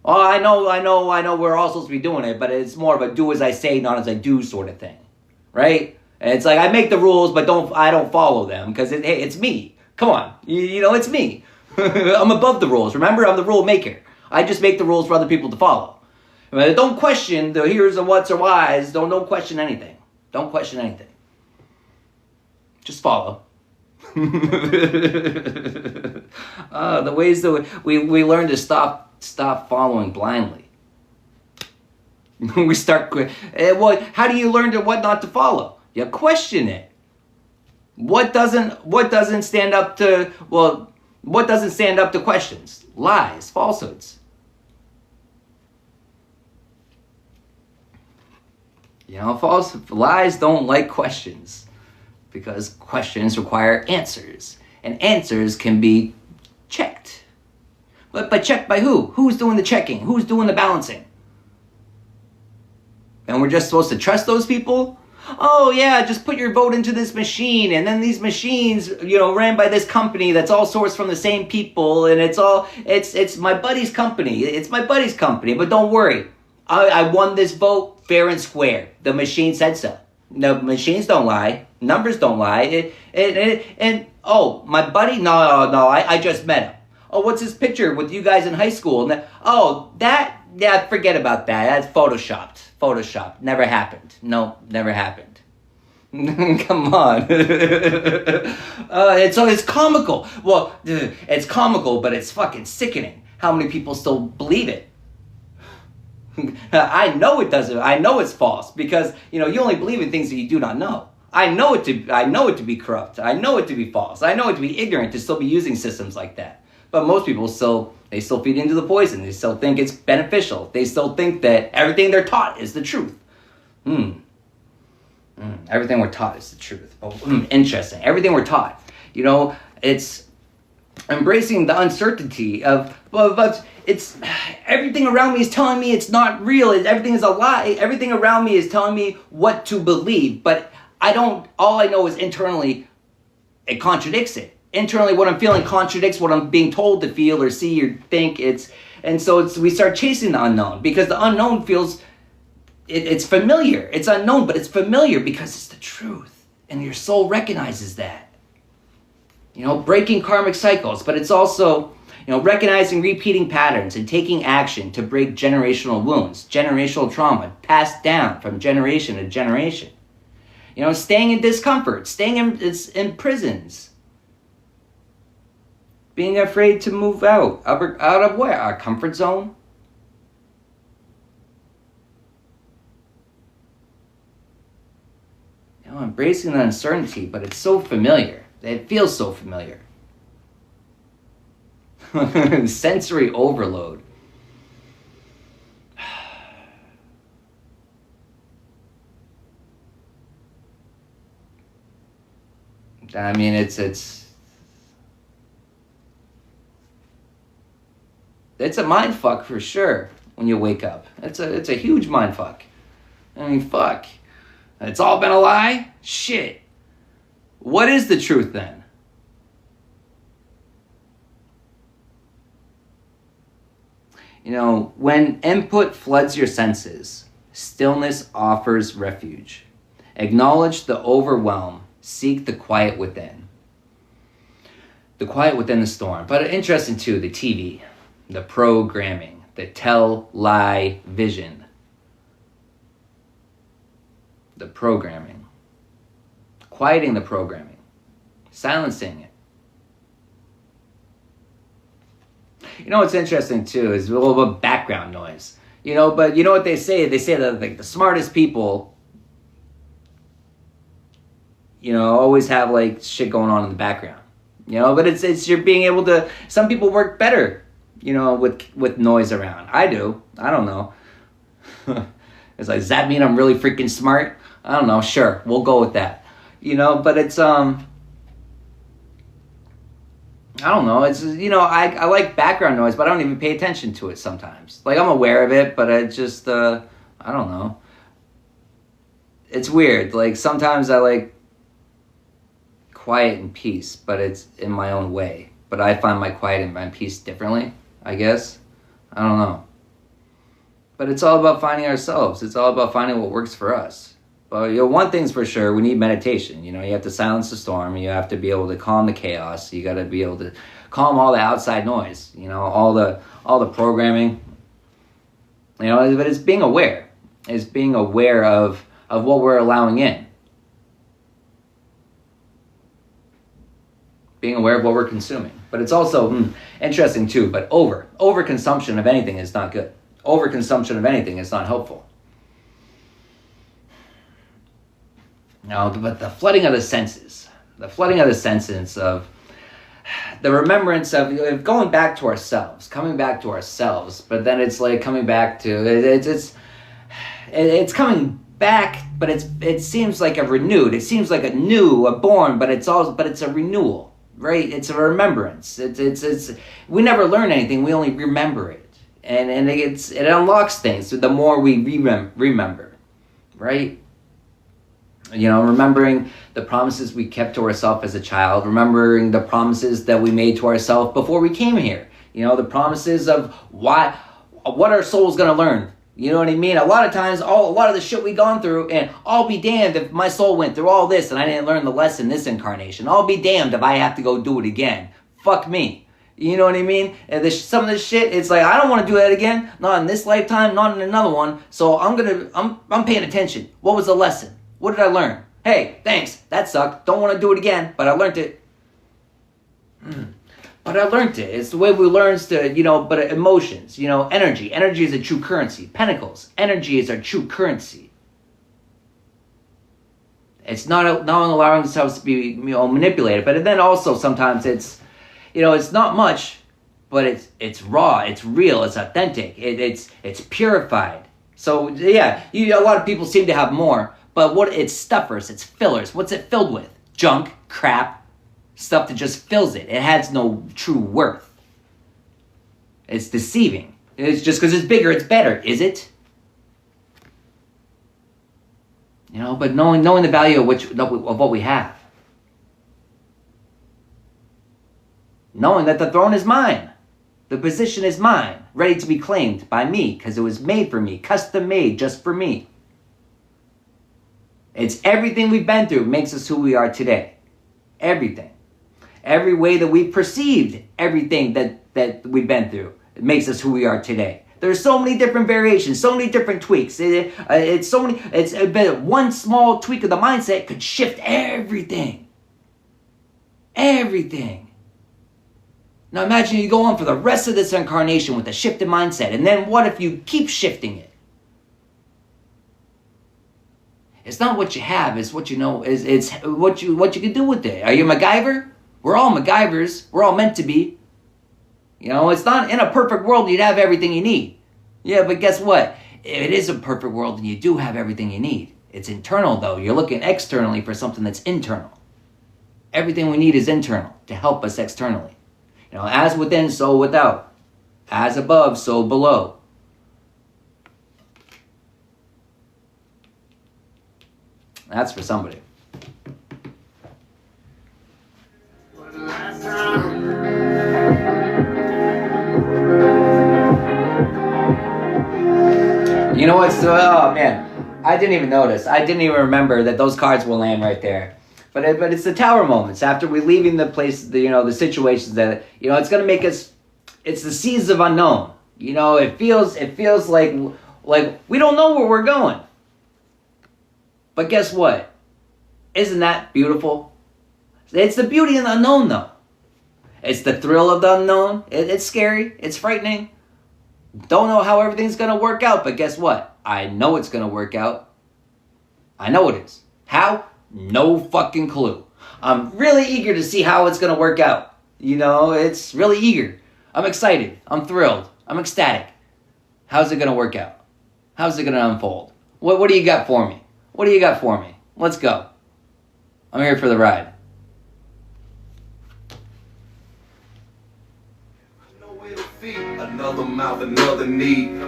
Oh, I know we're all supposed to be doing it, but it's more of a do as I say, not as I do sort of thing. Right? And it's like, I make the rules, but I don't follow them, because hey, it's me. Come on. You know, it's me. I'm above the rules. Remember, I'm the rule maker. I just make the rules for other people to follow. Don't question the here's and what's or whys. Don't question anything. Don't question anything. Just follow. The ways that we learn to stop following blindly. We start. Well, how do you learn what not to follow? You question it. What doesn't stand up to questions? Lies, falsehoods. You know, lies don't like questions, because questions require answers, and answers can be checked. But checked by who? Who's doing the checking? Who's doing the balancing? And we're just supposed to trust those people? Oh yeah, just put your vote into this machine, and then these machines, you know, ran by this company that's all sourced from the same people, and it's my buddy's company. It's my buddy's company, but don't worry. I won this vote fair and square. The machine said so. No, machines don't lie. Numbers don't lie. And oh, my buddy? No, I just met him. Oh, what's his picture with you guys in high school? Yeah, forget about that. That's photoshopped. Never happened. No, never happened. Come on. It's comical. Well, it's comical, but it's fucking sickening. How many people still believe it? I know it doesn't. I know it's false, because you know you only believe in things that you do not know. I know it to be corrupt. I know it to be false. I know it to be ignorant to still be using systems like that. But most people still feed into the poison. They still think it's beneficial. They still think that everything they're taught is the truth. Everything we're taught is the truth. Interesting. Everything we're taught. You know, it's embracing the uncertainty of it's everything around me is telling me it's not real. Everything is a lie. Everything around me is telling me what to believe. But all I know is internally it contradicts it. Internally, what I'm feeling contradicts what I'm being told to feel or see or think. We start chasing the unknown, because the unknown feels, it's familiar. It's unknown, but it's familiar because it's the truth. And your soul recognizes that. You know, breaking karmic cycles, but it's also, you know, recognizing repeating patterns and taking action to break generational wounds, generational trauma passed down from generation to generation. You know, staying in discomfort, staying in prisons. Being afraid to move out of where? Our comfort zone? You know, embracing the uncertainty, but it's so familiar. It feels so familiar. Sensory overload. I mean, it's a mind fuck for sure when you wake up. It's a huge mind fuck. I mean, fuck. It's all been a lie? Shit. What is the truth then? You know, when input floods your senses, stillness offers refuge. Acknowledge the overwhelm. Seek the quiet within. The quiet within the storm. But interesting too, the TV, the programming, the tell-lie vision. The programming. Quieting the programming. Silencing it. You know what's interesting too is a little bit of background noise. You know, but you know what they say? They say that like the smartest people, you know, always have like shit going on in the background. You know, but it's you're being able to. Some people work better, you know, with noise around. I do. I don't know. It's like, does that mean I'm really freaking smart? I don't know. Sure, we'll go with that. You know, but it's I don't know. It's, you know, I like background noise, but I don't even pay attention to it sometimes. Like, I'm aware of it, but I just I don't know. It's weird. Like, sometimes I like quiet and peace, but it's in my own way. But I find my quiet and my peace differently, I guess. I don't know. But it's all about finding ourselves. It's all about finding what works for us. But one thing's for sure, we need meditation. You have to silence the storm. You have to be able to calm the chaos. You got to be able to calm all the outside noise. All the programming. But it's being aware. It's being aware of what we're allowing in. Being aware of what we're consuming. But it's also interesting too, but overconsumption of anything is not good. Overconsumption of anything is not helpful. But the flooding of the senses of the remembrance of coming back to ourselves, but then it's like coming back to, it's coming back, but it seems like a renewed, it seems like a born, but it's a renewal, right? It's a remembrance. It's we never learn anything, we only remember it. And it unlocks things the more we remember, right? Remembering the promises we kept to ourselves as a child, remembering the promises that we made to ourselves before we came here. The promises of what our soul's gonna learn. You know what I mean? A lot of times, a lot of the shit we gone through, and I'll be damned if my soul went through all this and I didn't learn the lesson this incarnation. I'll be damned if I have to go do it again. Fuck me. You know what I mean? And some of this shit, it's like, I don't want to do that again. Not in this lifetime, not in another one. So I'm paying attention. What was the lesson? What did I learn? Hey, thanks. That sucked. Don't want to do it again, but I learned it. But I learned it. It's the way we learn to, but emotions, energy. Energy is a true currency. Pentacles. Energy is our true currency. It's not allowing themselves to be, manipulated. But then also sometimes it's, it's not much, but it's raw, it's real, it's authentic, it's purified. So yeah, a lot of people seem to have more, but it's stuffers, it's fillers. What's it filled with? Junk, crap, stuff that just fills it. It has no true worth. It's deceiving. It's just because it's bigger, it's better. Is it? But knowing the value of what we have. Knowing that the throne is mine. The position is mine, ready to be claimed by me, because it was made for me, custom made just for me. It's everything we've been through makes us who we are today. Everything. Every way that we've perceived everything that we've been through, it makes us who we are today. There's so many different variations, so many different tweaks. One small tweak of the mindset could shift everything. Everything. Now imagine you go on for the rest of this incarnation with a shifted mindset. And then what if you keep shifting it? It's not what you have, it's what you know. It's what you can do with it. Are you a MacGyver? We're all MacGyvers. We're all meant to be. It's not in a perfect world you'd have everything you need. Yeah, but guess what? It is a perfect world and you do have everything you need. It's internal though. You're looking externally for something that's internal. Everything we need is internal to help us externally. As within, so without. As above, so below. That's for somebody. You know what's, oh man, I didn't even notice. I didn't even remember that those cards will land right there. But it's the tower moments after we're leaving the place, the situations that, it's going to make us, it's the seas of unknown. It feels like we don't know where we're going. But guess what? Isn't that beautiful? It's the beauty in the unknown though. It's the thrill of the unknown. It's scary. It's frightening. Don't know how everything's going to work out, but guess what? I know it's going to work out. I know it is. How? No fucking clue. I'm really eager to see how it's going to work out. It's really eager. I'm excited. I'm thrilled. I'm ecstatic. How's it going to work out? How's it going to unfold? What do you got for me? What do you got for me? Let's go. I'm here for the ride. Nowhere to feed, another mouth, another need.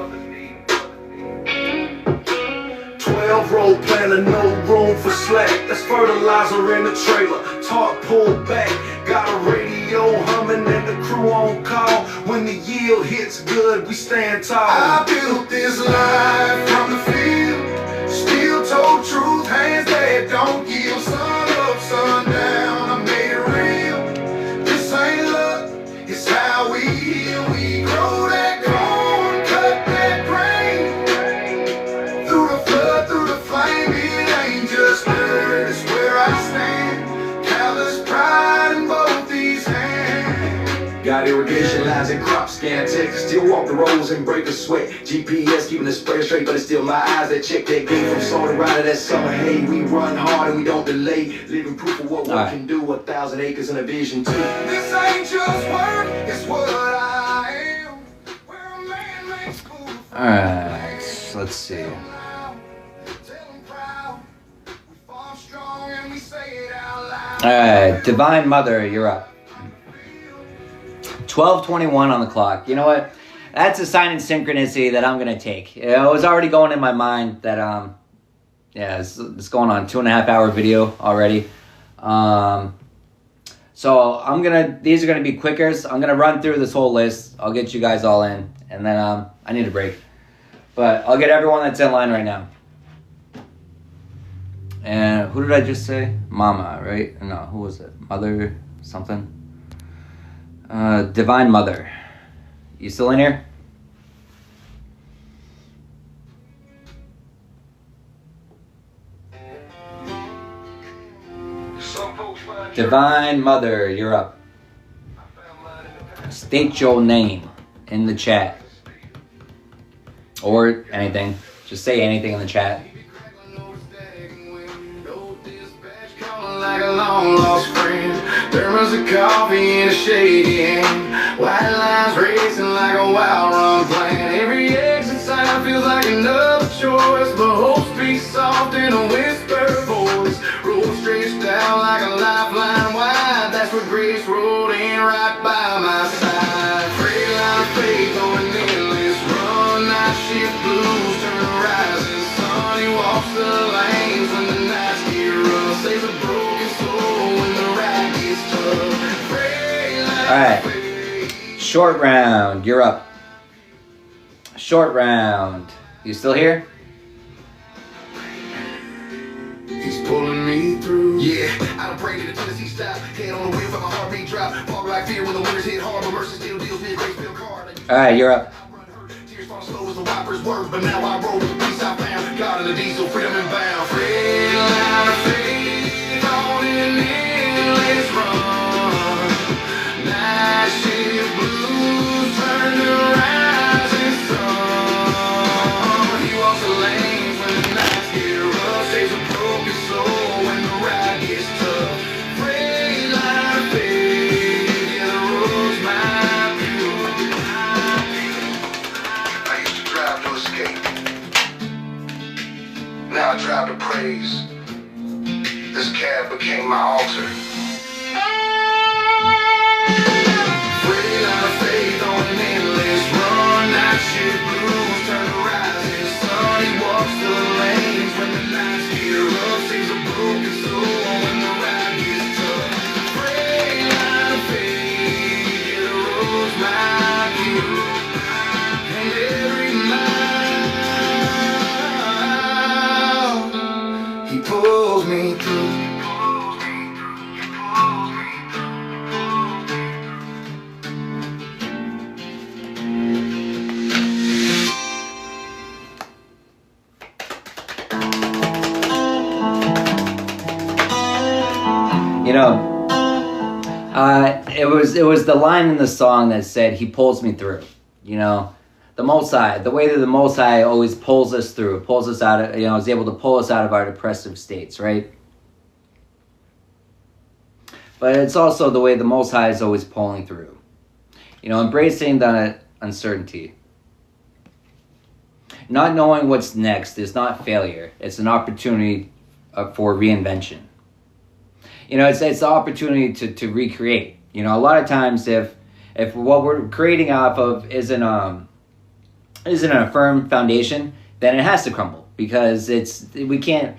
12 roll planner, no room for slack. That's fertilizer in the trailer. tarp pulled back. Got a radio humming and the crew on call. When the yield hits good, we stand tall. I built this life from the field. Still told truth, hands that don't yield. Sun up, sun down, I made it real. This ain't luck, it's how we heal. We grow that corn, cut that grain. Through the flood, through the flame, it ain't just dirt, it's where I stand. Callous pride in both these hands. Got irrigation lines and crop scan tech. Still walk the roads and break the sweat. GPS keeping the spread straight, but it's still my eyes that check that gate. From salt to rider that summer hay. We run hard and we don't delay. Living proof of what we can do. 1,000 acres and a vision too. This ain't just work, it's what I am. Where a man makes food. Alright, let's see. Alright, Divine Mother, you're up. 12:21 on the clock. You know what? That's a sign in synchronicity that I'm gonna take. It was already going in my mind that yeah, it's going on 2.5 hour video already. So these are gonna be quickers. I'm gonna run through this whole list. I'll get you guys all in, and then I need a break. But I'll get everyone that's in line right now. And who did I just say? Mama, right? No, who was it? Mother something? Divine Mother. You still in here? Divine Mother, you're up. State your name in the chat. Or anything. Just say anything in the chat. Like a long lost friend, thermos of coffee in a shady hand. White lines racing like a wild run plan. Every exit sign feels like another choice, but hope speaks soft in a whispered voice. Road stretched out like a lifeline wide. That's where grace rolled in right by my side. Freight line of faith on an endless run. Night shift blues turn to rising sun. He walks the lanes when the nights get rough. Saves a broken soul when the ride gets tough. Freight line Alright. Short round, you're up. Short round. You still here? He's pulling me through. Yeah, I don't pray to the Tennessee stop. Head on the wheel for my heartbeat drop. Fall like fear when the winters hit hard, but mercy still deals me a grace bill card. Alright, you're up. Tears fall slow as the wipers work, but now I roll with the peace I found. God in the diesel, freedom and bound. Freight line of faith on an endless run. Night shift blues turn to rising sun. He walks the lanes when the nights get rough. Saves a broken soul when the ride gets tough. Freight line of faith, yeah, the road's my view. I used to drive to escape. Now I drive to praise. This cab became my altar. Freight line of faith on an endless run. Night shift blues turn to rising sun. He walks the lanes when the nights get rough. Saves a broken soul when the ride gets tough. Freight line of faith, yeah, the road's my view. And every mile he pulls me through. You know, it was the line in the song that said, "He pulls me through." You know, the Most High, the way that the Most High always pulls us through, pulls us out of, is able to pull us out of our depressive states, right? But it's also the way the Most High is always pulling through. You know, embracing the uncertainty. Not knowing what's next is not failure. It's an opportunity for reinvention. You know, it's the opportunity to recreate. You know, a lot of times if what we're creating off of isn't a firm foundation, then it has to crumble, because we can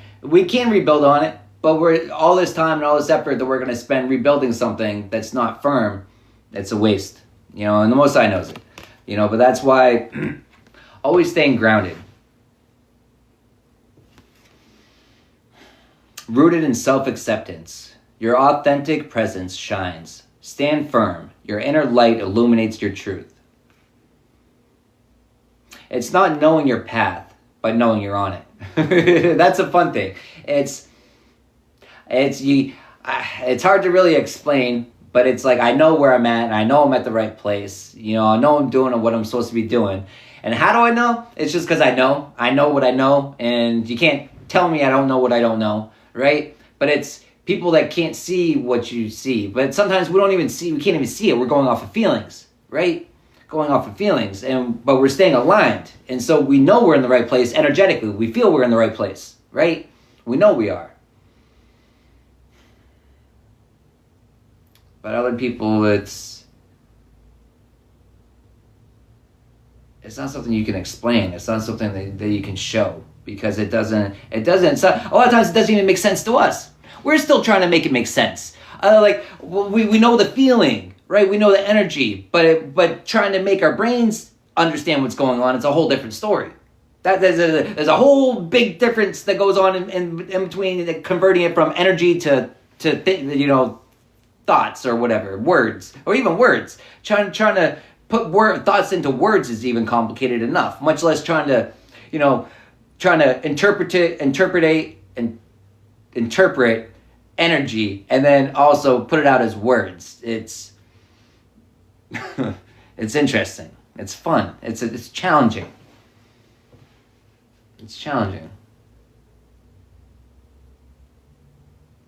rebuild on it, but we're all this time and all this effort that we're going to spend rebuilding something that's not firm, it's a waste, you know, and the Most High knows it, you know, but that's why always staying grounded. Rooted in self-acceptance, your authentic presence shines. Stand firm. Your inner light illuminates your truth. It's not knowing your path, but knowing you're on it. That's a fun thing. It's hard to really explain, but it's like I know where I'm at, and I know I'm at the right place. You know, I know I'm doing what I'm supposed to be doing. And how do I know? It's just because I know. I know what I know, and you can't tell me I don't know what I don't know, right? But it's people that can't see what you see. But sometimes we can't even see it. We're going off of feelings, right? Going off of feelings, but we're staying aligned. And so we know we're in the right place energetically. We feel we're in the right place, right? We know we are. But other people, it's not something you can explain. It's not something that you can show, because it doesn't, a lot of times it doesn't even make sense to us. We're still trying to make it make sense. We know the feeling, right? We know the energy, but trying to make our brains understand what's going on, it's a whole different story. There's a whole big difference that goes on in between converting it from energy to thoughts or whatever, words, or even words. Trying to put thoughts into words is even complicated enough, much less trying to interpret energy and then also put it out as words. It's it's interesting. It's fun. It's challenging. It's challenging.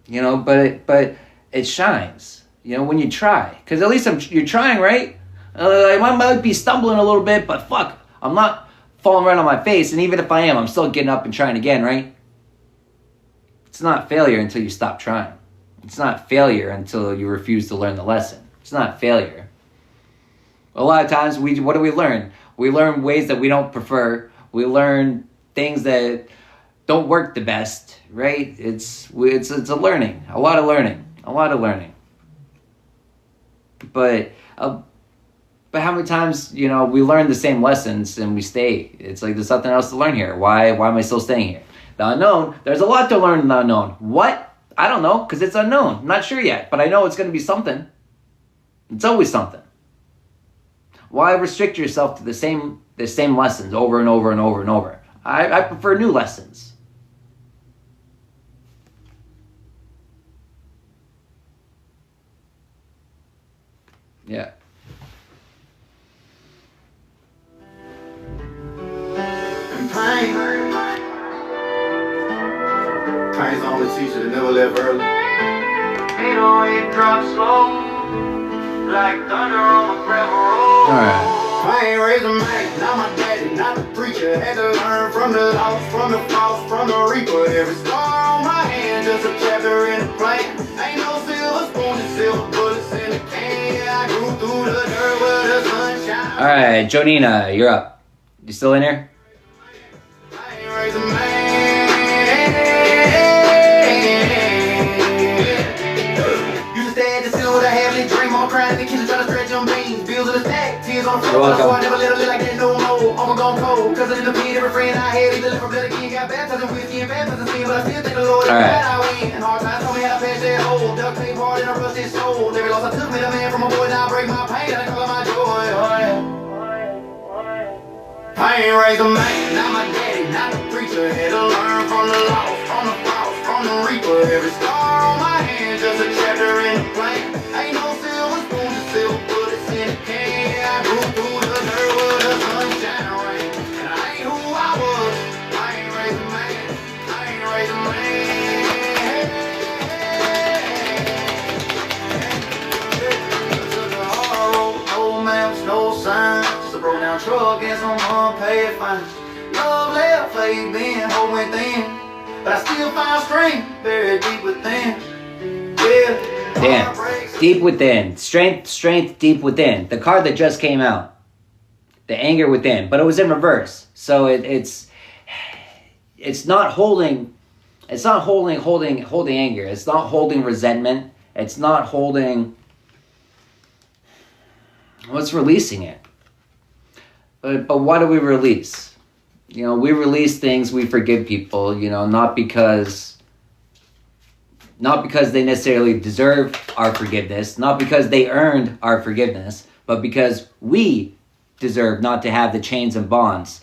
You know, but it shines. You know, when you try, because at least you're trying, right? I might be stumbling a little bit, but fuck, I'm not falling right on my face. And even if I am, I'm still getting up and trying again, right? It's not failure until you stop trying. It's not failure until you refuse to learn the lesson. It's not failure. A lot of times, what do we learn? We learn ways that we don't prefer. We learn things that don't work the best, right? It's a learning, a lot of learning. But how many times, we learn the same lessons and we stay? It's like there's nothing else to learn here. Why am I still staying here? The unknown, there's a lot to learn in the unknown. What? I don't know, because it's unknown. I'm not sure yet, but I know it's going to be something. It's always something. Why restrict yourself to the same lessons over and over and over and over? I prefer new lessons. Yeah. And pain's the only teacher that never left early. 808 drop slow, like thunder on a gravel road. Alright. Pain raised a man, not my daddy, not the preacher. Had to learn from the lost, from the false, from the reaper. Every scar on my hand, just a chapter in the plan. Ain't no silver spoon, just silver bullets in the can. I grew through the dirt where the sun shines. Alright, Jonina, you're up. You still in here? Pain raised a man. Used to stay at the ceiling with a heavy dream on crying in the kitchen trying to stretch them beans. Bills in the stack, tears on the floor. So I never let her live like that no more. I'm gone cold, cause I didn't beat every friend I had. Either left from blood again, got baptized in whiskey and baptized in sin. But I still thank the Lord that I win. Hard times told me how to patch that hole. Duct tape hard and a rusted soul. Every loss I took made a man from a boy. Now I break my pain and I call it my joy. Pain raised a man, not my daddy, not the preacher. Had to learn from the lost, from the false, from the reaper. Every scar on my hand, just a chapter in the plan. Ain't no silver spoon, just silver bullets in the can. I grew through the dirt where the sunshine rain. And I ain't who I was. I ain't raised a man. I ain't raised a man. Took a hard road, no maps, no signs. Just a broke down truck and some unpaid fines. Love left, faith been, hope went thin. But I still find strength buried deep within. Yeah. Damn. Deep within. Strength deep within. The card that just came out. The anger within. But it was in reverse. So it's not holding It's not holding anger. It's not holding resentment. It's not holding. What's releasing it? But why do we release? You know, we release things. We forgive people. You know, not because they necessarily deserve our forgiveness, not because they earned our forgiveness, but because we deserve not to have the chains and bonds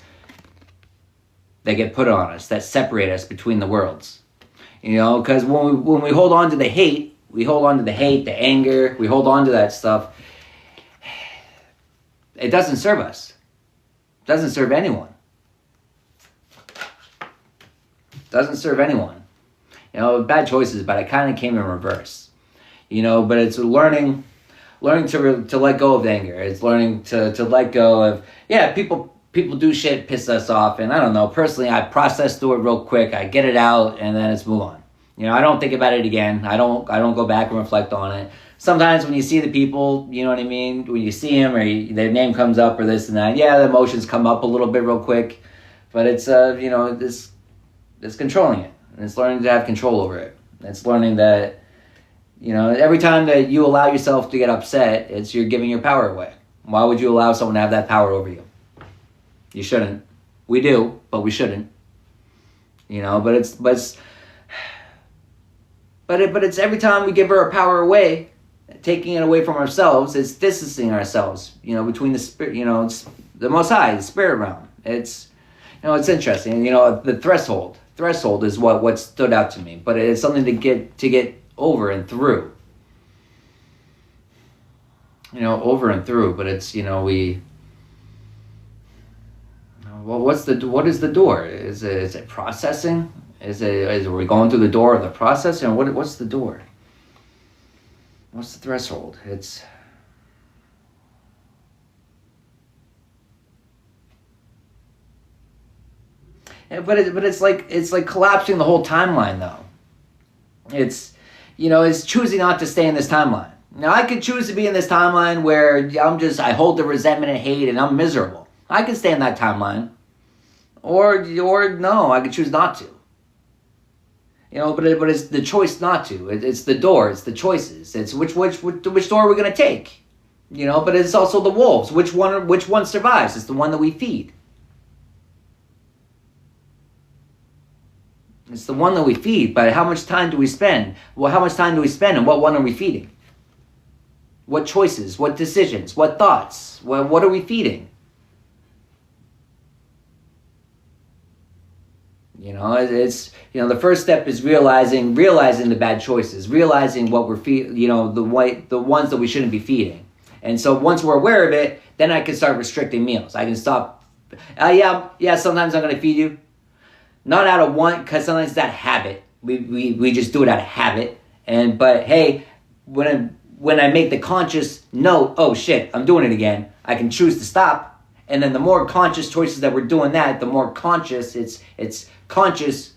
that get put on us, that separate us between the worlds. You know, because when we hold on to the hate, the anger, we hold on to that stuff, it doesn't serve us. It doesn't serve anyone. It doesn't serve anyone. You know, bad choices, but it kind of came in reverse. You know, but it's learning to let go of anger. It's learning to let go of, yeah, people do shit, piss us off, and I don't know, personally, I process through it real quick, I get it out, and then it's move on. You know, I don't think about it again. I don't go back and reflect on it. Sometimes when you see the people, you know what I mean, when you see them or their name comes up or this and that, yeah, the emotions come up a little bit real quick, but it's, you know, it's controlling it. And it's learning to have control over it. It's learning that, you know, every time that you allow yourself to get upset, you're giving your power away. Why would you allow someone to have that power over you? You shouldn't. We do, but we shouldn't. You know, but it's every time we give our power away, taking it away from ourselves, it's distancing ourselves, you know, between the spirit, you know, it's the Most High, the spirit realm. It's, you know, it's interesting. You know, the threshold is what stood out to me, but it's something to get over and through. You know, over and through, but it's, you know, well, what is the door? Is it processing? Is we going through the door of the process? And what's the door? What's the threshold? It's but it's like collapsing the whole timeline though. It's, you know, it's choosing not to stay in this timeline. Now I could choose to be in this timeline where I hold the resentment and hate and I'm miserable. I can stay in that timeline. Or no, I could choose not to. You know, but it's the choice not to. It's the door. It's the choices. It's which door are we going to take? You know, but it's also the wolves. Which one survives? It's the one that we feed. It's the one that we feed. But how much time do we spend? Well, how much time do we spend, and what one are we feeding? What choices? What decisions? What thoughts? What are we feeding? You know, it's, you know, the first step is realizing the bad choices, realizing what we're feeding, you know, the ones that we shouldn't be feeding. And so once we're aware of it, then I can start restricting meals. I can stop. Yeah, sometimes I'm going to feed you. Not out of want, because sometimes it's that habit. We just do it out of habit. But hey, when I make the conscious note, oh shit, I'm doing it again, I can choose to stop. And then the more conscious choices that we're doing that, the more conscious it's conscious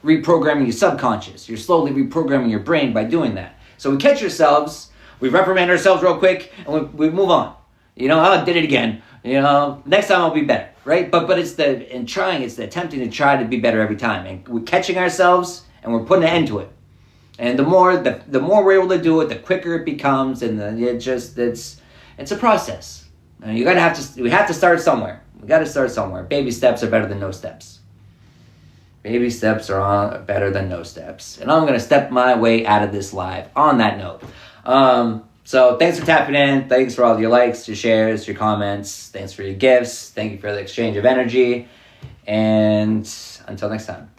reprogramming your subconscious. You're slowly reprogramming your brain by doing that. So we catch ourselves, we reprimand ourselves real quick, and we move on. You know, I did it again. You know, next time I'll be better, right? But it's the attempting to try to be better every time. And we're catching ourselves, and we're putting an end to it. And the more we're able to do it, the quicker it becomes, and it's a process. And we have to start somewhere. We got to start somewhere. Baby steps are better than no steps. Baby steps are better than no steps. And I'm going to step my way out of this live on that note. So thanks for tapping in. Thanks for all your likes, your shares, your comments. Thanks for your gifts. Thank you for the exchange of energy. And until next time.